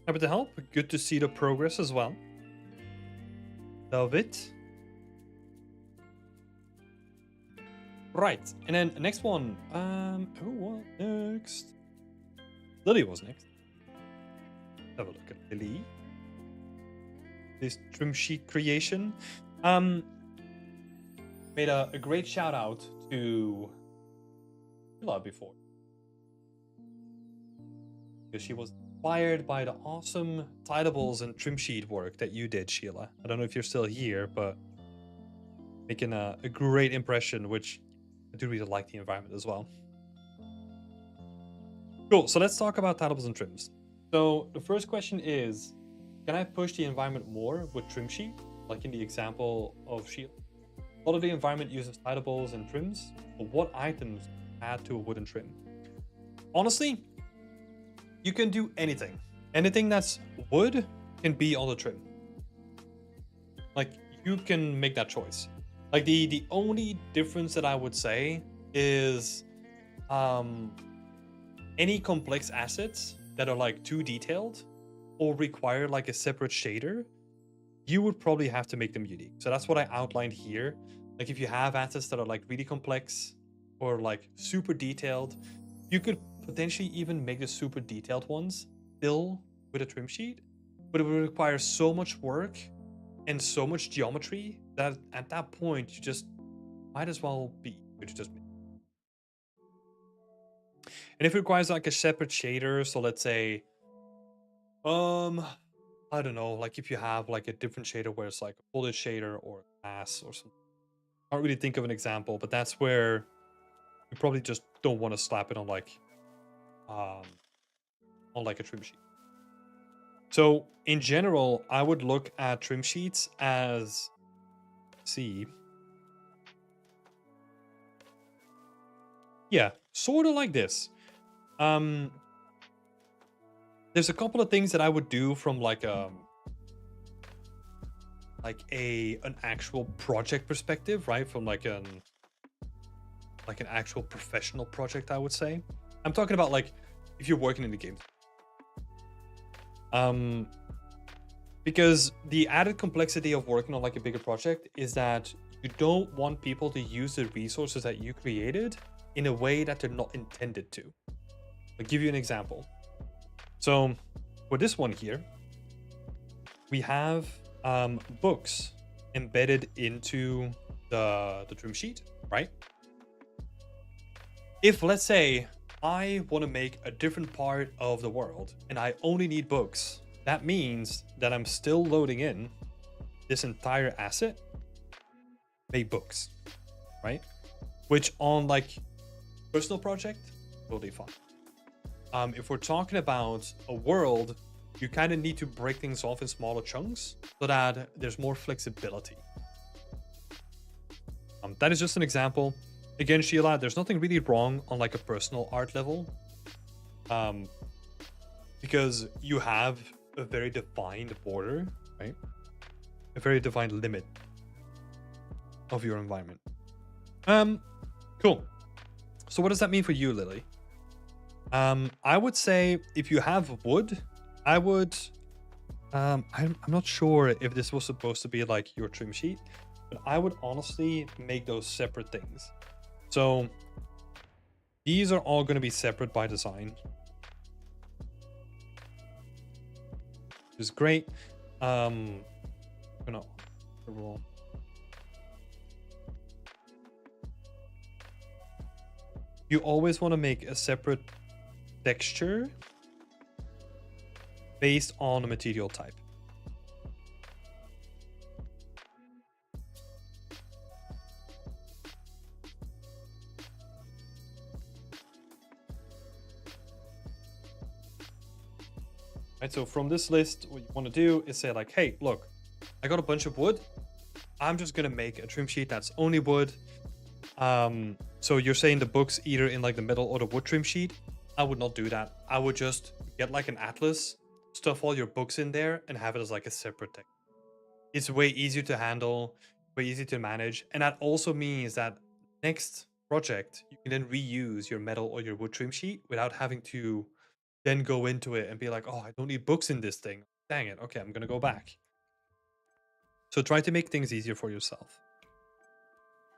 Happy to help. Good to see the progress as well. Love it. Right, and then next one. Who was next? Lily was next. Have a look at Lily. This trim sheet creation. Made a great shout out to Sheila before, because she was inspired by the awesome titleables and trim sheet work that you did, Sheila. I don't know if you're still here, but making a great impression, which I do really like the environment as well. Cool, so let's talk about titleables and trims. So the first question is, can I push the environment more with trim sheet? Like in the example of Sheila. A lot of the environment uses titleables and trims, but what items add to a wooden trim? Honestly, you can do anything. Anything that's wood can be on the trim. Like, you can make that choice. Like, the only difference that I would say is any complex assets that are like too detailed or require like a separate shader, you would probably have to make them unique. So that's what I outlined here. Like, if you have assets that are like really complex or like super detailed, you could potentially even make the super detailed ones still with a trim sheet, but it would require so much work and so much geometry that at that point you just might as well be just. And if it requires like a separate shader, so let's say I don't know, like if you have like a different shader where it's like a folded shader or glass or something. I can't really think of an example, but that's where you probably just don't want to slap it on like a trim sheet. So in general, I would look at trim sheets as yeah, sort of like this. There's a couple of things that I would do from like an actual project perspective, right? From like an actual professional project, I would say. I'm talking about like if you're working in the game. Because the added complexity of working on like a bigger project is that you don't want people to use the resources that you created in a way that they're not intended to. I'll give you an example. So for this one here, we have books embedded into the trim sheet, right? If, let's say, I want to make a different part of the world and I only need books, that means that I'm still loading in this entire asset, make books, right? Which on like personal project, totally fine. If we're talking about a world, you kind of need to break things off in smaller chunks so that there's more flexibility. That is just an example. Again, Sheila, there's nothing really wrong on like a personal art level, because you have a very defined border, right? A very defined limit of your environment. Cool. So what does that mean for you, Lily? I would say if you have wood, I would, I'm not sure if this was supposed to be like your trim sheet, but I would honestly make those separate things. So these are all going to be separate by design, which is great. You always want to make a separate texture based on the material type. right? So from this list, what you want to do is say like, hey, look, I got a bunch of wood. I'm just gonna make a trim sheet that's only wood. So you're saying the books either in like the middle or the wood trim sheet. I would not do that. I would just get like an atlas, stuff all your books in there, and have it as like a separate text. It's way easier to handle, way easier to manage, and that also means that next project you can then reuse your metal or your wood trim sheet without having to then go into it and be like, oh, I don't need books in this thing. Dang it. Okay, I'm gonna go back. So try to make things easier for yourself.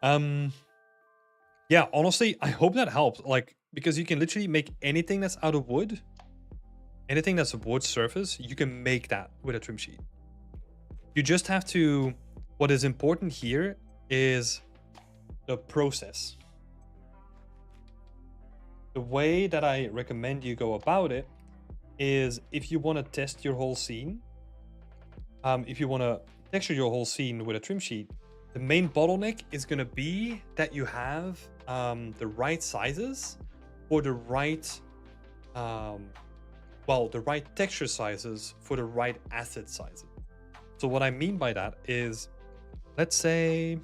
Yeah, honestly, I hope that helps. Like, because you can literally make anything that's out of wood, anything that's a wood surface, you can make that with a trim sheet. You just have to, what is important here is the process. The way that I recommend you go about it is if you want to test your whole scene, if you want to texture your whole scene with a trim sheet, the main bottleneck is going to be that you have the right sizes or the right, the right texture sizes for the right asset sizes. So what I mean by that is, let's say,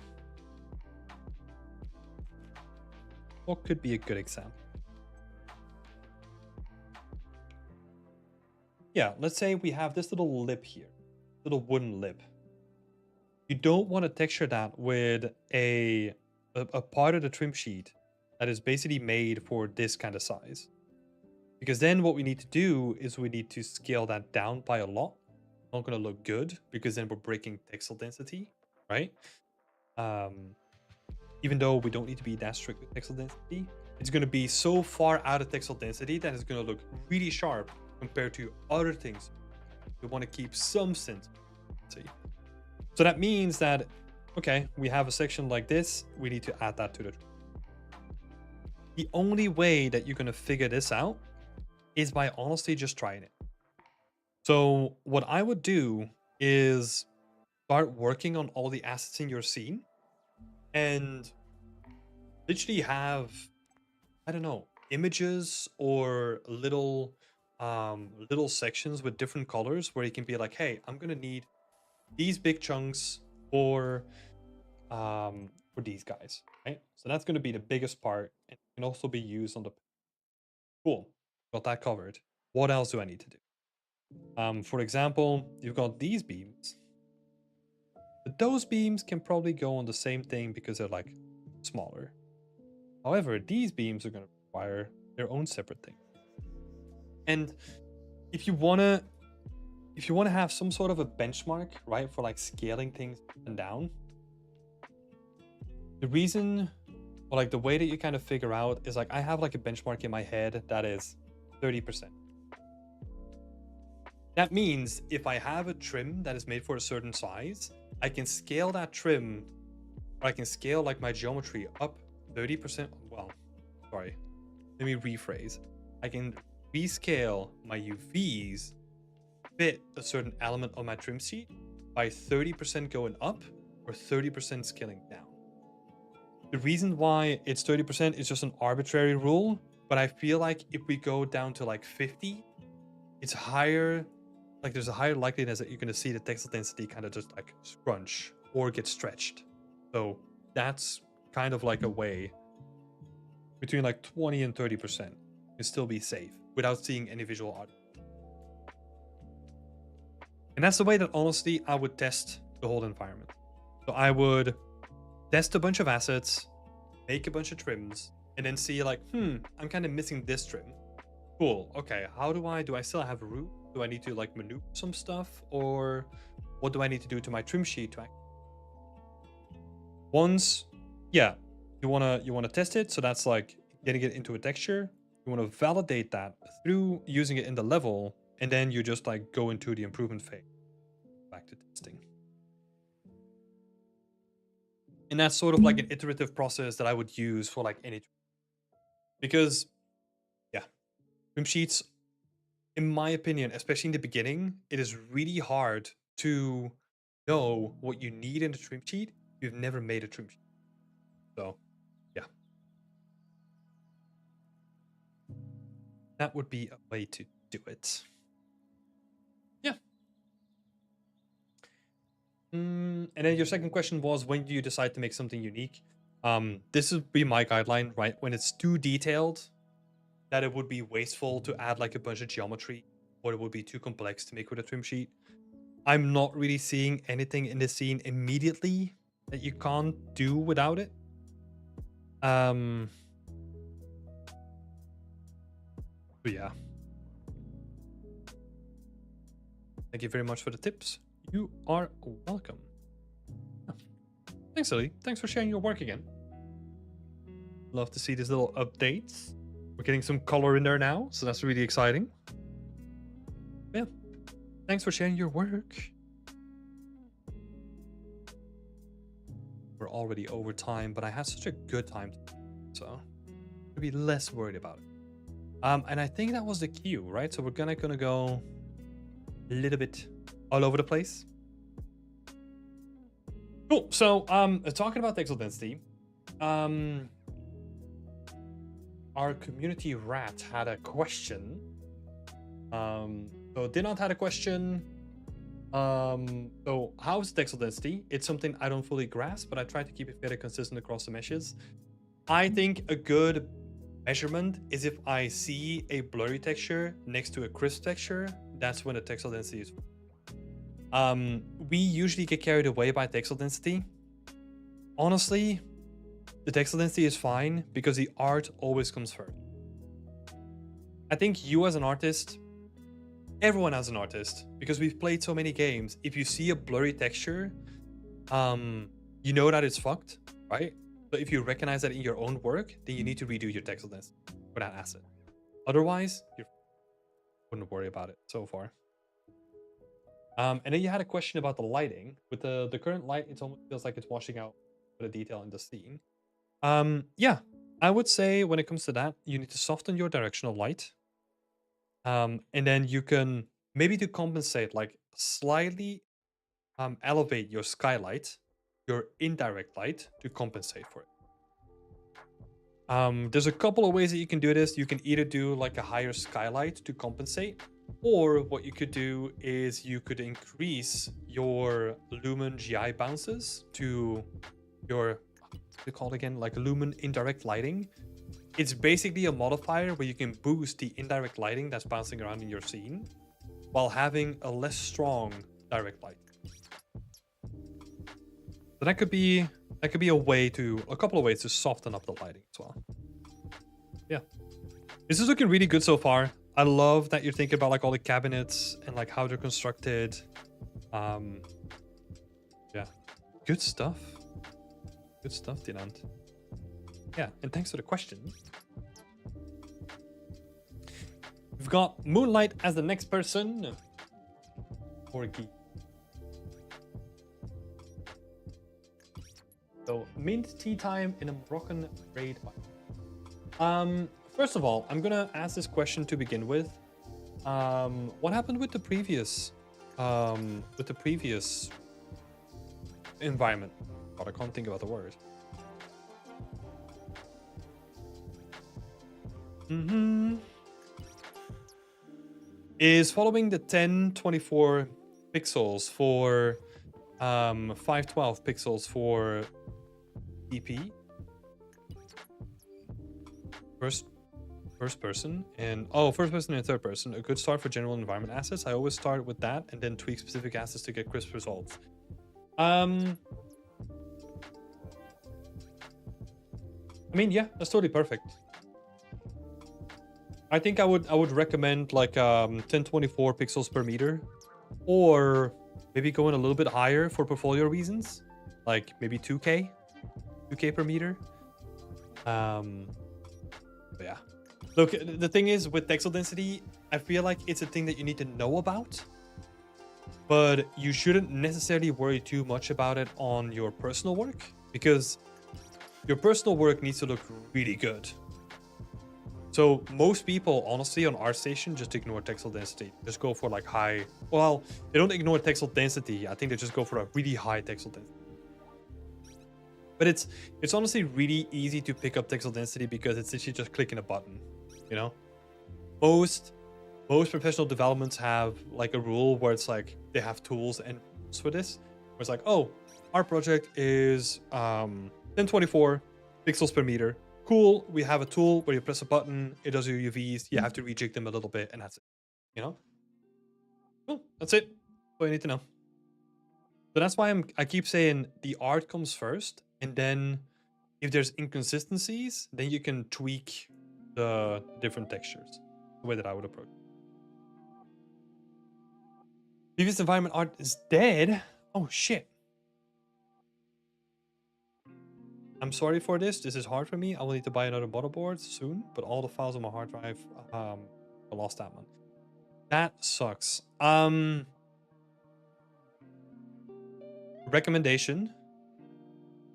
what could be a good example? Yeah, let's say we have this little lip here, little wooden lip. You don't want to texture that with a part of the trim sheet that is basically made for this kind of size. Because then what we need to do is we need to scale that down by a lot. Not going to look good because then we're breaking pixel density, right? Even though we don't need to be that strict with pixel density, it's going to be so far out of pixel density that it's going to look really sharp compared to other things. We want to keep some sense. See? So that means that, okay, we have a section like this. We need to add that to the. The only way that you're going to figure this out is by honestly just trying it. So what I would do is start working on all the assets in your scene and literally have, I don't know, images or little sections with different colors where you can be like, hey, I'm gonna need these big chunks for these guys, right? So that's gonna be the biggest part and can also be used on the. Cool, got that covered. What else do I need to do? For example, you've got these beams. But those beams can probably go on the same thing because they're like smaller. However, these beams are going to require their own separate thing. And if you want to have some sort of a benchmark, right, for like scaling things up and down, the reason or like the way that you kind of figure out is like I have like a benchmark in my head that is 30%. That means if I have a trim that is made for a certain size, I can scale that trim, or I can scale like my geometry up 30%. Well, sorry, let me rephrase. I can rescale my UVs fit a certain element on my trim sheet by 30% going up or 30% scaling down. The reason why it's 30% is just an arbitrary rule, but I feel like if we go down to like 50, it's higher. Like there's a higher likeliness that you're going to see the pixel density kind of just like scrunch or get stretched. So that's kind of like a way between like 20 and 30% can still be safe without seeing any visual art. And that's the way that honestly I would test the whole environment. So I would test a bunch of assets, make a bunch of trims, and then see like, I'm kind of missing this trim. Cool. Okay. How do I still have room? Do I need to like maneuver some stuff, or what do I need to do to my trim sheet to once, yeah, you wanna test it. So that's like getting it into a texture. You want to validate that through using it in the level, and then you just like go into the improvement phase, back to testing. And that's sort of like an iterative process that I would use for like any, because yeah, trim sheets, in my opinion, especially in the beginning, it is really hard to know what you need in a trim sheet if you've never made a trim sheet. So, yeah. That would be a way to do it. And then your second question was, when do you decide to make something unique? This would be my guideline, right? When it's too detailed, that it would be wasteful to add like a bunch of geometry, or it would be too complex to make with a trim sheet. I'm not really seeing anything in the scene immediately that you can't do without it. But yeah. Thank you very much for the tips. You are welcome. Thanks, Ellie. Thanks for sharing your work again. Love to see these little updates. We're getting some color in there now, so that's really exciting. Yeah. Thanks for sharing your work. We're already over time, but I had such a good time, so I'll be less worried about it. And I think that was the cue, right? So we're gonna go a little bit all over the place. Cool. So talking about pixel density, our community rat had a question. So Dinant had a question. So how is pixel density? It's something I don't fully grasp, but I try to keep it fairly consistent across the meshes. I think a good measurement is if I see a blurry texture next to a crisp texture, that's when the pixel density is. We usually get carried away by pixel density. Honestly, the pixel density is fine because the art always comes first. I think you as an artist, everyone as an artist, because we've played so many games, if you see a blurry texture, you know that it's fucked, right? So if you recognize that in your own work, then you need to redo your pixel density for that asset. Otherwise, you wouldn't worry about it so far. And then you had a question about the lighting. With the current light, it almost feels like it's washing out the detail in the scene. Yeah, I would say when it comes to that, you need to soften your directional light. And then you can maybe to compensate, like slightly elevate your skylight, your indirect light to compensate for it. There's a couple of ways that you can do this. You can either do like a higher skylight to compensate, or what you could do is you could increase your lumen GI bounces to your, what's it called again? Like lumen indirect lighting. It's basically a modifier where you can boost the indirect lighting that's bouncing around in your scene while having a less strong direct light. So that could be a couple of ways to soften up the lighting as well. Yeah. This is looking really good so far. I love that you're thinking about like all the cabinets and like how they're constructed. Yeah. Good stuff. Good stuff, Dinant. Yeah, and thanks for the question. We've got Moonlight as the next person. Or geek. So, mint tea time in a Moroccan raid. First of all, I'm gonna ask this question to begin with. What happened with the previous environment? God, I can't think about the word. Is following the 1024 pixels for 512 pixels for EP. First person and first person and third person. A good start for general environment assets. I always start with that and then tweak specific assets to get crisp results. I mean, yeah, that's totally perfect. I think I would recommend like 1024 pixels per meter, or maybe going a little bit higher for portfolio reasons, like maybe 2K per meter. But yeah, look, the thing is with pixel density, I feel like it's a thing that you need to know about, but you shouldn't necessarily worry too much about it on your personal work, because your personal work needs to look really good. So most people, honestly, on ArtStation just ignore pixel density. Just go for like high. Well, they don't ignore pixel density. I think they just go for a really high pixel density. But it's honestly really easy to pick up pixel density because it's literally just clicking a button. You know, most professional developments have like a rule where it's like they have tools and rules for this. It's like, oh, our project is 1024 pixels per meter. Cool. We have a tool where you press a button, it does your UVs. You have to rejig them a little bit, and that's it. You know? Cool. That's it. That's all you need to know. So that's why I keep saying the art comes first, and then if there's inconsistencies, then you can tweak the different textures. The way that I would approach. Previous environment art is dead. Oh shit. I'm sorry for this. This is hard for me. I will need to buy another motherboard soon, but all the files on my hard drive, I lost that one. That sucks. Recommendation: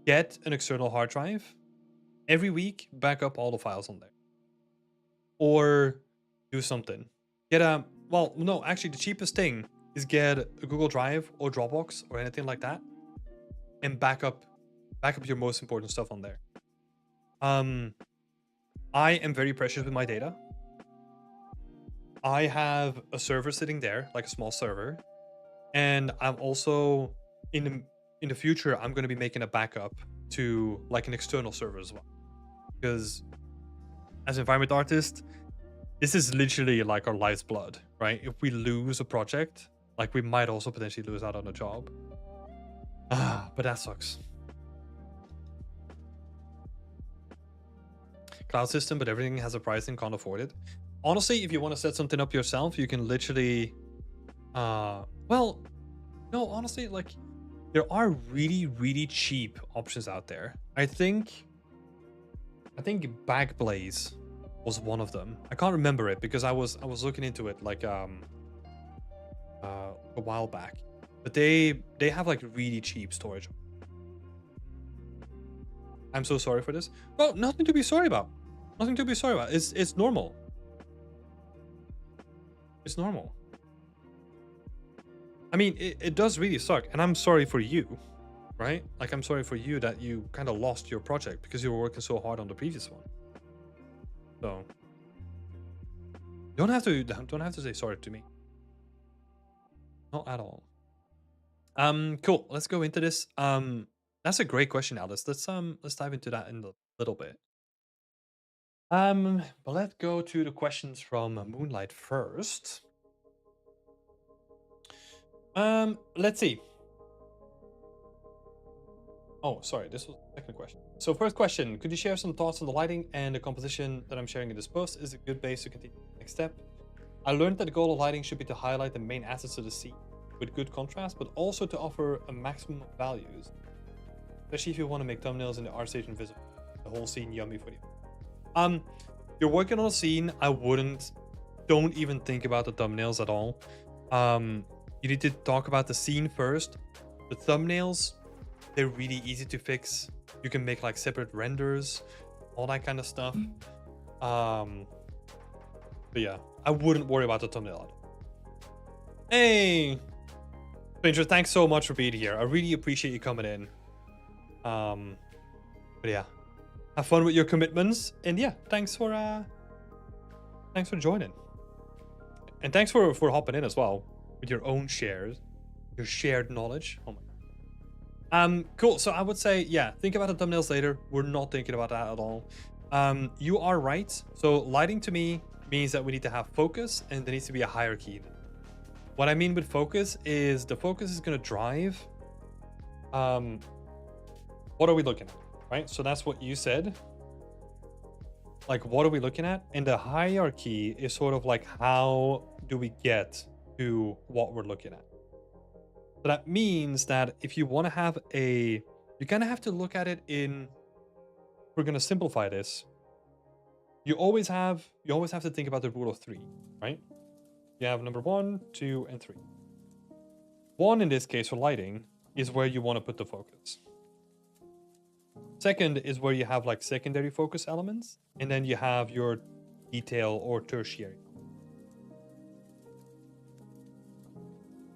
get an external hard drive. Every week, back up all the files on there. Or do something. Get a, well, no, actually the cheapest thing is get a Google Drive or Dropbox or anything like that, and back up your most important stuff on there. I am very precious with my data. I have a server sitting there, like a small server, and I'm also in the future I'm going to be making a backup to like an external server as well, because as an environment artist, this is literally like our life's blood, right? If we lose a project, like we might also potentially lose out on a job. But that sucks. Cloud system, but everything has a price and can't afford it. Honestly, if you want to set something up yourself, you can literally, well, no, honestly, like there are really, really cheap options out there. I think Backblaze was one of them. I can't remember it because I was looking into it like a while back, but they have like really cheap storage. I'm so sorry for this. Well, nothing to be sorry about. Nothing to be sorry about. It's normal. It's normal. I mean, it does really suck, and I'm sorry for you, right? Like, I'm sorry for you that you kind of lost your project because you were working so hard on the previous one. So, don't have to say sorry to me. Not at all. Cool. Let's go into this. That's a great question, Alice. Let's dive into that in a little bit. But let's go to the questions from Moonlight first. Let's see. Oh, sorry, this was the second question. So first question, could you share some thoughts on the lighting and the composition that I'm sharing in this post? Is a good base to continue the next step. I learned that the goal of lighting should be to highlight the main assets of the scene with good contrast, but also to offer a maximum of values, especially if you want to make thumbnails in the art station visible. The whole scene yummy for you. You're working on a scene. Don't even think about the thumbnails at all. You need to talk about the scene first. The thumbnails, they're really easy to fix. You can make like separate renders, all that kind of stuff. But yeah, I wouldn't worry about the thumbnail. Hey, Stranger, thanks so much for being here. I really appreciate you coming in. But yeah, have fun with your commitments, and yeah, thanks for joining, and thanks for hopping in as well with your own shares, your shared knowledge. Oh my. Cool. So I would say, yeah, think about the thumbnails later. We're not thinking about that at all. You are right. So lighting to me means that we need to have focus, and there needs to be a hierarchy. What I mean with focus is the focus is going to drive. What are we looking at, right? So that's what you said. Like, what are we looking at? And the hierarchy is sort of like, how do we get to what we're looking at? So that means that if you want to have you kind of have to look at it in, we're going to simplify this. You always have to think about the rule of 3, right? You have number 1, 2, and 3. 1 in this case for lighting is where you want to put the focus. Second is where you have like secondary focus elements, and then you have your detail or tertiary.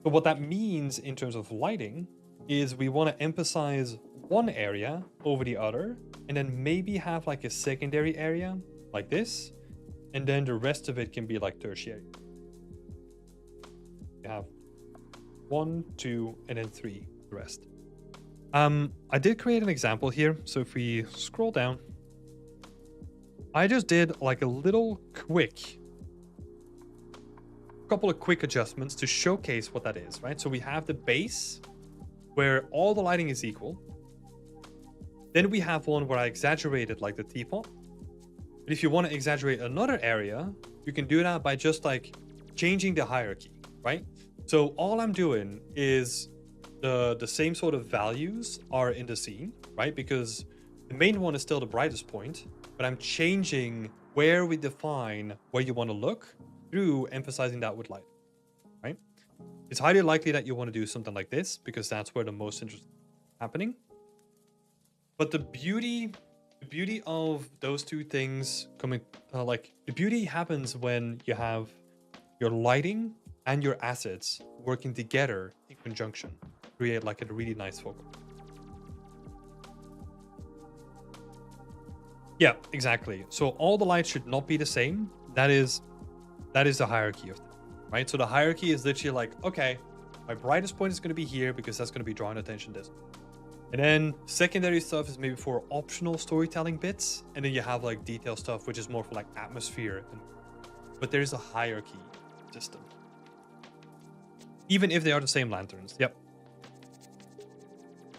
So what that means in terms of lighting is we want to emphasize one area over the other, and then maybe have like a secondary area like this, and then the rest of it can be like tertiary. You have 1, 2, and then 3. the rest. I did create an example here. So if we scroll down, I just did like a little couple of quick adjustments to showcase what that is, right? So we have the base where all the lighting is equal. Then we have one where I exaggerated like the teapot. But if you want to exaggerate another area, you can do that by just like changing the hierarchy, right? So all I'm doing is the same sort of values are in the scene, right? Because the main one is still the brightest point, but I'm changing where we define where you want to look through emphasizing that with light, right? It's highly likely that you want to do something like this because that's where the most interest is happening. But the beauty of those two things coming, like the beauty happens when you have your lighting and your assets working together in conjunction, create like a really nice focal. Yeah, exactly. So all the lights should not be the same. That is the hierarchy of things, right? So the hierarchy is literally like, okay, my brightest point is going to be here because that's going to be drawing attention to this. And then secondary stuff is maybe for optional storytelling bits. And then you have like detail stuff, which is more for like atmosphere. But there's a hierarchy system. Even if they are the same lanterns. Yep.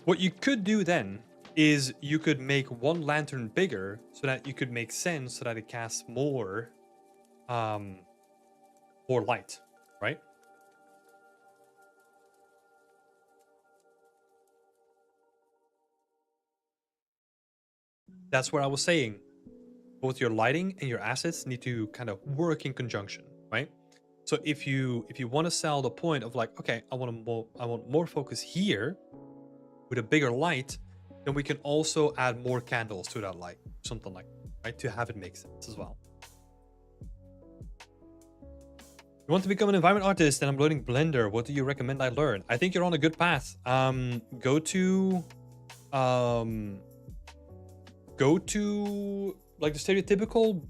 What you could do then is you could make one lantern bigger so that you could make sense so that it casts more light, right? That's what I was saying. Both your lighting and your assets need to kind of work in conjunction, right? So if you want to sell the point of like, okay, I want more focus here with a bigger light, then we can also add more candles to that light, something like that, right? To have it make sense as well. You want to become an environment artist and I'm learning Blender. What do you recommend I learn? I think you're on a good path. Go to like the stereotypical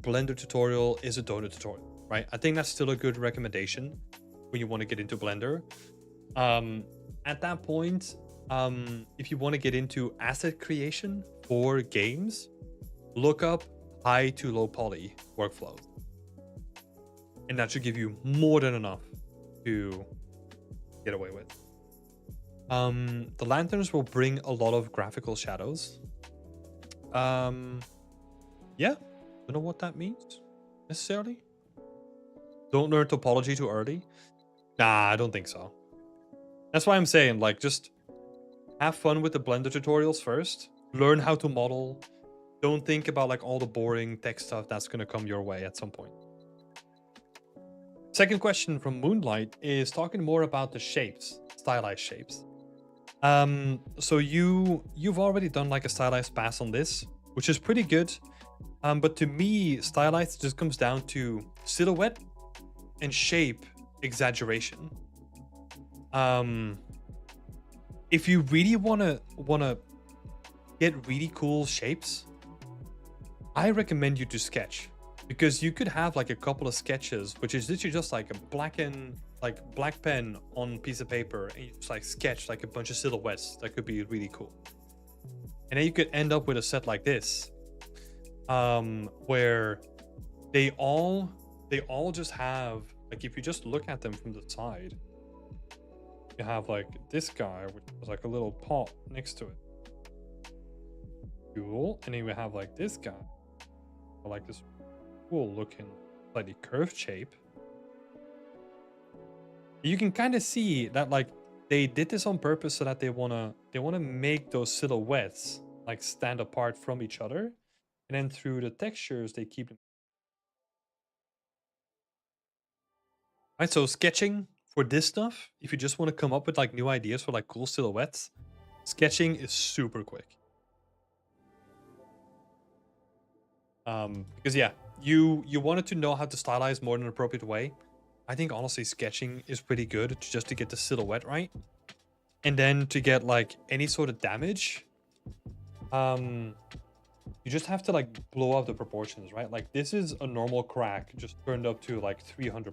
Blender tutorial is a donut tutorial, right? I think that's still a good recommendation when you want to get into Blender. At that point, if you want to get into asset creation for games, look up high to low poly workflows. And that should give you more than enough to get away with. The lanterns will bring a lot of graphical shadows. Yeah, don't know what that means necessarily. Don't learn topology too early. Nah, I don't think so. That's why I'm saying, like, just have fun with the Blender tutorials first. Learn how to model. Don't think about like all the boring tech stuff that's gonna come your way at some point. Second question from Moonlight is talking more about the shapes, stylized shapes. So you've already done like a stylized pass on this, which is pretty good. But to me, stylized just comes down to silhouette and shape exaggeration. If you really wanna get really cool shapes, I recommend you to sketch, because you could have like a couple of sketches, which is literally just like a black pen on piece of paper, and you just like sketch like a bunch of silhouettes. That could be really cool. And then you could end up with a set like this, where they all just have, like, if you just look at them from the side, you have like this guy, which has like a little pot next to it. Cool. And then we have like this guy, like this cool looking, slightly curved shape. You can kind of see that like they did this on purpose so that they wanna make those silhouettes like stand apart from each other, and then through the textures they keep them. Right, so sketching for this stuff, if you just want to come up with like new ideas for like cool silhouettes, sketching is super quick. Because yeah, you wanted to know how to stylize more in an appropriate way. I think honestly sketching is pretty good just to get the silhouette right, and then to get like any sort of damage, you just have to like blow up the proportions, right? Like this is a normal crack just turned up to like 300%.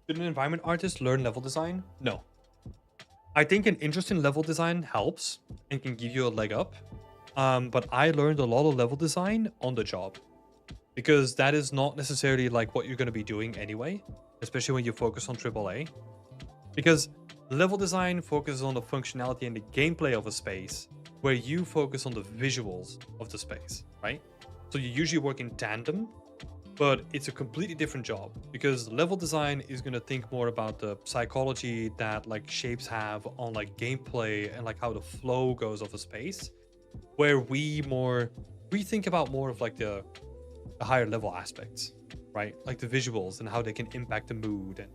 Should an environment artist learn level design? No. I think an interesting level design helps and can give you a leg up. But I learned a lot of level design on the job, because that is not necessarily like what you're going to be doing anyway, especially when you focus on AAA. Because level design focuses on the functionality and the gameplay of a space, where you focus on the visuals of the space, right? So you usually work in tandem, but it's a completely different job, because level design is going to think more about the psychology that like shapes have on like gameplay and like how the flow goes of a space, where we think about more of like the higher level aspects, right? Like the visuals and how they can impact the mood. And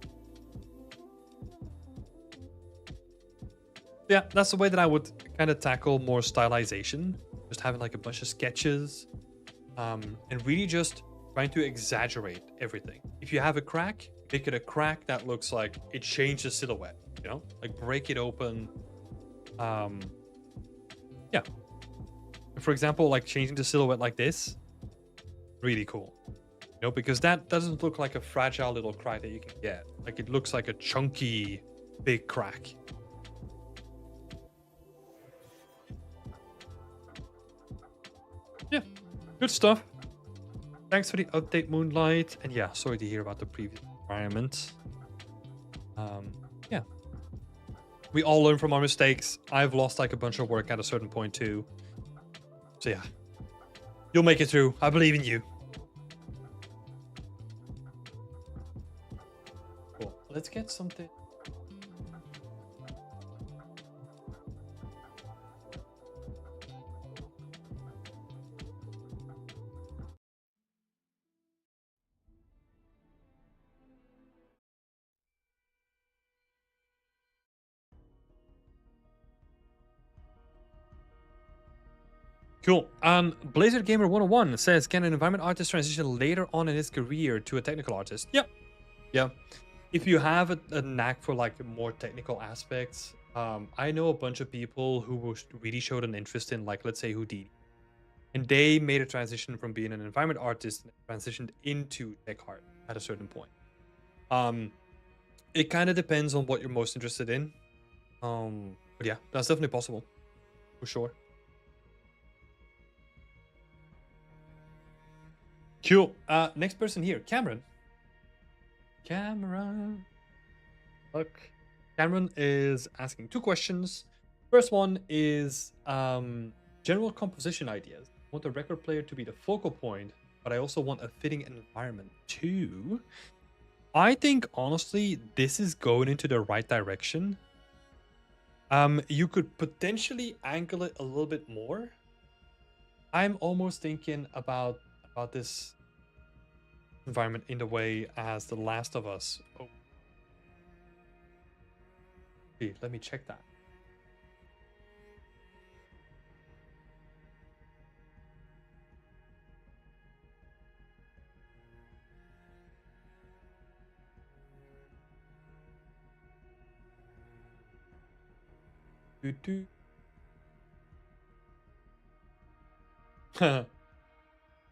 yeah, that's the way that I would kind of tackle more stylization, just having like a bunch of sketches, and really just trying to exaggerate everything. If you have a crack, make it a crack that looks like it changed the silhouette, you know, like break it open. Yeah. For example, like changing the silhouette like this, really cool. You know, because that doesn't look like a fragile little crack that you can get. Like it looks like a chunky, big crack. Yeah, good stuff. Thanks for the update, Moonlight. And yeah, sorry to hear about the previous environment. Yeah. We all learn from our mistakes. I've lost like a bunch of work at a certain point too. So yeah. You'll make it through. I believe in you. Cool. Let's get something. Cool. Blazer Gamer 101 says, can an environment artist transition later on in his career to a technical artist? Yep. Yeah. If you have a knack for like more technical aspects, I know a bunch of people who really showed an interest in, like, let's say Houdini, and they made a transition from being an environment artist and transitioned into tech art at a certain point. It kind of depends on what you're most interested in. But yeah, that's definitely possible, for sure. Cool. Next person here, Cameron. Look, Cameron is asking 2 questions. First one is general composition ideas. I want the record player to be the focal point, but I also want a fitting environment too. I think honestly, this is going into the right direction. You could potentially angle it a little bit more. I'm almost thinking about this environment in the way as The Last of Us. Oh. Okay, let me check that.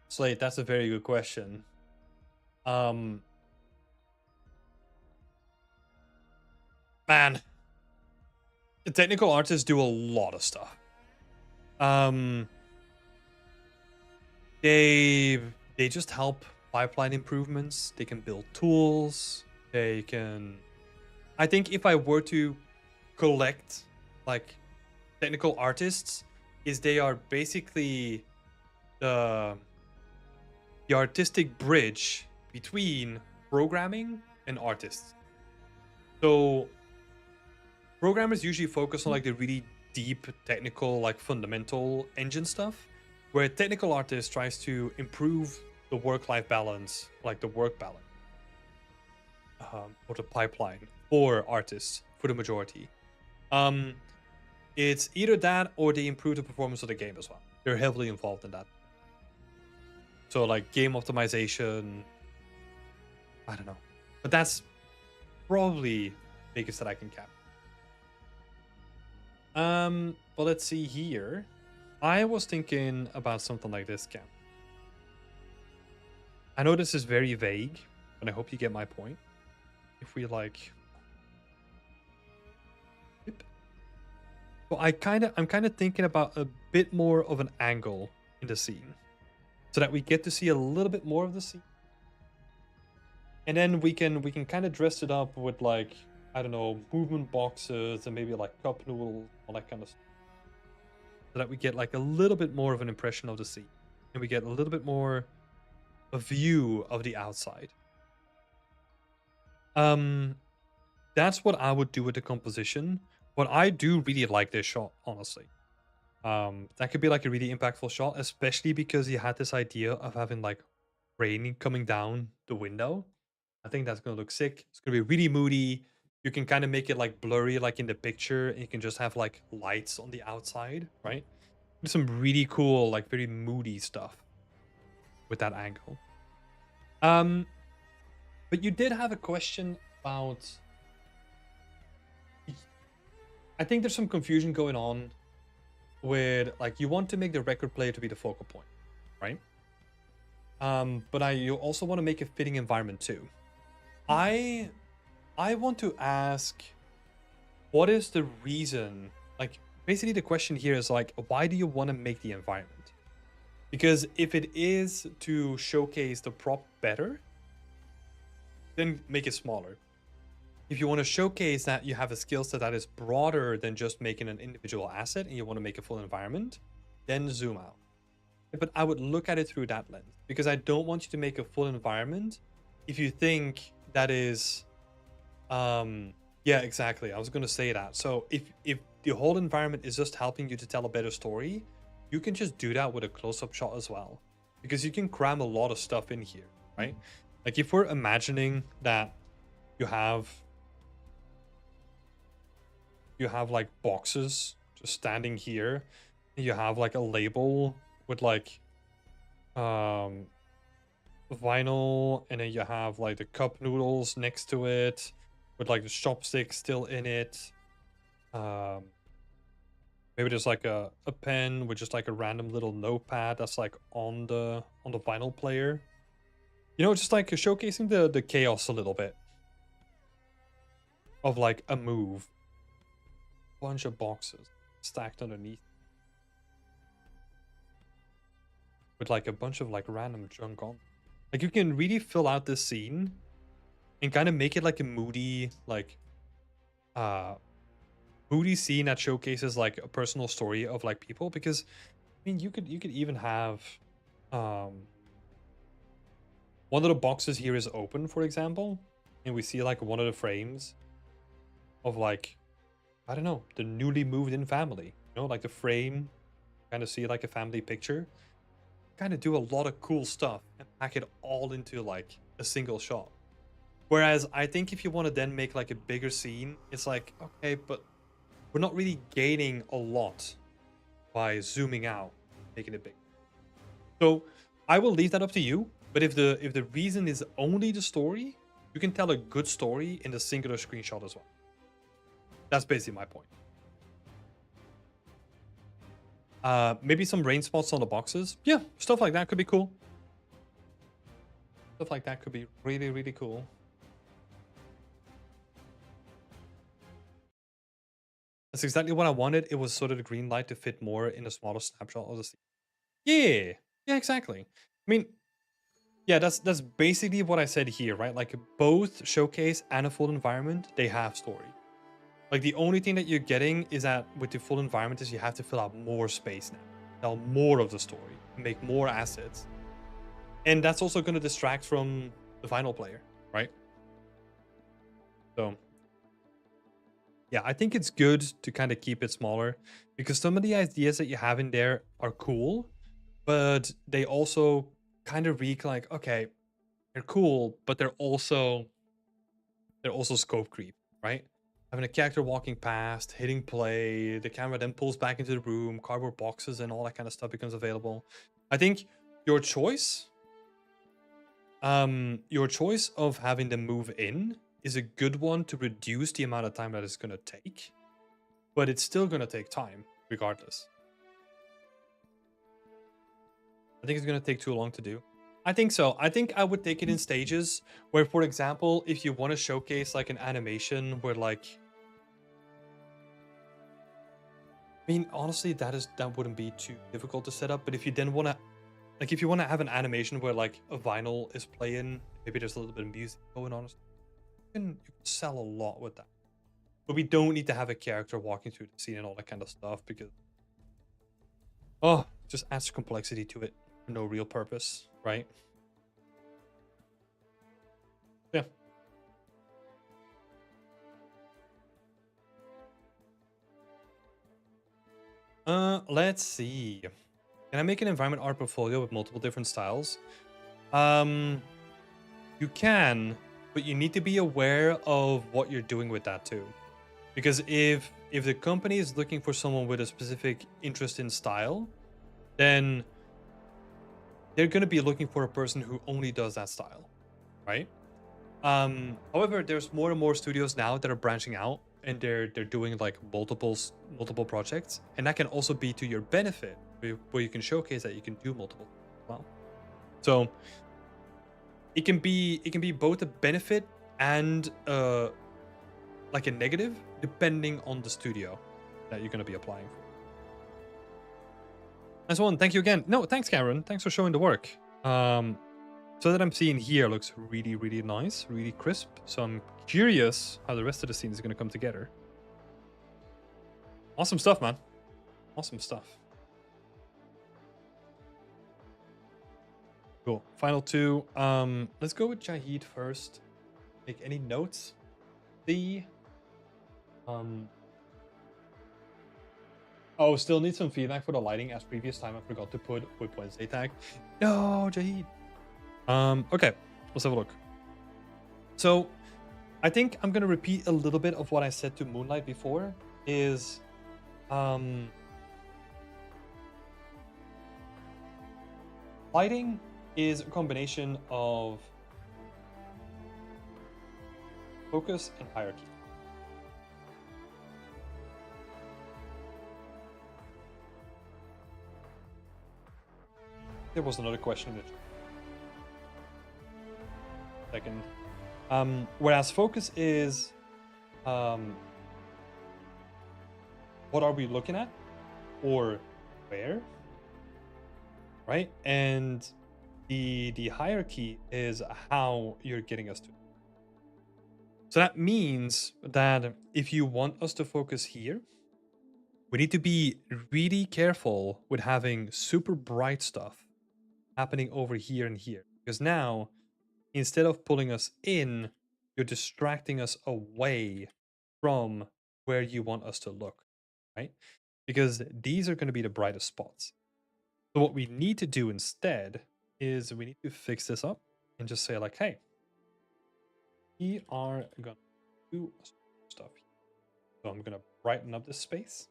Slate, that's a very good question. Man, the technical artists do a lot of stuff. They just help pipeline improvements. They can build tools. They can. I think if I were to collect like technical artists, is they are basically the artistic bridge between programming and artists. So programmers usually focus on like the really deep technical, like fundamental engine stuff, where a technical artist tries to improve the work-life balance, like the work balance, or the pipeline for artists, for the majority. It's either that or they improve the performance of the game as well. They're heavily involved in that. So like game optimization, I don't know, but that's probably biggest that I can cap. But let's see here. I was thinking about something like this, Cam. I know this is very vague, but I hope you get my point. if we like... So I'm kind of thinking about a bit more of an angle in the scene, so that we get to see a little bit more of the scene, and then we can kind of dress it up with like, I don't know, movement boxes and maybe like cup noodles, all that kind of stuff, so that we get like a little bit more of an impression of the scene, and we get a little bit more a view of the outside. That's what I would do with the composition. But I do really like this shot, honestly. That could be like a really impactful shot, especially because he had this idea of having like rain coming down the window. I think that's gonna look sick. It's gonna be really moody. You can kind of make it like blurry, like in the picture, and you can just have like lights on the outside, right? There's some really cool, like very moody stuff with that angle. But you did have a question about... I think there's some confusion going on with, like, you want to make the record player to be the focal point, right? But you also want to make a fitting environment too. I want to ask, what is the reason? Like, basically the question here is like, why do you want to make the environment? Because if it is to showcase the prop better, then make it smaller. If you want to showcase that you have a skill set that is broader than just making an individual asset and you want to make a full environment, then zoom out. But I would look at it through that lens, because I don't want you to make a full environment if you think that is... yeah, exactly. I was going to say that. So if the whole environment is just helping you to tell a better story, you can just do that with a close-up shot as well, because you can cram a lot of stuff in here, right? Like if we're imagining that you have like boxes just standing here, and you have like a label with like vinyl, and then you have like the cup noodles next to it with like the chopsticks still in it. Maybe there's like a pen with just like a random little notepad that's like on the vinyl player. You know, just like showcasing the chaos a little bit of like a move. Bunch of boxes stacked underneath with like a bunch of like random junk on. Like you can really fill out this scene and kind of make it like a moody, like moody scene that showcases like a personal story of like people. Because I mean, you could even have one of the boxes here is open, for example, and we see like one of the frames of like, I don't know, the newly moved in family, you know, like the frame, kind of see like a family picture, kind of do a lot of cool stuff and pack it all into like a single shot. Whereas I think if you want to then make like a bigger scene, it's like, okay, but we're not really gaining a lot by zooming out, making it big. So I will leave that up to you. But if the reason is only the story, you can tell a good story in the singular screenshot as well. That's basically my point. Maybe some rain spots on the boxes. Yeah, stuff like that could be cool. Stuff like that could be really, really cool. That's exactly what I wanted. It was sort of the green light to fit more in a smaller snapshot of the scene. Yeah, yeah, exactly. I mean, yeah, that's basically what I said here, right? Like both showcase and a full environment, they have story. Like the only thing that you're getting is that with the full environment is you have to fill out more space now, tell more of the story, make more assets. And that's also going to distract from the final player, right? So yeah, I think it's good to kind of keep it smaller, because some of the ideas that you have in there are cool, but they also kind of reek like, okay, they're cool, but they're also scope creep, right? Having a character walking past, hitting play, the camera then pulls back into the room, cardboard boxes and all that kind of stuff becomes available. I think your choice of having them move in is a good one to reduce the amount of time that it's going to take, but it's still going to take time regardless. I think it's going to take too long to do. I think so. I think I would take it in stages where, for example, if you want to showcase like an animation where like, I mean, honestly, that wouldn't be too difficult to set up. But if you then want to, like, if you want to have an animation where like a vinyl is playing, maybe there's a little bit of music going on, you can sell a lot with that. But we don't need to have a character walking through the scene and all that kind of stuff because, oh, it just adds complexity to it for no real purpose, right? Yeah. Let's see. Can I make an environment art portfolio with multiple different styles? You can, but you need to be aware of what you're doing with that too. Because if the company is looking for someone with a specific interest in style, then they're going to be looking for a person who only does that style, right? However, there's more and more studios now that are branching out and they're doing like multiple projects, and that can also be to your benefit, where you can showcase that you can do multiple as well. So it can be both a benefit and like a negative, depending on the studio that you're going to be applying for. Nice one. Thank you again. No, thanks, Cameron. Thanks for showing the work. So that I'm seeing here looks really, really nice, really crisp. So I'm curious how the rest of the scene is going to come together. Awesome stuff, man. Awesome stuff. Cool. Final two. Let's go with Jahid first. Make any notes. Oh, still need some feedback for the lighting as previous time I forgot to put Whip Wednesday tag. No, Jahid. Okay, let's have a look. So I think I'm gonna repeat a little bit of what I said to Moonlight before, is lighting is a combination of focus and hierarchy. There was another question in the second. Whereas focus is what are we looking at or where, right? And the hierarchy is how you're getting us to. So that means that if you want us to focus here, we need to be really careful with having super bright stuff happening over here and here, because now instead of pulling us in, you're distracting us away from where you want us to look, right? Because these are going to be the brightest spots. So what we need to do instead is we need to fix this up and just say like, hey, we are going to do stuff here. So I'm going to brighten up this space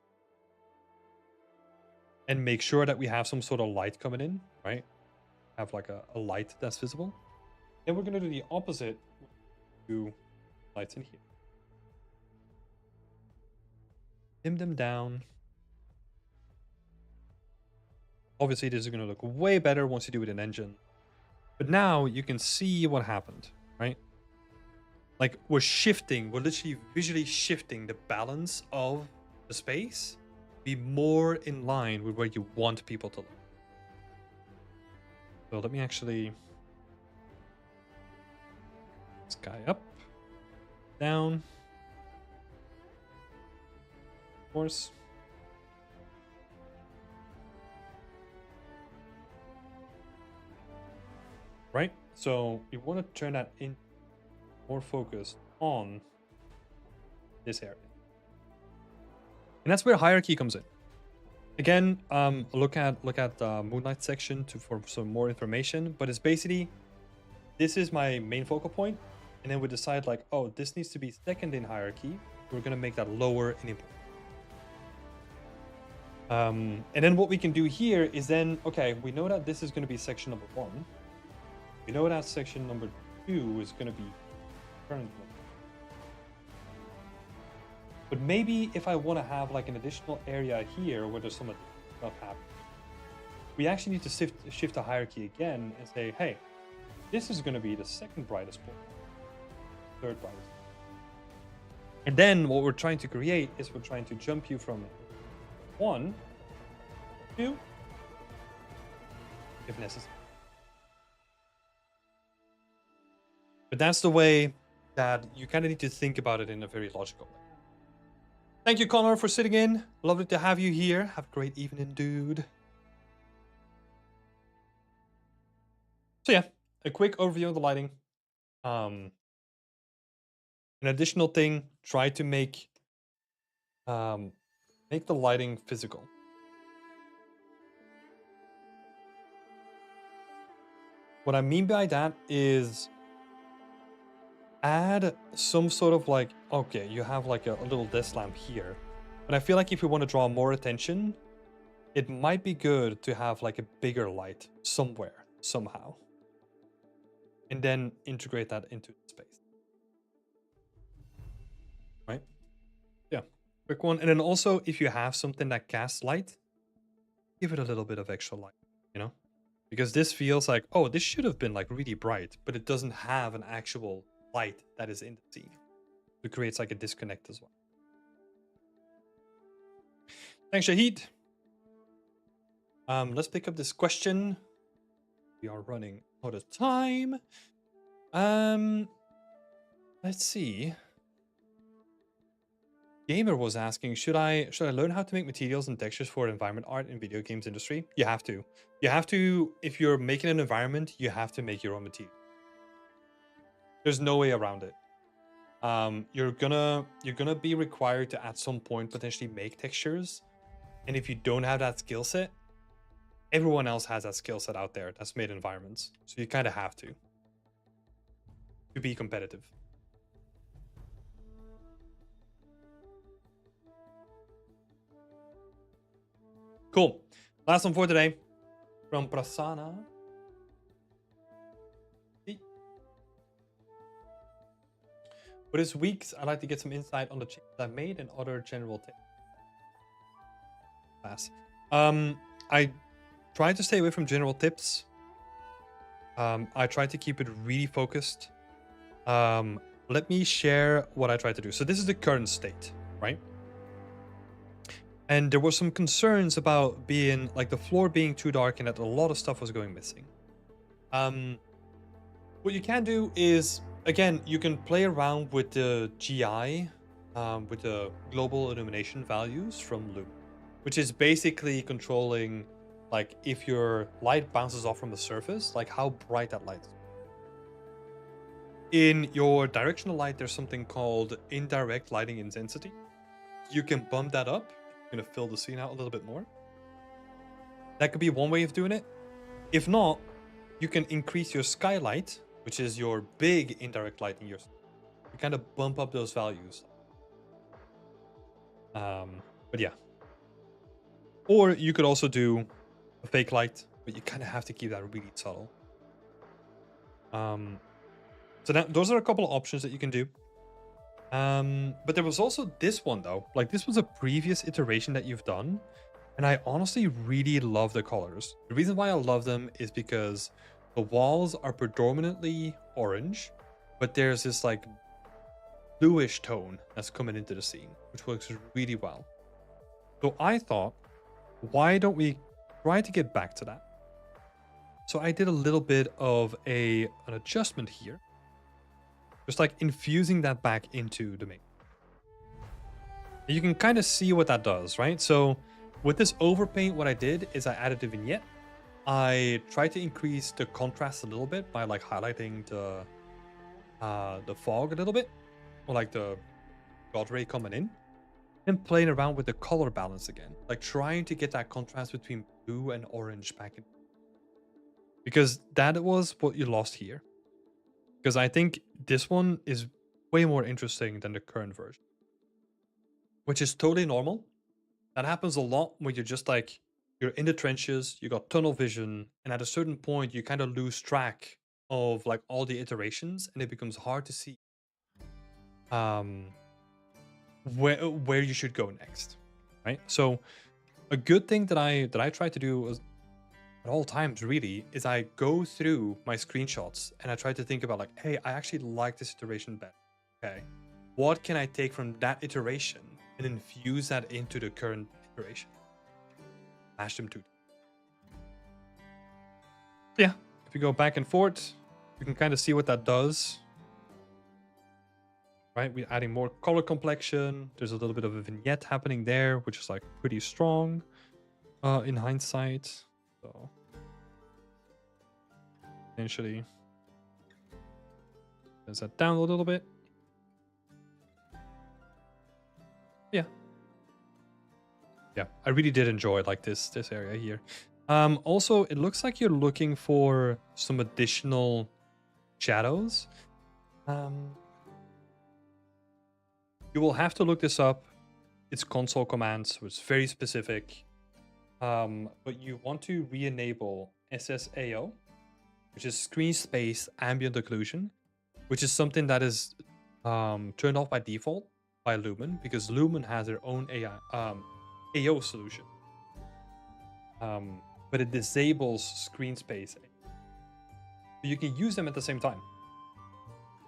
and make sure that we have some sort of light coming in, right? Have like a light that's visible. Then we're going to do the opposite. Do lights in here. Dim them down. Obviously, this is going to look way better once you do it in Engine. But now you can see what happened, right? Like we're literally visually shifting the balance of the space to be more in line with where you want people to look. So let me actually this guy up, down, of course. Right? So you want to turn that in more focused on this area. And that's where hierarchy comes in. Again, look at the Moonlight section for some more information, but it's basically, this is my main focal point, and then we decide like, oh, this needs to be second in hierarchy. We're going to make that lower in importance. And then what we can do here is then, okay, we know that this is going to be section number 1. We know that section number 2 is going to be current. But maybe if I want to have like an additional area here where there's some stuff happening, we actually need to shift the hierarchy again and say, hey, this is going to be the second brightest point, third brightest. And then what we're trying to create is we're trying to jump you from 1 to 2, if necessary. But that's the way that you kind of need to think about it in a very logical way. Thank you, Connor, for sitting in. Lovely to have you here. Have a great evening, dude. So yeah, a quick overview of the lighting. An additional thing, try to make the lighting physical. What I mean by that is add some sort of like, okay, you have like a little desk lamp here, but I feel like if you want to draw more attention, it might be good to have like a bigger light somewhere, somehow. And then integrate that into the space. Right? Yeah, quick one. And then also, if you have something that casts light, give it a little bit of extra light, you know? Because this feels like, oh, this should have been like really bright, but it doesn't have an actual light that is in the scene. It creates like a disconnect as well. Thanks, Shahid. Let's pick up this question. We are running out of time. Let's see. Gamer was asking, should I learn how to make materials and textures for environment art in video games industry? You have to. You have to, if you're making an environment, you have to make your own material. There's no way around it. You're gonna be required to at some point potentially make textures. And if you don't have that skill set, everyone else has that skill set out there that's made environments. So you kind of have to be competitive. Cool. Last one for today from Prasanna. For this week's, I'd like to get some insight on the changes I've made and other general tips. I try to stay away from general tips. I try to keep it really focused. Let me share what I try to do. So this is the current state, right? And there were some concerns about being like the floor being too dark and that a lot of stuff was going missing. What you can do is, again, you can play around with the GI, with the global illumination values from Lume, which is basically controlling like if your light bounces off from the surface, like how bright that light is. In your directional light, there's something called indirect lighting intensity. You can bump that up. I'm going to fill the scene out a little bit more. That could be one way of doing it. If not, you can increase your skylight, which is your big indirect light in your scene. You kind of bump up those values. But yeah. Or you could also do a fake light, but you kind of have to keep that really subtle. So now those are a couple of options that you can do. But there was also this one though. Like this was a previous iteration that you've done. And I honestly really love the colors. The reason why I love them is because the walls are predominantly orange, but there's this like bluish tone that's coming into the scene, which works really well. So I thought, why don't we try to get back to that? So I did a little bit of an adjustment here. Just like infusing that back into the main. You can kind of see what that does, right? So with this overpaint, what I did is I added a vignette. I tried to increase the contrast a little bit by like highlighting the fog a little bit, or like the God ray coming in, and playing around with the color balance again, like trying to get that contrast between blue and orange back in, because that was what you lost here. Because I think this one is way more interesting than the current version, which is totally normal. That happens a lot when you're just like, you're in the trenches, you got tunnel vision, and at a certain point, you kind of lose track of like all the iterations, and it becomes hard to see where you should go next, right? So a good thing that I tried to do was at all times really is I go through my screenshots and I try to think about like, hey, I actually like this iteration better. Okay, what can I take from that iteration and infuse that into the current iteration? Mash them two. Yeah, if you go back and forth, you can kind of see what that does. Right, we're adding more color complexion. There's a little bit of a vignette happening there, which is like pretty strong in hindsight. So essentially, there's that down a little bit. Yeah, I really did enjoy like this area here. Also, it looks like you're looking for some additional shadows. You will have to look this up. It's console commands, so it's very specific. But you want to re-enable SSAO, which is screen space ambient occlusion, which is something that is turned off by default by Lumen because Lumen has their own AO solution. But it disables screen space. So you can use them at the same time.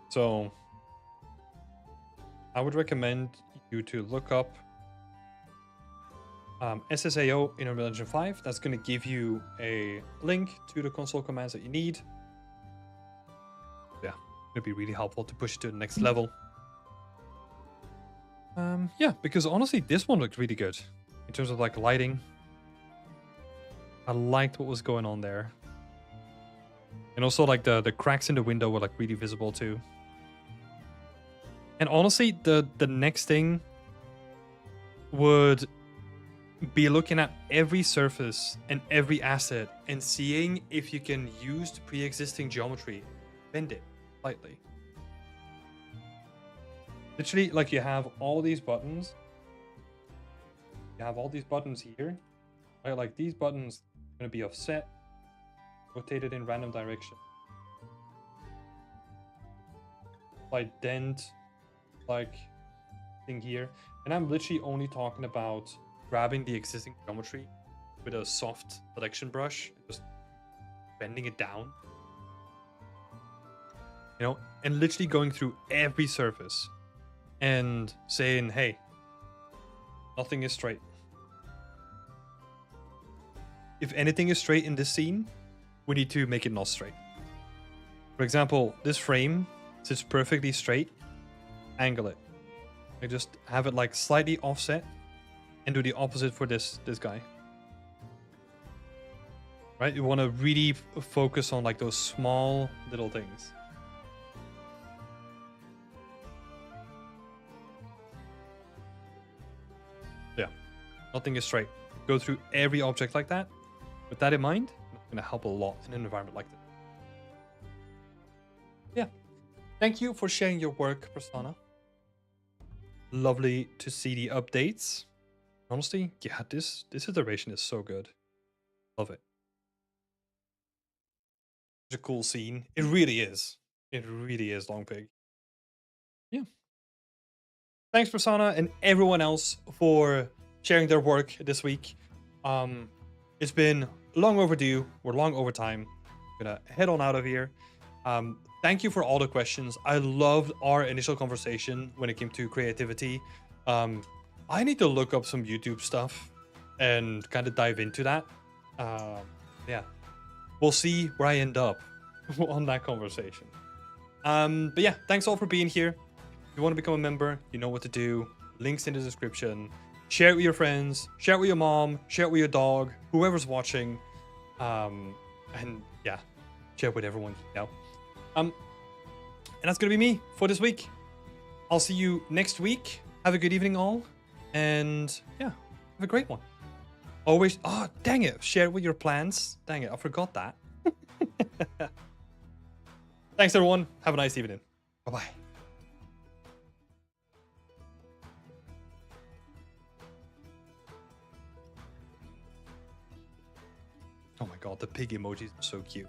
So I would recommend you to look up SSAO in Unreal Engine 5. That's going to give you a link to the console commands that you need. Yeah, it'll be really helpful to push it to the next level. Yeah, because honestly, this one looked really good in terms of like lighting. I liked what was going on there. And also like the cracks in the window were like really visible too. And honestly, the next thing would be looking at every surface and every asset and seeing if you can use the pre-existing geometry, bend it slightly. Literally, like you have all these buttons. You have all these buttons here. Right? Like these buttons are going to be offset, rotated in random direction. Like dent, like thing here. And I'm literally only talking about grabbing the existing geometry with a soft selection brush, just bending it down. You know, and literally going through every surface and saying, hey, nothing is straight. If anything is straight in this scene, we need to make it not straight. For example, this frame sits perfectly straight, angle it. I just have it like slightly offset and do the opposite for this guy. Right? You want to really focus on like those small little things. Yeah, nothing is straight. Go through every object like that. With that in mind, it's going to help a lot in an environment like this. Yeah. Thank you for sharing your work, Prasanna. Lovely to see the updates. Honestly, yeah, this iteration is so good. Love it. It's a cool scene. It really is. It really is, Long Pig. Yeah. Thanks, Prasanna, and everyone else for sharing their work this week. It's been long overdue. We're long over time. I'm gonna head on out of here. Thank you for all the questions. I loved our initial conversation when it came to creativity. I need to look up some YouTube stuff and kind of dive into that. Yeah, we'll see where I end up on that conversation. But yeah, thanks all for being here. If you want to become a member, you know what to do. Links in the description. Share it with your friends. Share it with your mom. Share it with your dog. Whoever's watching. And yeah, share it with everyone you know. And that's gonna be me for this week. I'll see you next week. Have a good evening, all, and yeah, have a great one. Always, oh dang it, share it with your plans. Dang it, I forgot that. Thanks everyone. Have a nice evening. Bye bye. Oh my god, the pig emojis are so cute.